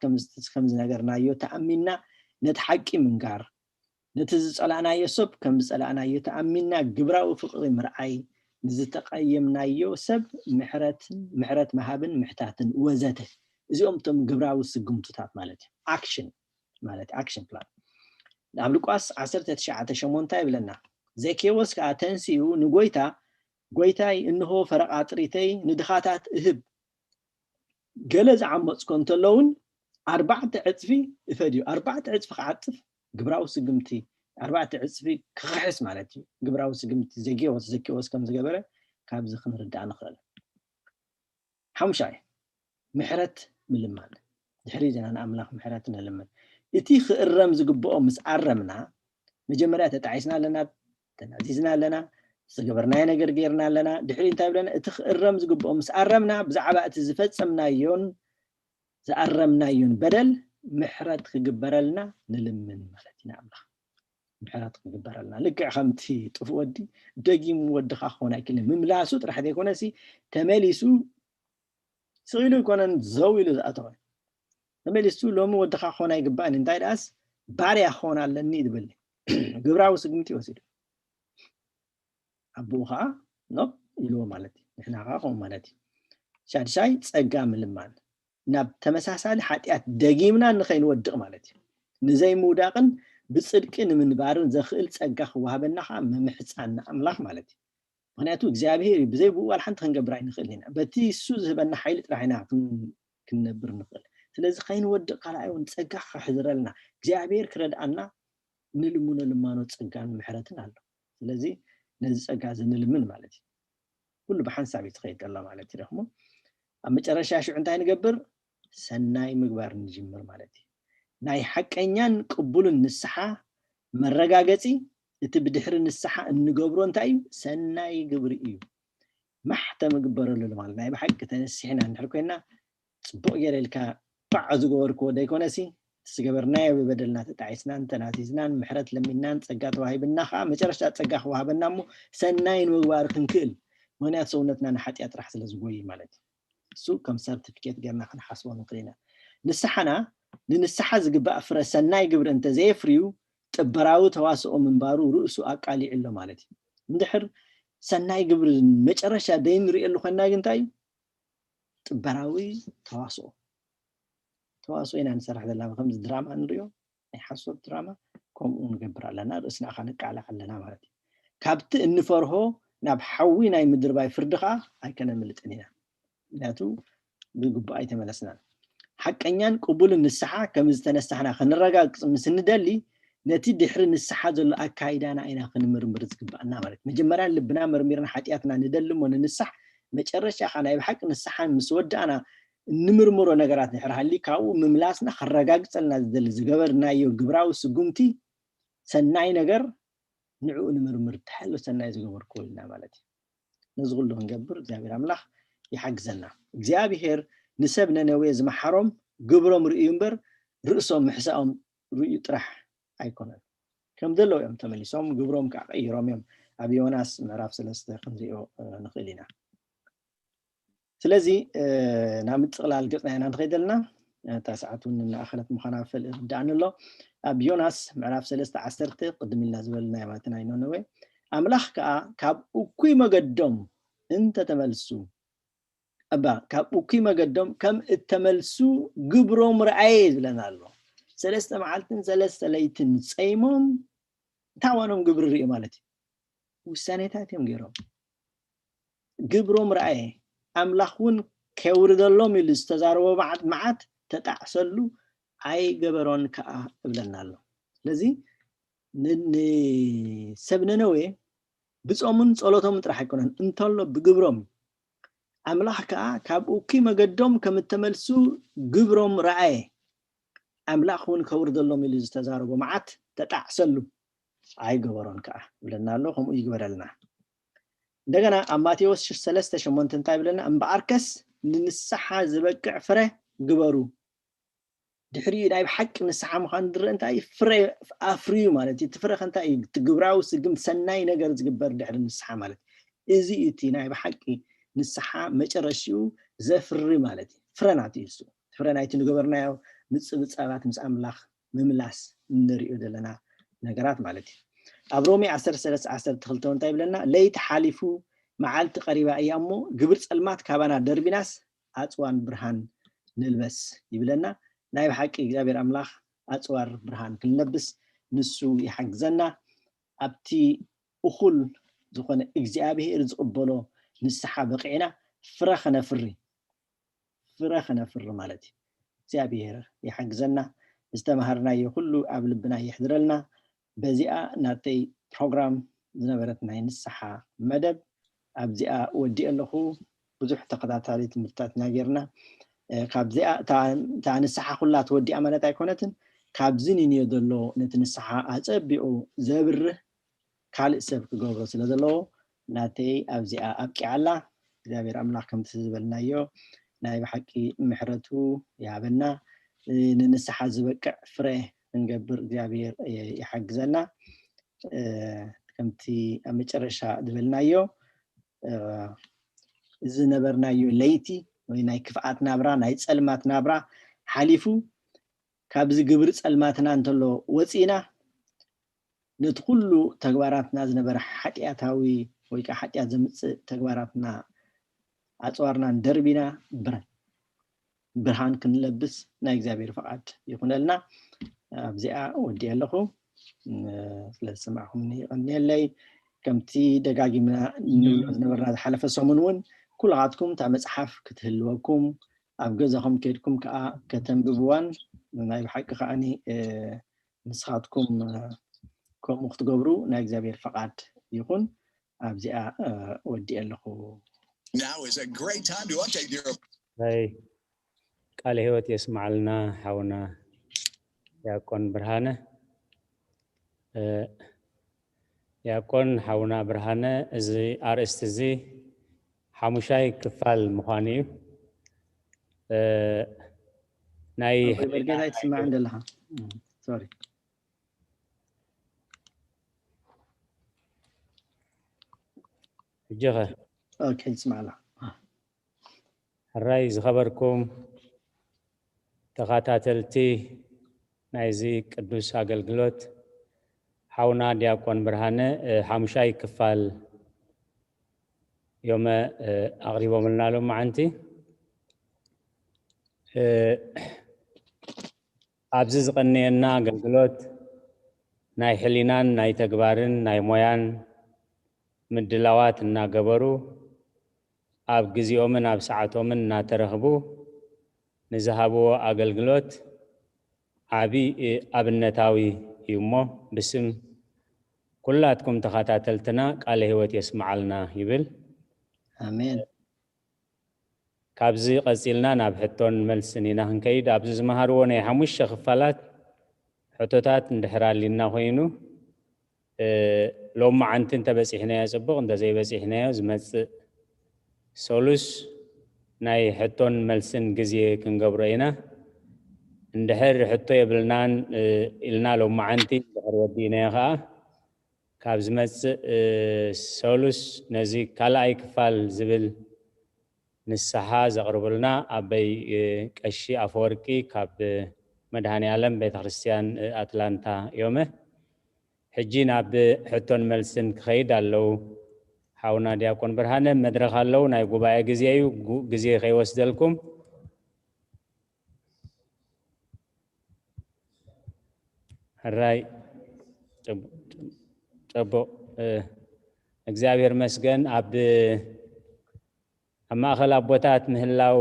ከም ዝነገርናዮ ተኣሚንና ነቲ ሓቂ ምንጋር ነቲ ዝፀላእናዮ ሰብ ከም ዝፀላእናዮ ተኣሚንና ግብራዊ ፍቕሪ ምርኣይ ንዝተቐየምናዮ ሰብ ምሕረት መሃብን ምሕታትን ወዘተ እዚኦም ቶም ግብራዊ ስግምቱታት ማለት እዩ ኣክሽን ማለት ኣክሽን ፕላን ኣብ ሉቃስ 19:8 ይብለና ዘኬዎስ ከዓ ተንሲኡ ንጎይታይ እንሆ ፈረቓ ጥሪተይ ንድኻታት እህብ قال زعمت كنت لون 4 عطفي افديو 4 عطف خعطف قبراو سقمتي 4 عطفي كخحس مالتي قبراو سقمتي زكيوس كم زغبره كابز خنردع نخل حمشاي محرت ملمان دحريجنا انا املاك محرتنا لمن اتي خرم زغبو مس عرمنا مجمرات تعيسنا لنا تنازيزنا لنا زغبرنا نغير غيرنا لنا دحري انت بلنا اتي خرم زغبو مس عرمنا بزعبا اتزفصمنا يون زعرمنا يون بدل محرت خغبرلنا نلمن مالتنا املاك محرت خغبرلنا لقع خمتي طف ودي دقيم ودخا خونا كل مملاسو طرح ديكونسي تمليسو سويلو يكونن زويلو زاتو تمليسو لوم ودخا خونا يغبان انتاي داس باريا خونا لني دبل غبراو سغمتي وسيد ابوها نو يلو مالتي احنا غاقوم مالتي شاي صقا ملمان ناب تمساسال حاتيات دقيمنا نخين ودق مالتي نزي موداقن بصدق نمنبارن زخيل صقا خوابنا ممحصان املاح مالتي معناته እግዚአብሔር بزي بو الحنت خنغبراي نخيل هنا بتي سو زبنا حيل طرحنا كنبر نخيل ስለዚህ خين ودق قالعون صقا خحذرلنا እግዚአብሔር كردانا نلمون لمانو صقان محرتن الله ስለዚህ ነዚ صقا ዝንልምን ማለት ሁሉ በሐንሳብ ይትخيل ማለት ደግሞ አመጨረሻ ሽዑ እንታይ ንገብር ሰናይ ምግባር ንጅምር ማለት ናይ ሐቀኛን ቅቡልን ንስሓ መረጋገጺ እቲ ብድሕሪ ንስሓ እንገብሮ እንታይ ሰናይ ግብሪ እዩ ማሕተም ግበረሉ ማለት ናይ በሐቅ ተነሲሕና ንሕርኮይና ጽቡቅ ገለልካ ባዕ ዝገበርኮ ደይኮነሲ ስገበርናይ በበደልና ተጣይስናን ተናቲዝናን ምሕረት ለሚናን ጸጋ ተዋሂብናኻ መጨረሻ ጸጋ ወሃበናሞ ሰናይ ምግባር ክንክል ምክንያት ሰውነትና ንሓጢያት ጥራሕ ስለ ዝጎይ ማለት እሱ ከም ሰርቲፊኬት ገርና ክንሓስቦ ንክልና ንስሓና ንንስሓ ዝግባእ ፍረ ሰናይ ግብሪ እንተ ዘይፍርዩ ጥበራዊ ተዋስኦ ምንባሩ ርእሱ አቃሊዕ ሎ ማለት እንድሕር ሰናይ ግብሪ መጨረሻ ደይን ሪእሉ ኮይና ግንታይ ጥበራዊ ተዋስኦ ኢና ንሰርሕ ዘለና ከምዚ ድራማ ንሪኦ ናይ ሓሶት ድራማ ከምኡ ንገብር ኣለና ርእስና ኸንቃላዕ ኣለና ማለት ካብቲ እንፈርሆ ናብ ሓዊ ናይ ምድር ባይ ፍርድኻ ኣይከነምልጥን ኢና ምክንያቱ ብግቡእ ኣይተመለስና ሓቀኛን ቅቡልን ንስሓ ከም ዝተነሳሕና ክንረጋግፅ ምስ እንደሊ ነቲ ድሕሪ ንስሓ ዘሎ ኣካይዳና ኢና ክንምርምር ዝግባአና ማለት መጀመርያ ልብና መርሚርና ሓጢያትና ንደልሞ ንንስሕ መጨረሻ ናይ በሐቅ ንስሓን ምስ ወዳእና ንምርምሮ ነገራት ንሕርሃሊ ካብኡ ምምላስና ከረጋግፀልና ዝደሊ ዝገበርናዮ ግብራዊ ስጉምቲ ሰናይ ነገር ንዕኡ ንምርምር ተሓሎ ሰናይ ዝገበርኩ ኢልና ማለት ነዚ ኩሉ ክንገብር እግዚአብሔር አምላኽ ይሓግዘና እግዚአብሔር ንሰብ ነነዌ ዝመሓሮም ግብሮም ርእዩ እምበር ርእሶም ምሕሳኦም ርእዩ ጥራሕ ኣይኮነን ከም ዘለው እዮም ተመሊሶም ግብሮም ከዓ ቀይሮም እዮም ኣብ ዮናስ ምዕራፍ 3 ክንሪኦ ንኽእል ኢና ስለዚ ናብ ምጥቕላል ገጽና ኢና ንኸይድ ዘለና እታ ሰዓት እውን ንኣኸለት ምዃና ርዳእኒ ኣሎ ኣብ ዮናስ ምዕራፍ 3:10 ቅድም ኢልና ዝበልና ማለትና ይነነወ ኣምላኽ ከዓ ካብ እኩይ መገዶም እንተተመልሱ ካብ እኩይ መገዶም ከም እተመልሱ ግብሮም ረአየ ዝብለና ኣሎ 3 መዓልትን 3 ለይትን ጸይሞም ታዋኖም ግብሪ ርእዩ ማለት ውሳኔታት እዮም ገይሮም ግብሮም ረአየ ኣምላኽውን ከውርደሎም ኢሉ ዝተዛረቦ መዓት ተጣዕሰሉ ኣይገበሮን ከዓ እብለና ኣሎ ስለዚ ንሰብ ነነዌ ብጾምን ጸሎቶም ጥራሕ ኣይኮነን እንተሎ ብግብሮም ኣምላኽ ከዓ ካብ እኩይ መገዶም ከም እተመልሱ ግብሮም ረአየ ኣምላኽውን ከውርደሎም ኢሉ ዝተዛረቦ መዓት ተጣዕሰሉ ኣይገበሮን ከዓ እብለና ኣሎ ከምኡ ይግበረልና እንደገና ኣብ ማቴዎስ 3:8 እንታይ ብለና እምበኣርከስ ንንስሓ ዝበቅዕ ፍረ ግበሩ ድሕሪ ናይ በሐቅ ንስሓ ምዃን ድርእ እንታይ ፍረ ኣፍርዩ ማለት እቲ ፍረ እንታይ ትግብራዊ ስግም ሰናይ ነገር ዝግበር ድሕሪ ንስሓ ማለት እዚ እቲ ናይ በሐቂ ንስሓ መጨረሻኡ ዘፍሪ ማለት ፍረናት እዩ ፍረናይቲ ንገበርናዮ ምፅብፃባት ምስ ኣምላኽ ምምላስ ንሪኦ ዘለና ነገራት ማለት እዩ ኣብ ሮሜ 13:12 እንታይ ብለና ለይቲ ሓሊፉ መዓልቲ ቀሪባ እያ እሞ ግብር ጸልማት ካባና ደርቢናስ ኣጽዋን ብርሃን ንልበስ ይብለና ናይ በሐቂ እግዚአብሔር አምላኽ ኣጽዋር ብርሃን ክንለብስ ንሱ ይሓግዘና ኣብቲ እኹል ዝኾነ እግዚአብሔር ዝቕበሎ ንስሓ በቂዕና ፍረ ኸነፍሪ ፍረ ክነፍር ማለት እዩ እግዚአብሔር ይሕግዘና ዝተማሃርናዮ ኩሉ ኣብ ልብና ይሕድረልና በዚኣ ናተይ ፕሮግራም ዝነበረት ናይ ንስሓ መደብ ኣብዚኣ ወዲእ ኣለኹ ብዙሕ ተኸታታሊ ትምህርትታትና ጌርና ካብዚኣ እታ ንስሓ ኩላ ትወዲኣ ማለት ኣይኮነትን ካብዚ ንንዮ ዘሎ ነቲ ንስሓ ኣፀቢቑ ዘብርህ ካልእ ሰብ ክገብሮ ስለ ዘለዎ ናተይ ኣብዚኣ ኣብቂዓላ እግዚአብሔር ኣምላኽ ከምቲ ዝበልናዮ ናይ ብሓቂ ምሕረቱ ይሃበና ንንስሓ ዝበቅዕ ፍረ እንገብር እግዚአብሔር ይሕግዘና ከምቲ ኣብ መጨረሻ ዝበልናዮ እዚ ነበርናዮ ለይቲ ወይ ናይ ክፍኣት ናብራ ናይ ፀልማት ናብራ ሓሊፉ ካብዚ ግብሪ ፀልማትና እንተሎ ወፂና ነቲ ኩሉ ተግባራትና ዝነበረ ሓጢኣታዊ ወይ ከዓ ሓጢኣት ዘምፅእ ተግባራትና ኣፅዋርና ደርቢና ብርሃን ክንለብስ ናይ እግዚአብሔር ፈቃድ ይኹነልና ኣብዚኣ ወዲእ ኣለኹ ስለዝሰማዕኹም ይቀኒየለይ ከምቲ ደጋጊምና ንብሎ ዝነበርና ዝሓለፈ ሰሙን እውን ኩላኻትኩም እታ መፅሓፍ ክትህልወኩም ኣብ ገዛኹም ከይድኩም ከዓ ከተንብብዋን ናይ ብሓቂ ከዓኒ ንስኻትኩም ከምኡ ክትገብሩ ናይ እግዚአብሔር ፈቃድ ይኹን ኣብዚኣ ወዲእ ኣለኹ ቃል ህይወት የስማዓልና ሓውና ዲያቆን ብርሃነ ዲያቆን ሓውና ብርሃነ እዚ ኣርእስቲ እዚ ሓሙሻይ ክፋል ምዃኑ እዩ ናይ በርጌታ ይትስማዕ እንደለኻ ሶሪ ሕጂኸ ኦኬ ይስማዕላ ሕራይ ዝኸበርኩም ተኸታተልቲ ናይዚ ቅዱስ ኣገልግሎት ሓውና ዲያቆን ብርሃነ ሓሙሻይ ክፋል ዮመ ኣቕሪቦምልና ሎም መዓንቲ ኣብዚ ዝቐንየና ኣገልግሎት ናይ ሕሊናን ናይ ተግባርን ናይ ሞያን ምድላዋት እናገበሩ ኣብ ግዚኦምን ኣብ ሰዓቶምን እናተረኽቡ ንዝሃብዎ ኣገልግሎት ዓብይ ኣብነታዊ እዩ እሞ ብስም ኩላትኩም ተኸታተልትና ቃለ ህይወት የስማዓልና ይብል ኣሜን ካብዚ ቀፂልና ናብ ሕቶን መልስን ኢና ክንከይድ ኣብዚ ዝመሃርዎ ናይ ሓሙሽተ ክፋላት ሕቶታት እንድሕር ኣሊና ኮይኑ ሎም መዓንቲ እንተበፂሕናዮ ፅቡቕ እንተዘይበፂሕናዮ ዝመፅእ ሶሉስ ናይ ሕቶን መልስን ግዜ ክንገብሮ ኢና እንድሕር ሕቶ የብልናን ኢልና ሎም መዓንቲ እንድሕር ወዲእናዮ ከዓ ካብ ዝመፅእ ሶሉስ ነዚ ካልኣይ ክፋል ዝብል ንስሓ ዘቕርቡልና ኣበይ ቀሺ ኣፈወርቂ ካብ መድሃኒ ዓለም ቤተክርስትያን ኣትላንታ ዮመ ሕጂ ናብ ሕቶን መልስን ክኸይድ ኣለው ሓውና ዲያቆን ብርሃነ መድረኽ ኣለው ናይ ጉባኤ ግዜ እዩ ግዜ ከይወስደልኩም ሕራይ ፅቡቕ እግዚአብሔር መስገን ኣብ ማእኸል ኣቦታት ምህላው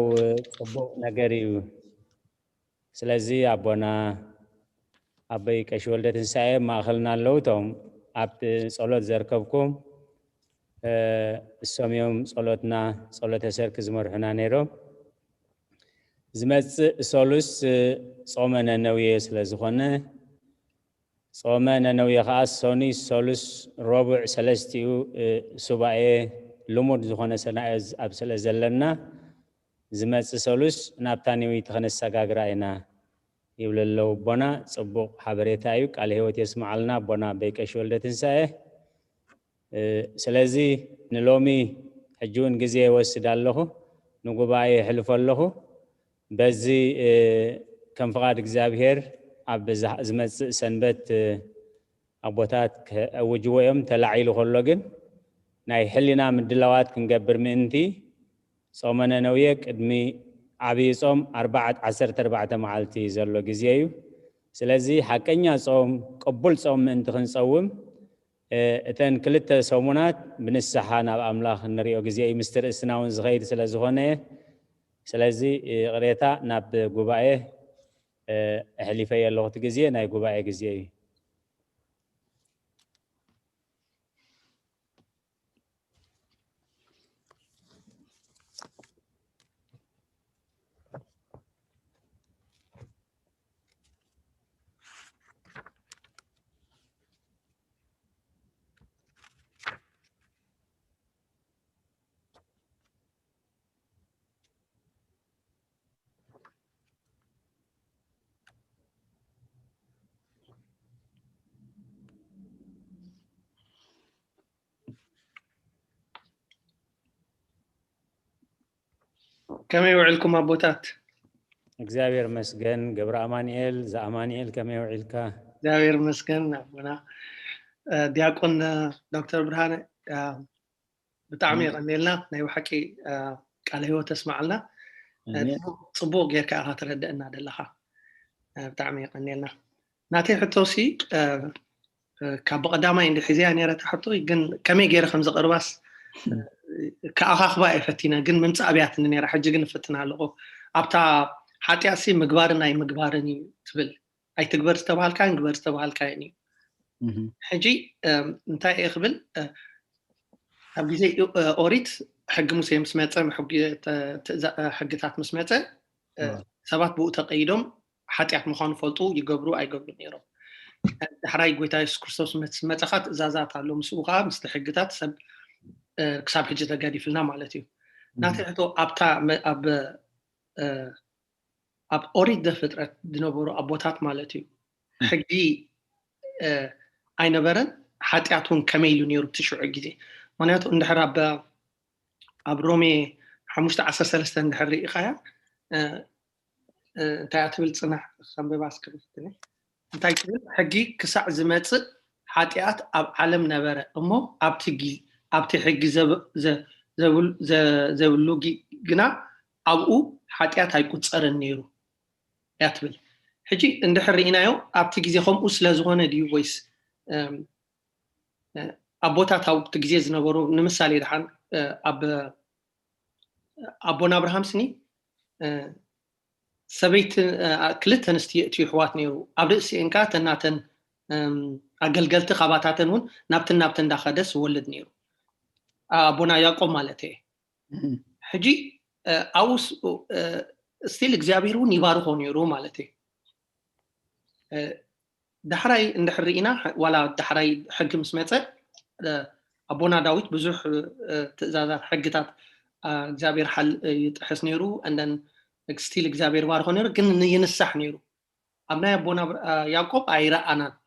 ፅቡቕ ነገር እዩ ስለዚ ኣቦና ኣበይ ቀሺ ወልደ ትንሳኤ ማእኸልና ኣለው እቶም ኣብ ጸሎት ዘርከብኩም እሶም እዮም ጸሎትና ጸሎተ ሰርክ ዝመርሑና ነይሮም ዝመፅእ ሶሉስ ጾመ ነነውየ ስለ ዝኾነ ጾመ ነነውየ ከዓ ሶኒ ሶሉስ ረቡዕ ሰለስቲኡ ሱባኤ ልሙድ ዝኾነ ሰናየ ኣብ ስለ ዘለና ዝመፅእ ሶሉስ ናብታ ነዊት ክነሰጋግራ ኢና ይብለለው ቦና ፅቡቕ ሓበሬታ እዩ ቃለ ህይወት የስማዓልና ቦና ኣበይ ቀሺ ወልደ ትንሳኤ ስለዚ ንሎሚ ሕጂ እውን ግዜ ይወስድ ኣለኹ ንጉባኤ የሕልፎ ኣለኹ በዚ ከም ፍቓድ እግዚኣብሔር ኣብ ዝመፅእ ሰንበት ኣቦታት ከእውጅዎ እዮም ተላዒሉ ከሎ ግን ናይ ሕሊና ምድላዋት ክንገብር ምእንቲ ጾመ ነነውየ ቅድሚ ዓብይ ጾም 14 መዓልቲ ዘሎ ግዜ እዩ ስለዚ ሓቀኛ ጾም ቅቡል ጾም ምእንቲ ክንፀውም እተን ክልተ ሰሙናት ብንስሓ ናብ ኣምላኽ ንሪኦ ግዜ እዩ ምስቲ ርእስና እውን ዝኸይድ ስለ ዝኾነ ስለዚህ ቅሬታ ናብ ጉባኤ ኣሕሊፈ ያለሁት ግዜ ናይ ጉባኤ ግዜ እዩ كما يوعلكم أبوتات እግዚአብሔር መስገን ገብረ አማኑኤል ዘአማኑኤል ከመይ ውዒልካ እግዚአብሔር መስገን አቡና ዲያቆን ዶክተር ብርሃነ ብጣዕሚ ይቀኒልና ናይ ውሓቂ ቃለ ህይወት ተስማዓልና ጽቡቅ ጌርካ ኢኻ ትረድአና ዘለኻ ብጣዕሚ ይቀኒልና ናተይ ሕቶሲ ካብ ቀዳማይ እንዲ ሒዝያ ነይረታ ሕቶ ግን ከመይ ገይረ ከም ዘቕርባስ كأخاخبا إفتينا جن من صعبيات إني راح أجي جن فتنا لقو أبتا حتى أسي مقبارنا أي مقبارني تبل أي تقبر استوى هالكاين قبر استوى هالكايني حجي أنت يقبل أبغى زي أوريت حق مسيم مسمعته حقتات مسمعته سبات بو تقيدهم حتى يحمخان فلتو يقبروا أي قبر نيرو حراي قويتاي سكرسوس مسمعته خات زازات على مسوقة مستحقتات سب كساب حجة قاعد يفلنا مالتي ناتي حتو أبتا أب أريد دفترة دنوبرو أبوتات مالتي حقي أين برن حتى يعطون كميل نيرو تشعر جدي معناته إن حرب أب رومي 15 سلسلة إن حري إخايا تعتبر سنة خم بباسكر تاني تعتبر حقي كساع زمات حتيات أب علم نبرة أمه أب تجي أبتي حق زولوجي جنا أبو حتيات هيكون صار النيرو يعتبر حجي عند حرينا يو أبتي جزء خم أسلا زغانة ديو ويس أبوتا تاو تجزء زنبرو نمثالي دحان أبونا أبراهام سني سبيت كلت نستي تيحوات نيرو أبرئ إنكات ناتن أقلقلت خباتاتن هون نابتن داخدس ولد نيرو أبونا يعقوب مالته حجي أوس ستيل إجزابيرو نيبارو نيرو مالته دحراي ندحرينا ولا دحراي حق مسمته أبونا داوود بزح تزازات حقتات إجزابير حل يتحس نيرو عندن ستيل إجزابير وارو نيرو كن ينسح نيرو أبنا أبونا يعقوب أيرا أنا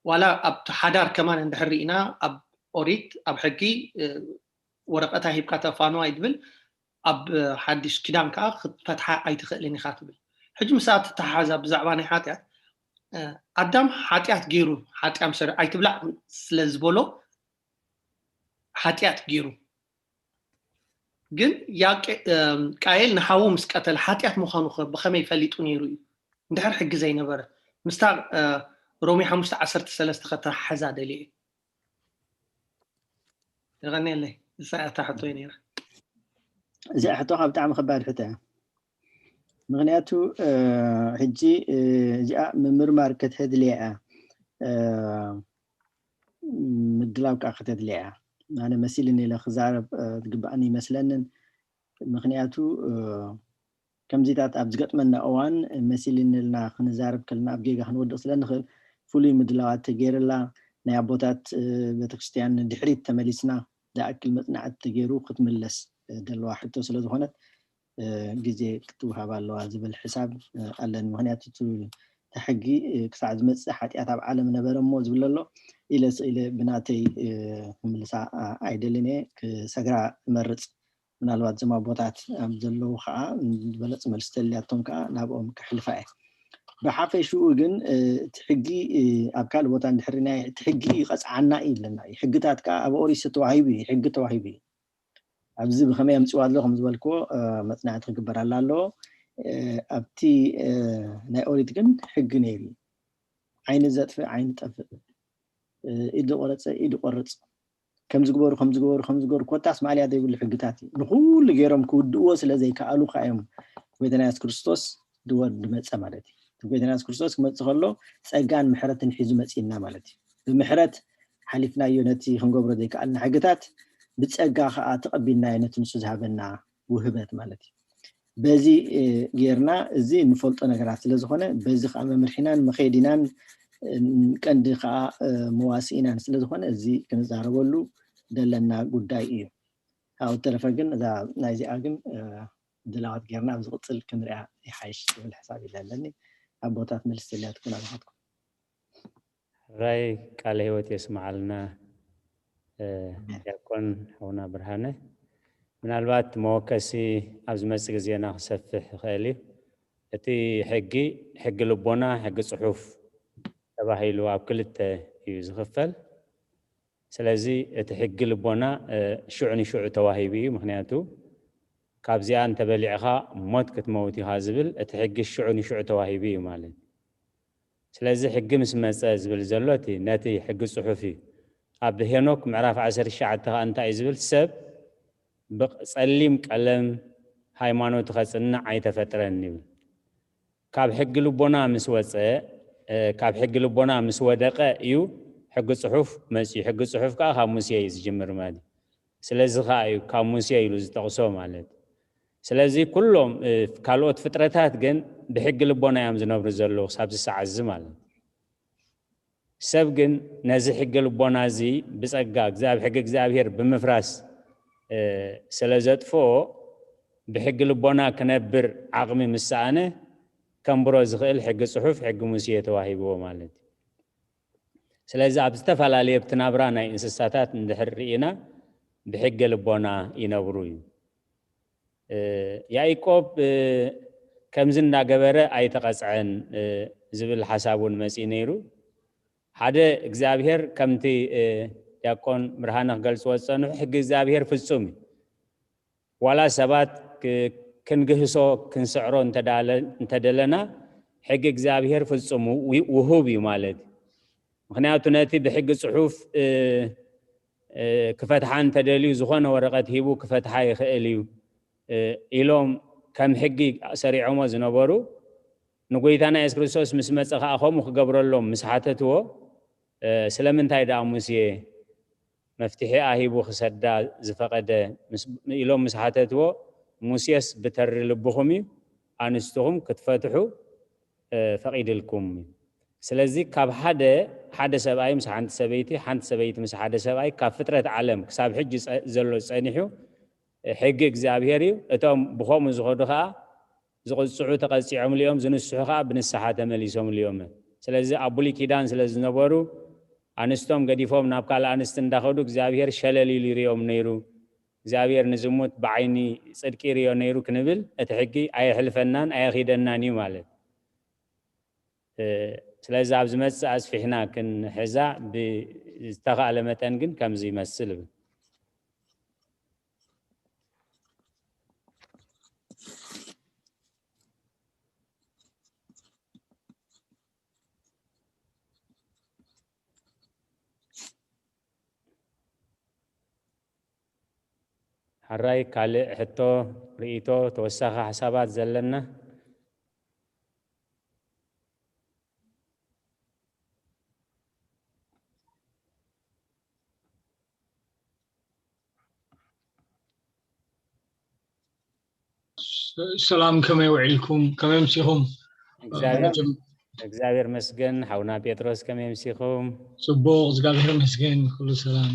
ولا أب حدار كمان ندحرينا أب أريد أب حقي ورقتها هي بكاتا فانو يدبل أب حدش كدام كأخ فتحة أي تخليني خاتبل حجم ساعة تحازب زعباني حاتيات قدام حاتيات جيرو حاتيام سر أي تبلع سلزبولو حاتيات جيرو جن يا كايل نحاو مسكتل حاتيات مخانوخ بخمي فليتوني روي ندحر حق زي نبر مستار رومي 15 سلسلة خطر حزاد لي غني لي ساعة تحطيني زي حطوها بتاع مخبار حتى مغنياتو حجي جاء من مرمار كتهد ليها مدلاو كأخذت ليها أنا مثيل إني لخزارب تقبعني مثلاً مغنياتو كم زيتات أبزقت من أوان مثيل إني لنا خنزارب كلنا أبجيجا خنود أصلاً نخل فولي مدلاوات تجير الله نيابوتات بتكستيان دحريت تمليسنا دا أكل متنعت تجيرو ختملس دلوا حتى وصلت هنا جزء كتوها بالله زي بالحساب على المهنيات تحقي كساعد مسحات أتابع عالم نبرم موز بالله إلى بناتي ملسا عيدلني كسجرا مرت من الوقت زما بوتات أبدلو خا بلت ملستلياتهم كا نابهم كحلفاء بحافي شو جن تحقي أبكال بوتان دحرنا تحقي قص عنا إلنا حقتات كا أبوري ستوعيبي حق توعيبي أبزي بخمية مسؤول لهم زبالكو مثناء تقبر على الله أبتي نايوري تكن حق نيري عين الزاد في عين تفق إيد قرص كم زغبرو كوتاس ماليا دي بالحقتاتي نقول غيرهم كودو سلا زي كالو خايم بيتنا يسوع كريستوس دوار دمص مالتي بيتنا يسوع كريستوس كمص خلو صغان محرتن حيزو مصينا مالتي بمحرت حلفنا يونتي خنغبرو دي كالنا حقتات بصغا خا تقبلنا ينتن سزابنا وهبت مالتي بزي غيرنا زي نفلط نغرات ስለዝኾነ በዚ خا ممرحنان مخيدينان كند خا مواسينان ስለዝኾነ እዚ ክንዛረበሉ دلنا ጉዳይ እዩ او تلفقن اذا نايزي اقم دلوات غيرنا بزقصل كنريا يحايش بالحساب يلالني ابوتات ملستلات تكون علىكم راي قال هيوت يسمع لنا يكون هنا برهانه ምናልባት መወከሲ ኣብዚ መጽእ ጊዜና ክሰፍሕ ይኽእል እዩ እቲ ሕጊ ልቦና ሕጊ ጽሑፍ ተባሂሉ ኣብ ክልተ እዩ ዝኽፈል ስለዚ እቲ ሕጊ ልቦና ሽዑ ንሽዑ ተዋሂቡ እዩ ምክንያቱ ካብዚኣ እንተበሊዕኻ ሞት ክትመውት ኢኻ ዝብል እቲ ሕጊ ሽዑ ንሽዑ ተዋሂቡ እዩ ማለት ስለዚ ሕጊ ምስ መፀ ዝብል ዘሎ እቲ ነቲ ሕጊ ጽሑፍ እዩ ኣብ ሄኖክ ምዕራፍ 19 ከዓ እንታይ ዝብል ሰብ بقليم قلم ሃይማኖት خصنا አይተፈጥረን ይብል ካብ ሕጊ ልቦና ምስ ወፀ ካብ ሕጊ ልቦና ምስ ወደቀ እዩ ሕጊ ጽሑፍ መሲ ሕጊ ጽሑፍ ከዓ ካብ ሙሴ ዝጅምር ማለት ስለዚ ከዓ እዩ ካብ ሙሴ ኢሉ ዝጠቕሶ ማለት ስለዚ ኩሎም ካልኦት ፍጥረታት ግን ብሕጊ ልቦና እዮም ዝነብሩ ዘለዉ ሳብ ዝሰዓዝ ማለት ሰብ ግን ነዚ ሕጊ ልቦና እዚ ብጸጋ እግዚአብሔር ብምፍራስ ስለዘጥፎ بحق لبونا كنبر عقمي مسانه كم بروز خيل حق صحف حق موسيه تواهيبو مالتي سلازي ابستفال عليه بتنابرانا انسساتات ندحرينا بحق لبونا ينبرو يعقوب كم زنا غبره ايتقصعن زبل حسابون مسي نيرو حدا እግዚአብሔር ከምቲ ያቆን ብርሃነ ገልጾ ወጸኑ ሕግ እግዚአብሔር ፍጹም ዋላ ሰባት ክንግህሶ ክንስዕሮ እንተደለና ሕግ እግዚአብሔር ፍጹም ውሁብ እዩ ማለት ምክንያቱ ነቲ ብሕግ ጽሑፍ ክፈትሓን ተደልዩ ዝኾነ ወረቀት ሂቡ ክፈትሓ ይኽእል እዩ ኢሎም ከም ሕጊ ሰሪዖሞ ዝነበሩ ንጎይታና ኢየሱስ ክርስቶስ ምስ መጽ ከዓ ከምኡ ክገብረሎም ምስ ሓተትዎ ስለምንታይ ዳ ሙሴ መፍትሒ አሂቡ ክሰዳ ዝፈቀደ ኢሎም ምስ ሓተትዎ ሙሴስ ብተር ልብኹም ኣንስትኹም ክትፈትሑ ፈቂድልኩም ስለዚ ካብ ሓደ ሰብኣይ ምስ ሓንቲ ሰበይቲ ምስ ሓደ ሰብኣይ ካብ ፍጥረት ዓለም ክሳብ ሕጂ ዘሎ ጸኒሑ ሕጊ እግዚአብሔር እዩ እቶም ብኸምኡ ዝኸዱ ከዓ ዝቕፅዑ ተቐፂዖም ልዮም ዝንስሑ ከዓ ብንስሓ ተመሊሶም ልዮም ስለዚ ኣብ ብሉይ ኪዳን ስለዝነበሩ ኣንስቶም ገዲፎም ናብ ካልእ ኣንስቲ እንዳኸዱ እግዚአብሔር ሸለሊሉ ይርዮም ነይሩ እግዚአብሔር ንዝሙት ብዓይኒ ጽድቂ ይርዮ ነይሩ ክንብል እቲ ሕጊ ኣይሕልፈናን ኣይኺደናን እዩ ማለት ስለዚ ኣብ ዝመጽእ ኣስፊሕና ክንሕዛ ብዝተኻእለ መጠን ግን ከምዚ ይመስል ብል حراي كالي حتو رئيتو توسخ حسابات زلنا السلام كما يوعيكم كما يمسيكم እግዚአብሔር መስገን حونا بيتروس كما يمسيكم صبوغ እግዚአብሔር መስገን كل سلام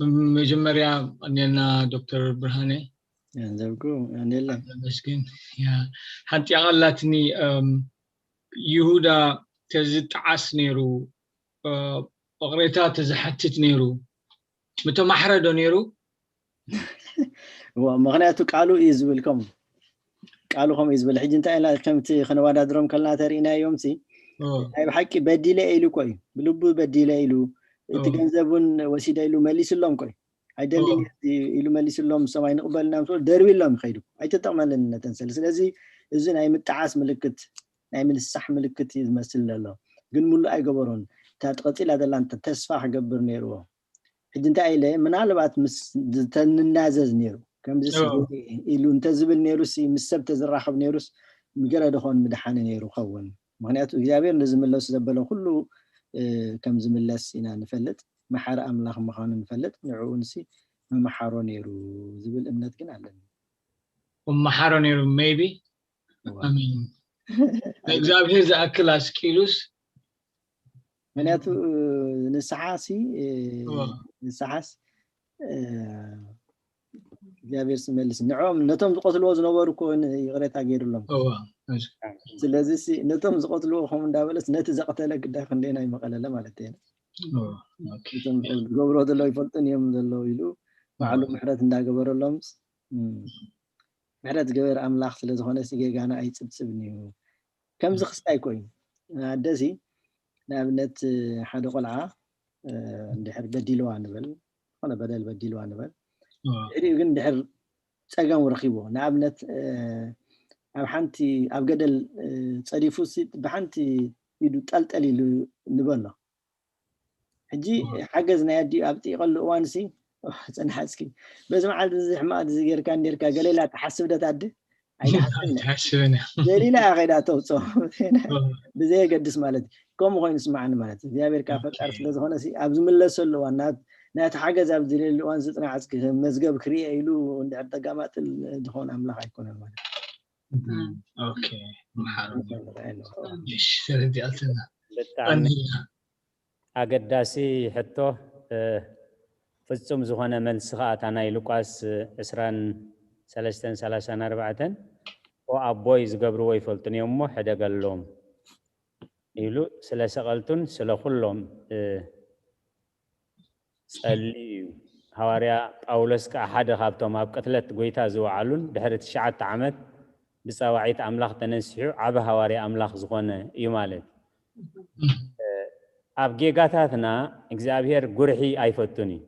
مجمريا أنينا دكتور برهاني ينزلكم أنيلا مسكين يا حتى أغلتني يهودا تزت عسنيرو أغريتا تزحتت نيرو متى محردو نيرو ومغنياتو قالوا يزبلكم قالوا هم يزبل حج انت إلا كمتي خنوادا درم كلنا ترينا يومسي أي بحكي بدي لإلو كوي بلبو بدي لإلو تجنزبون وسيدة إلو مليس اللهم كوي عدل إلو مليس اللهم سمعين قبلنا مسؤول دربي اللهم خيرو أي تتعمل لنا تنسل سلازي إذن أي متعاس ملكت أي من الصح ملكت يمثل الله قل مولو أي قبرون تقتل هذا اللي أنت تسفح جبر نيرو حد أنت أيله من على بعد تننازز نيرو كم زي إلو أنت زبل نيروسي مسبت زراحب نيروس مجرد هون مدحان نيرو خون معناته إجابير لازم الله سبله كله كم زملاس إنا نفلت محار أملاخ مخان نفلت نعونسي محارو نيرو زبل أمنات كنا على ومحارو نيرو maybe أمين إجابير إذا أكل أسكيلوس معناته نسحاسي نسحاس إجابير سملس نعم نتم قتل وزن وركون يغريت أجير لهم سلازي نتم قتلوا هم دابلس نتزقتلك داخل لنا يمقلل مالتين نتم قبروا دلوا يفلتن يوم دلوا يلو معلوم محرات ندا قبر اللمس محرات قبر أملاخ سلازي هنا سيجي أنا أي تبسبني كم زخص أيكوين عدسي نابنت حد قلعة دحر بديلو عنبل أنا بدل بديلو عنبل يمكن دحر تساقم ورخيبه نابنت أب حنتي أب قدل صريفو سيت بحنتي يدو تلتلي له نبلا حجي حجزنا يدي أبتي يقول له وانسي سنحسكي بس ما عاد زي حماد زي كان ديركا قال لي لا تحسب ده تعدي تحسبنا زي لا غير توصو بزي قدس مالتي كم غين سمعنا مالتي دي أمريكا فتر فلز هنا سي أبز ملسل له وانا نات حجز أبز لي وانزتنا عسكي مزجب كريه يلو عند التقامات الدخون أملاح يكون المالتي اوكي محارم ايش سردي قلتنا أقداسي حتى فصم زخانة من سخات أنا يلقاس إسران 334 وأبويز قبروا يفلتني أمه حدا قال لهم يلو سلاسة قلتن سلا كلهم سألي هواريا أولس كأحد خابتهم أبقتلت قويتا زوعالون دحرت شعات عمد بصواعيت أملاخ تنسيو عبا هواري أملاخ زخونة يمالت أب جيغاتاتنا إكزابير قرحي أيفتوني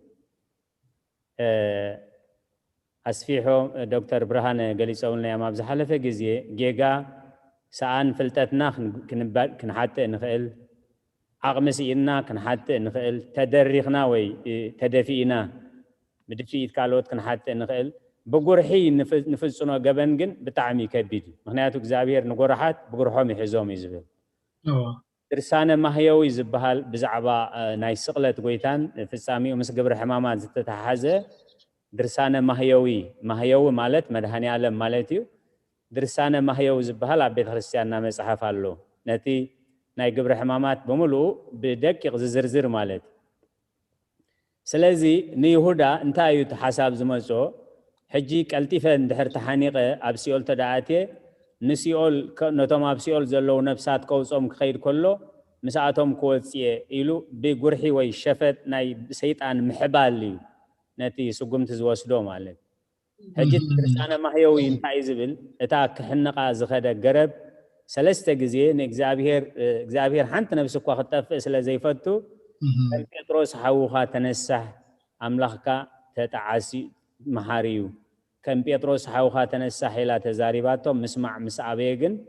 أسفيحو دكتور برهان قال يسألنا يا مابز حلفة جزية جيغا ساعان فلتتنا كنحاتي نخيل عقمسي إنا كنحاتي نخيل تدريخنا وي تدفينا بدفيت كالوت كنحاتي نخيل بقرحي نفسنا قبل جن بتعمي كبيد مهنياتك زابير نقرحات بقرحهم يحزوم يزبل درسانة ما هي ويزبهال بزعبا نايسقلة قويتان في السامي ومس قبر حمامات تتحازة درسانة ما هي مالت مدهني عالم مالتيو درسانة ما هي ويزبهال عبيد خريستيان نامي صحافة له نتي ناي قبر حمامات بملو بدقيق زرزر مالت سلازي نيهودا انتايو تحساب زمزو حجي كالتيفن دحر تحانيقه ابسيول تدعاتي نسيول نتوم ابسيول زلو نفسات قوصوم خير كله مساعتهم كوتسي إلو بقرحي ويشفت ناي سيطان محبالي نتي سقمت زوسدو مالك حجي ترسانا ما هيوي انتاي زبل اتا كحنقا زخدا قرب سلسته جزيه اكزابير حنت نفسك واخطف اسلا زيفتو بيتروس حوخا تنسح املاخكا تتعاسي محاريو كم بيتروس حوخا تنسح إلى تزاريباتو مسمع مسعبيجن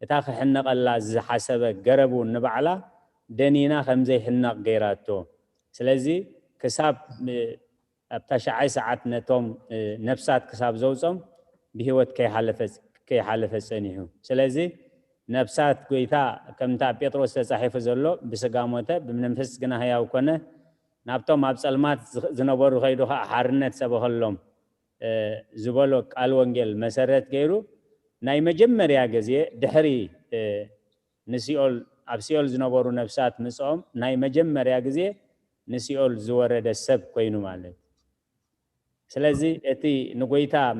تاخ حنق الله زي حسب قربوا النبعلا دنينا خمزي حنق غيراتو سلازي كساب ابتشعي ساعات نتوم نفسات كساب زوزم بهوت كي حالف سنيهو سلازي نفسات قويتا كم تا بيتروس تصحيف زلو بسقاموته بمنفس قنا هيا وكونه نابتوم ابسلمات زنبورو خيدو حارنت سبخلهم زبالو قال وانجيل مسرت غيرو ناي مجمريا غزي دحري نسيول ابسيول زنبورو نفسات مسوم ناي مجمريا غزي نسيول زورد السب كوينو مالت سلازي اتي نغويتا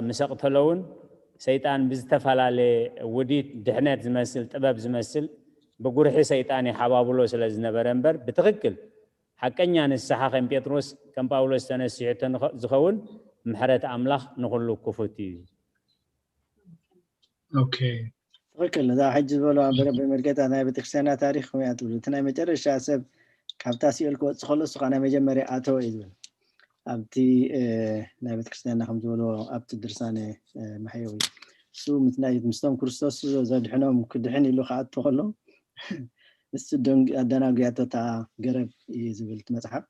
مسقتلون سيطان بزتفالالي وديت دحنات زمسل طباب زمسل بقرحي سيطاني حبابلو سلاز نبرنبر بتغكل حقنيا نسحا كم بيتروس كم باولوس تنسيحتن زخون محرت أملاخ نقول كفوتي. أوكي. وكل ذا حج ولا برب مركز أنا بتخسنا تاريخ وياتو تنا مجرد شاسب كابتاسي الكوت خلص أنا مجمري أتو إذن. أبتي نبت خسنا خمس ولا أبت درسانة محيوي. سو مثنايت مستم كريستوس زاد حنام كدحني لو خاطر خلهم. ኣደናግያቶታ ገረብ ዝብል መጽሓፍ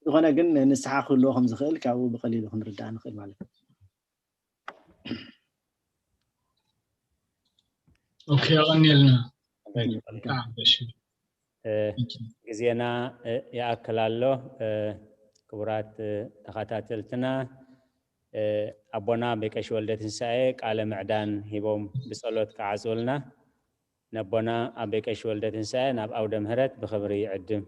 ዝኾነ ግን ንስሓ ክህልዎ ከም ዝኽእል ካብኡ ብቐሊሉ ክንርዳእ ንኽእል ማለት እዩ ኦኬ ኣቐኒልና ጊዜና ይኣክል ኣሎ ክቡራት ተኸታተልትና ኣቦና ቤቀሽ ወልደ ትንሳኤ ቃለ ምዕዳን ሂቦም ብጸሎት ከዓጽውልና ነቦና ኣብ ቤቀሽ ወልደ ትንሳኤ ናብ ኣውደ ምህረት ብኽብሪ ይዕድም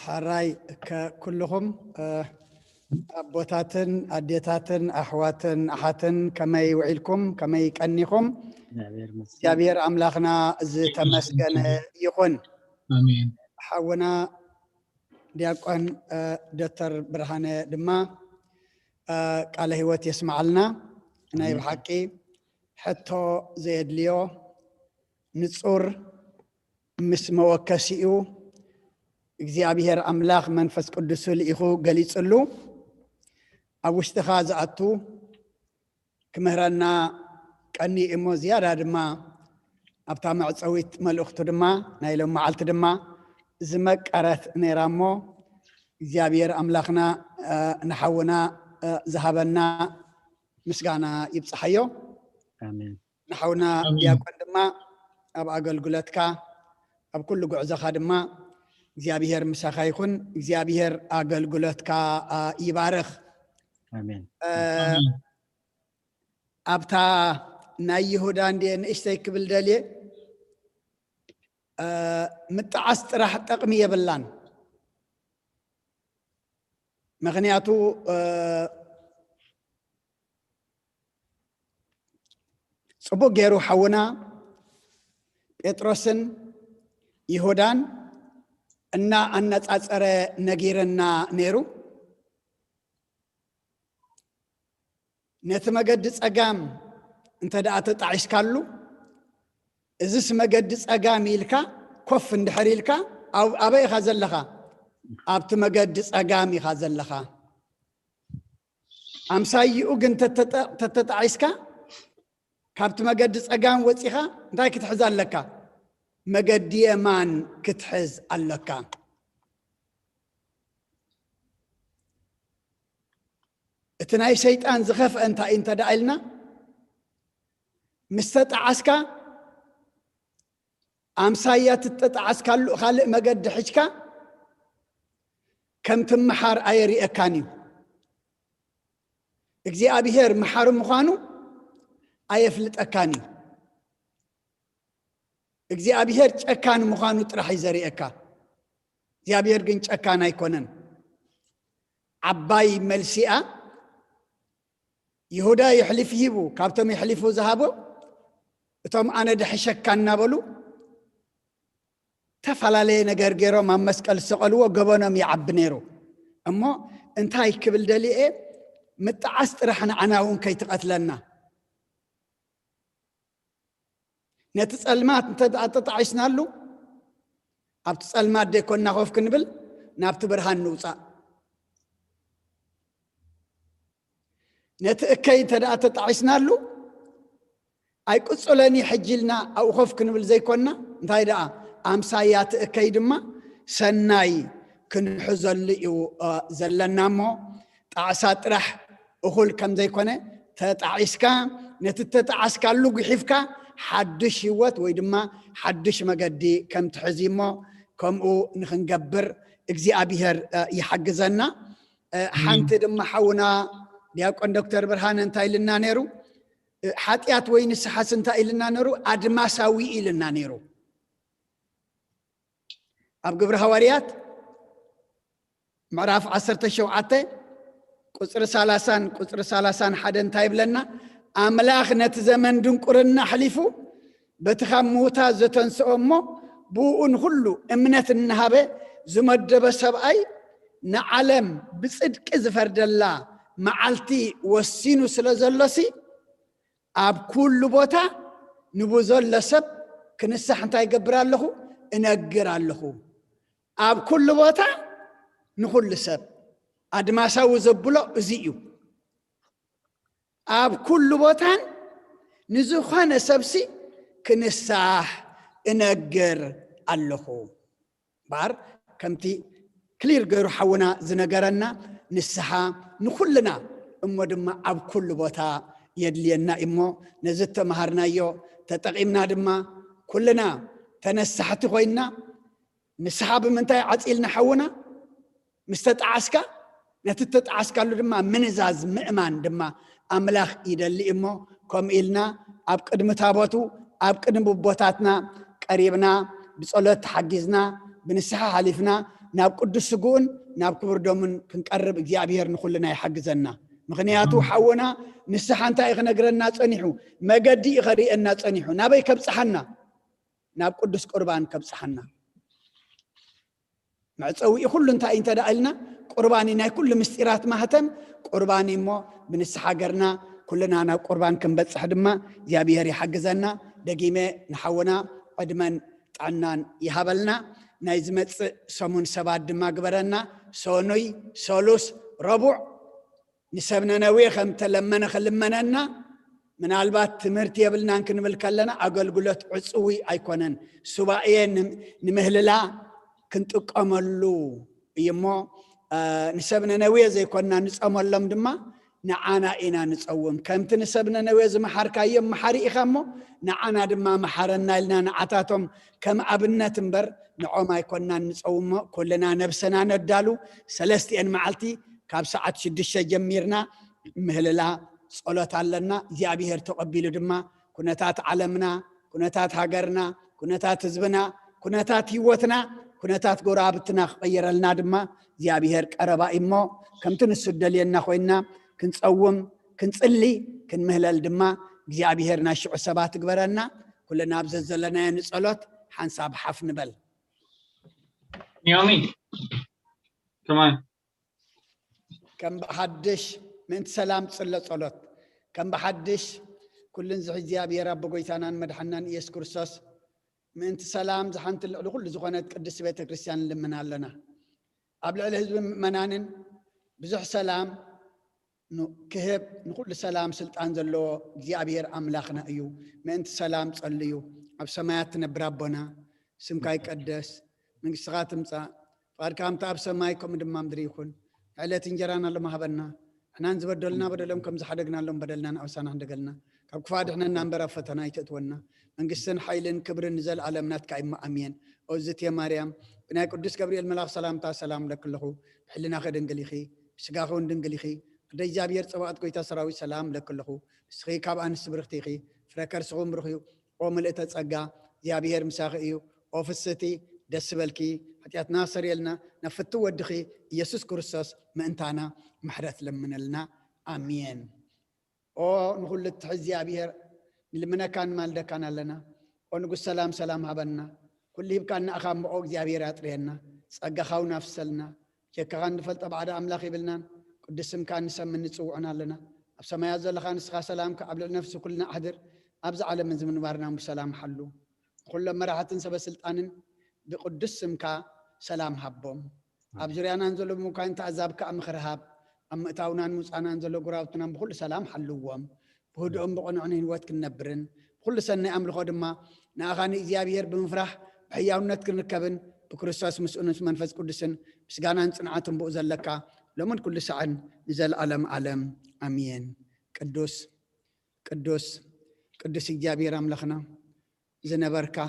ሓራይ ከኩልኹም ኣቦታትን ኣዴታትን ኣሕዋትን ኣሓትን ከመይ ውዒልኩም ከመይ ቀኒኹም እግዚአብሔር ኣምላኽና ዝተመስገነ ይኹን ኣሜን ሓውና ዲያቆን ዶክተር ብርሃነ ድማ ቃለ ህይወት የስማዓልና ናይ ብሓቂ ሕቶ ዘየድልዮ ንጹር ምስ መወከሲኡ እግዚአብሔር ኣምላኽ መንፈስ ቅዱስ ልኢኹ ገሊጽሉ ኣብ ውሽጥኻ ዝኣቱ ክምህረና ቀኒ እሞ ዝያዳ ድማ ኣብታ መዕፀዊት መልእኽቱ ድማ ናይ ሎም መዓልቲ ድማ ዝመቀረት ነይራ እሞ እግዚአብሔር ኣምላኽና ንሓውና ዝሃበና ምስጋና ይብፅሓዮ ኣሜን ንሓውና ዲያቆን ድማ ኣብ ኣገልግሎትካ ኣብ ኩሉ ጉዕዞኻ ድማ እግዚአብሔር ምሳኻ ይኹን እግዚአብሔር ኣገልግሎትካ ይባርኽ ኣሜን ኣብታ ናይ ይሁዳ እንዴ ንእሽተይ ክብል ደልየ ምጥዓስ ጥራሕ ጠቕሚ የብላን ምክንያቱ ጽቡቕ ገይሩ ሓውና ጴጥሮስን ይሁዳን እና ኣነጻጸረ ነጊርና ነይሩ ነቲ መገዲ ጸጋም እንተ ደኣ ተጣዒስካሉ እዚስ መገዲ ጸጋም ኢልካ ኮፍ እንድሕር ኢልካ ኣበይ ኢኻ ዘለኻ ኣብቲ መገዲ ጸጋም ኢኻ ዘለኻ ኣምሳይኡ ግን ተተጣዒስካ ካብቲ መገዲ ጸጋም ወፂኻ እንታይ ክትሕዝ ኣለካ መገዲ የማን ክትሕዝ ኣለካ እቲ ናይ ሸይጣን ዝኸፍአ እንታይ እንተ ደኣ ኢልና ምስ ተጣዓስካ ኣምሳያ ትተጣዓስካሉ ካልእ መገዲ ሕጅካ ከም ትመሓር ኣየሪአካን እዩ እግዚአብሔር መሓሩ ምዃኑ ኣየፍልጠካን እዩ እግዚአብሔር ጨካን ምዃኑ ጥራሕ ይዘሪአካ እግዚአብሔር ግን ጨካን ኣይኮነን ዓባይ መልሲኣ ይሁዳ ይሕሊፍ ሂቡ ካብቶም ይሕሊፉ ዝሃቦ እቶም ኣነ ድሕሸካ እናበሉ ተፈላለየ ነገር ገይሮም ኣብ መስቀል ዝሰቐልዎ ገበኖም ይዓቢ ነይሩ እሞ እንታይ ክብል ደሊኤ ምጥዓስ ጥራሕ ንዓና እውን ከይትቐትለና ነቲ ጸልማት እንተ ተጣዒስናሉ ኣብቲ ጸልማት ደይኮንና ኮፍ ክንብል ናብቲ ብርሃን ንውፃእ ነቲ እከይ እንተ ደኣ ተጣዒስናሉ ኣይቁፅለኒ ሕጅልና ኣብኡ ኮፍ ክንብል ዘይኮንና እንታይ ደኣ ኣምሳያ እቲ እከይ ድማ ሰናይ ክንሕዘሉ እዩ ዘለና እሞ ጣዕሳ ጥራሕ እኹል ከም ዘይኮነ ተጣዒስካ ነቲ ተጣዓስካሉ ጉሒፍካ ሓድሽ ህይወት ወይ ድማ ሓድሽ መገዲ ከም ትሕዚ እሞ ከምኡ ንክንገብር እግዚአብሔር ይሓግዘና ሓንቲ ድማ ሓውና ዲያቆን ዶክተር ብርሃነ እንታይ ኢልና ነይሩ ሓጢአት ወይ ንስሓስ እንታይ ኢልና ነይሩ ኣድማሳዊ ኢልና ነይሩ ኣብ ግብሪ ሃዋርያት ምዕራፍ 17 ቁፅሪ 30 ሓደ እንታይ ይብለና ኣምላኽ ነቲ ዘመን ድንቁርና ሓሊፉ በቲ ካብ ምውታት ዘተንስኦ እሞ ብኡ ንኩሉ እምነት እናሃበ ዝመደበ ሰብኣይ ንዓለም ብፅድቂ ዝፈርደላ መዓልቲ ወሲኑ ስለ ዘሎሲ ኣብ ኩሉ ቦታ ንቡ ዘሎ ሰብ ክንስሕ እንታይ ይገብር ኣለኹ እነግር ኣለኹ ኣብ ኩሉ ቦታ ንኩሉ ሰብ ኣድማሳዊ ዘብሎ እዚ እዩ ኣብ ኩሉ ቦታን ንዝኾነ ሰብሲ ክንሳሕ እነግር ኣለኹ ባር ከምቲ ክሊር ገይሩ ሓውና ዝነገረና ንስሓ ንኩልና እሞ ድማ ኣብ ኩሉ ቦታ የድልየና እሞ ነዚ ተማሃርናዮ ተጠቂምና ድማ ኩልና ተነሳሕቲ ኮይና ንስሓ ብምንታይ ዓፂልና ሓውና ምስ ተጣዓስካ ነቲ ተጣዓስካሉ ድማ ምንዛዝ ምእማን ድማ ኣምላኽ ይደሊ እሞ ከምኡ ኢልና ኣብ ቅድሚ ታቦቱ ኣብ ቅድሚ ቦታትና ቀሪብና ብጸሎት ተሓጊዝና ብንስሓ ሓሊፍና ናብ ቅዱስ ስጉኡን ናብ ክቡር ደሙን ክንቀርብ እግዚአብሔር ንኩልና ይሓግዘና ምክንያቱ ሓውና ንስሓ እንታይ ክነግረና ፀኒሑ መገዲ ይኸሪአና ፀኒሑ ናበይ ከብፅሓና ናብ ቅዱስ ቁርባን ከብፅሓና መዕፀዊ ኩሉ እንታይ እንተዳእልና ቁርባኒ ናይ ኩሉ ምስጢራት ማህተም ቁርባኒ እሞ ብንስሓ ገርና ኩልና ናብ ቁርባን ክንበፅሕ ድማ እግዚአብሔር ይሓግዘና ደጊመ ንሓውና ዕድመን ጣዕናን ይሃበልና ናይ ዝመፅእ ሰሙን ሰባት ድማ ግበረና ሶኖይ ሶሉስ ረቡዕ ንሰብነ ነዌ ከም ተለመነ ክልመነና ምናልባት ትምህርቲ የብልናን ክንብል ከለና ኣገልግሎት ዕፅዊ ኣይኮነን ሱባኤ ንምህልላ ክንጥቀመሉ እሞ ንሰብነ ነዌ ዘይኮንና ንፀመሎም ድማ ንዓና ኢና ንፀውም ከምቲ ንሰብነ ነዌ ዝመሓርካዮም መሓሪ ኢኻ እሞ ንዓና ድማ መሓረና ኢልና ንዓታቶም ከም ኣብነት እምበር ንዖም ኣይኮንና ንፀውሞ ኩልና ነብሰና ነዳሉ 3 መዓልቲ ካብ ሰዓት 6 ጀሚርና ምህልላ ጸሎት ኣለና እግዚአብሔር ተቀቢሉ ድማ ኩነታት ዓለምና ኩነታት ሃገርና ኩነታት ህዝብና ኩነታት ህይወትና ኩነታት ጎራብትና ክቀይረልና ድማ እግዚአብሔር ቀረባ እሞ ከምቲ ንሱ ደልየና ኮይና ክንፀውም ክንፅሊ ክንምህለል ድማ እግዚአብሔር ናይ ሽዑ ሰባት ግበረና ኩልና ኣብ ዘለናዮ ንጸሎት ሓንሳብ ሓፍ ንበል يومي كمان كم بحدش من سلام صلى صلوت كم بحدش كلن زح እግዚአብሔር አብ ጎይታናን መድሐናን ኢየሱስ ክርስቶስ من سلام زحنت لكل زخونت قدس ቤተ ክርስቲያን ልምናለና ኣብ ልዕሊ ህዝቢ መናንን ብዙሕ ሰላም ክህብ ንኩሉ ሰላም ስልጣን ዘለዎ እግዚአብሔር አምላኽና እዩ من سلام ጸልዩ ኣብ ሰማያት ትነብር አቦና ስምካ ይቀደስ መንግሥትኻ ትምጻእ ፍቃድካ ከምቲ ኣብ ሰማይ ከምኡ ድማ ምድሪ ይኹን ዕለት እንጀራና ለማህበና ሕናን ዝበደልና በደሎም ከም ዝሓደግናሎም በደልና ንኣውሳና እንደገልና ካብ ክፉ ኣድሕነና እምበር ኣብ ፈተና ኣይተእትወና መንግስትን ሓይልን ክብርን ንዘለዓለም ናትካ ኢሞ ኣሜን ኦዝት የማርያም ብናይ ቅዱስ ገብርኤል መልኣኽ ሰላምታ ሰላም ለክለኹ ብሕልናኸ ድንግል ኢኺ ብስጋኸ እውን ድንግል ኢኺ ወደ እግዚአብሔር ፀባኦት ጎይታ ሰራዊት ሰላም ለክለኹ ንስኺ ካብ ኣንስቲ ብርኽቲ ኢኺ ፍረ ከርስኹም ብርኽዩ ኦ ምልእተ ጸጋ እግዚአብሔር ምሳኺ እዩ ኦ ፍስቲ ደስ በልኪ ኃጢአትና ሰሪየልና ነፍቱ ወድኺ ኢየሱስ ክርስቶስ ምእንታና ምሕረት ለምነልና አሜን ኦ ንኩሉ እግዚአብሔር ንልምነካን ማልደካን ኣለና ኦ ንጉስ ሰላም ሰላም ሃበና ኩሉ ይብካና ኣኻም ኦ እግዚአብሔር ያጥርየና ጸጋኻው ናፍሰልና የካኻን ንፈልጠ ባዕዳ ኣምላኽ ይብልናን ቅዱስምካ ንሰምን ንጽውዕና ኣለና ኣብ ሰማያት ዘለኻ ንስኻ ሰላም ከዓብ ልዕሊ ነፍሲ ኩልና ኣሕድር ኣብዚ ዓለም ዝምንባርና ብሰላም ሓሉ ኩሎም መራሕትን ሰበስልጣንን بقدس سمكا سلام هبهم أبجريانا نزلوا بمكان تعذاب كأمخرهاب أما تاونا موسانا نزلوا قراوتنا بكل سلام حلوهم بهدوهم بقنعنين وقت كنبرن بكل سنة أمر خدمة ناخاني إزيابير بمفرح بحياونا تكنركبن بكريستوس مسؤولين منفذ قدسن بسقانا نصنعاتهم بؤذن لك لمن كل ساعة نزل علم أمين قدوس قدوس قدوس إزيابير أملخنا زنبركا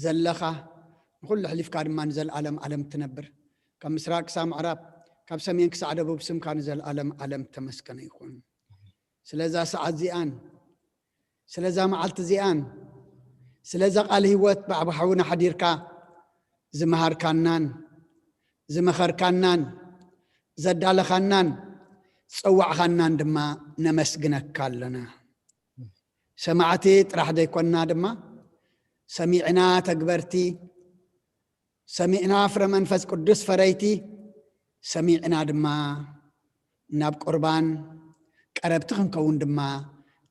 زلخا كل حليف كان ما نزل علم تنبر كم مسراق سام عرب كم سمين كسعد أبو بسم كان نزل علم تمسكن يكون سلزا سعد زيان سلزا معلت زيان سلزا قال هوت بعب حونا حديركا زمهر كانان زمخر كانان زدال خانان صوعخنا دما نمسجنك لنا سمعتي طرح ديكونا دما سمعنا تكبرتي سمعنا فر منفس قدس فريتي سمعنا دما ناب قربان قربتخن كون دما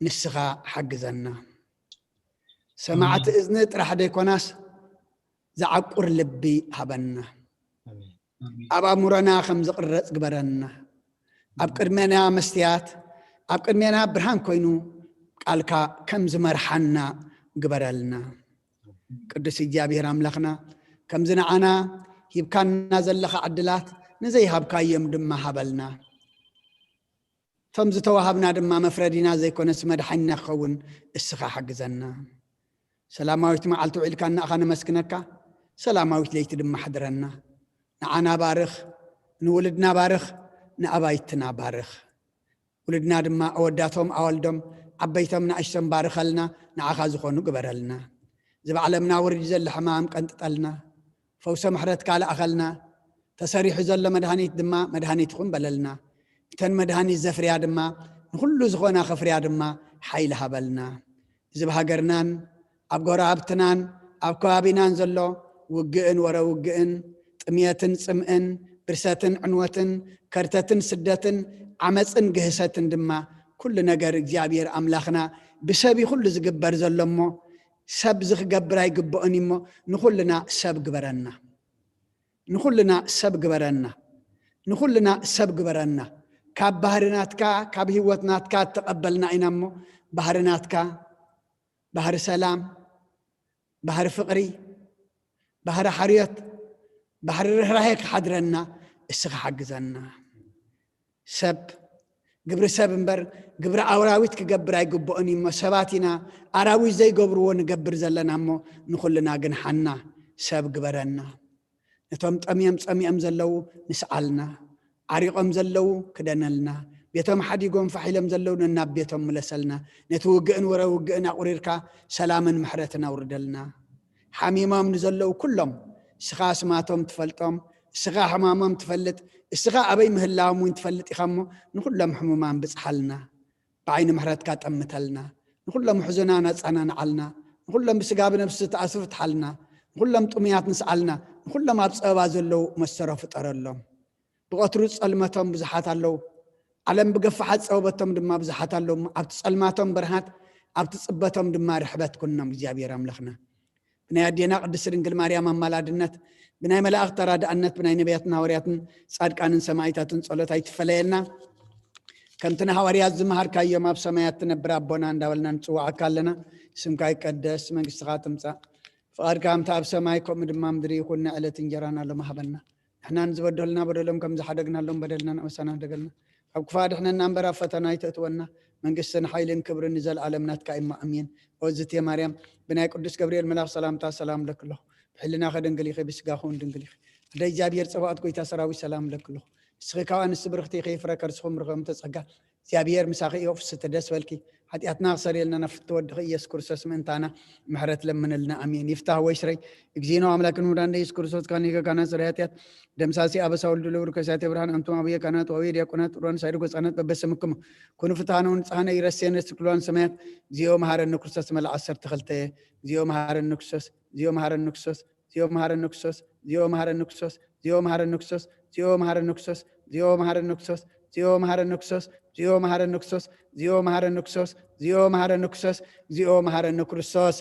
نسخا حجزنا سمعت إذن طرح ديكوناس زعقر لبي هبنا أبا مرنا خمز قرص قبرنا أب قدمنا مستيات أب قدمنا برهان كوينو قالكا كمز مرحنا قبرلنا قدس إجابي راملخنا كمزنا أنا يبكانا زلخ عدلات نزي هبكا يمدما هبلنا فمز توهبنا دما مفردنا زي كونس مدحنا خون السخا حقزنا سلاماويت معلتو عيلكنا أخانا مسكنكا سلاماويت ليت دما حضرنا نعنا بارخ نولدنا بارخ نأبايتنا بارخ ولدنا دما أوداتهم أولدهم عبيتهم نعشتهم بارخلنا نعخا زخونو قبرلنا زب علمنا ورد زل حمام كنت طلنا فوس محرتك على أخلنا تسريح زل مدهانيت دما مدهانيت خون بللنا تن مدهانيت زفريا دما نخلو زخونا خفريا دما حيلها بلنا زب هاقرنان أبقورا أبتنان أبكوابينان زلو وقئن ورا وقئن طميتن سمئن برساتن عنوتن كرتتن سدتن عمسن قهستن دما كل نجار اجابير أملاخنا بسبي كل زقبر زلمو سب زخ قبراي قبؤني مو نخلنا سب قبرنا نخلنا سب قبرنا نخلنا سب قبرنا كاب بحرناتكا كاب هيوتناتكا تقبلنا إنمو بحرناتكا بحر سلام بحر فقري بحر حريت بحر رهيك حضرنا السخ حقزنا سب قبر سب مبر قبر أوراويت كقبر أي قبؤني مو سباتنا أراوي زي قبرون قبر زلنا مو نخلنا جنحنا سب قبرنا نتوم تأميم زلو نسألنا عريقهم زلو كدنلنا بيتهم حديقهم فحيلهم زلو نناب بيتهم ملسلنا نتوقئن ورا وقئنا قريركا سلاما محرتنا وردلنا حميمهم نزلو كلهم سخا سماتهم تفلتهم سخا حمامهم تفلت السخا أبي مهلاهم وين تفلت إخمو نخلهم حمومان بسحلنا بعين محرتك تأمتلنا نخلهم حزنانا تسعنان علنا نخلهم بسقابنا بس تأسفت حلنا نخلهم طميات نسألنا نخلهم أبسأبا زلو مسرف ترلهم بغطرو تسألمتهم بزحات اللو علم بقفحات صوبتهم دما بزحات اللو أبتسألماتهم برهات أبتسأبتهم دما رحبت كنا مجابي راملخنا بناي دينا قدس رنجل مريم مالادنت بناي ملاك تراد أنت بناي نبياتنا ورياتن صادق أن سمايتاتن صلتاي تفلينا كنتنا هوريات زمهر كاي يوم بسمايات نبرا بونا ندولنا نسوع كلنا سمكاي قدس من استخاتم سا فأركام تاب سمايكم دما مدري كنا على تنجرانا لما حبنا احنا نزودلنا بدلهم كم زحدقنا لهم بدلنا وسنا دقلنا أو كفاد احنا نمبر فتنا يتأتونا من قصنا حيلين كبر نزل عالمنات كائم أمين وزت يا مريم بناي قدس جبريل ملاك سلام لك له بحلنا خدن قليخي بسقاخون دنقليخ هذا جابير صفات كويتا سراوي سلام لك له سخيكوان السبرختي خيف ركر سخم رغم تسقى جابير مساقي أوفس تدس والكي حتى أتناغ لنا نفتو الدخي يسكر سسمنتانا محرت لمن لنا أمين يفتح ويشري يجزينو عملك نوران دي يسكر سوت كانيكا كانا سرياتيات دمساسي أبا ساول دلور كساتي برهان أنتم أبيا كانت وويريا كانت وران سايرو كسانت ببسمكم كونو فتحانون سانا يرسين استقلوان سميت زيو مهار النكسس مال عصر تخلته زيو مهار النكسس زيو مهار النكسس زيو مهار النكسس زيو مهار النكسس زيو مهار النكسس زيو مهار النكسس زيو مهار النكسس زيو مهار النكسس زيو مهار النكسس زيو مهار النكسس زيو مهار النكسس زيو مهار النكرسوس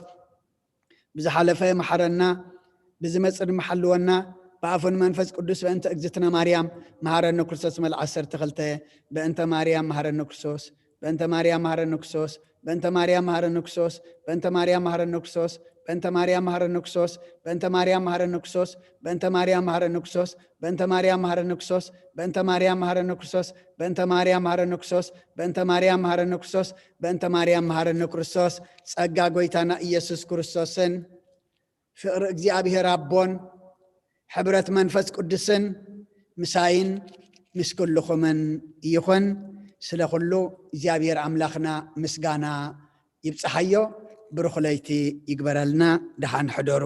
بزحلفه محرنا بزمصد محلونا بعفن منفس قدس بأنت اجزتنا مريم مهار النكرسوس مال عصر تخلته بأنت مريم مهار النكسوس بأنت مريم مهار النكسوس بأنت مريم مهار النكسوس بأنت مريم مهار النكسوس بأنت مريم مهار النكسوس بأنت مريم مهار النكسوس بأنت مريم مهار النكسوس بأنت مريم مهار النكسوس بأنت مريم مهار النكسوس بأنت مريم مهار النكسوس بأنت مريم مهار النكسوس بأنت مريم مهار النكسوس ጸጋ ጎይታና ኢየሱስ ክርስቶስን ፍቅሪ እግዚአብሔር አቦን ሕብረት መንፈስ ቅዱስን ምሳይን ምስ ኩልኹምን ይኹን ስለ ኩሉ እግዚአብሔር አምላኽና ምስጋና ይብጽሐዮ ብሩኽ ለይቲ ይግበረልና ደሃን ሕደሩ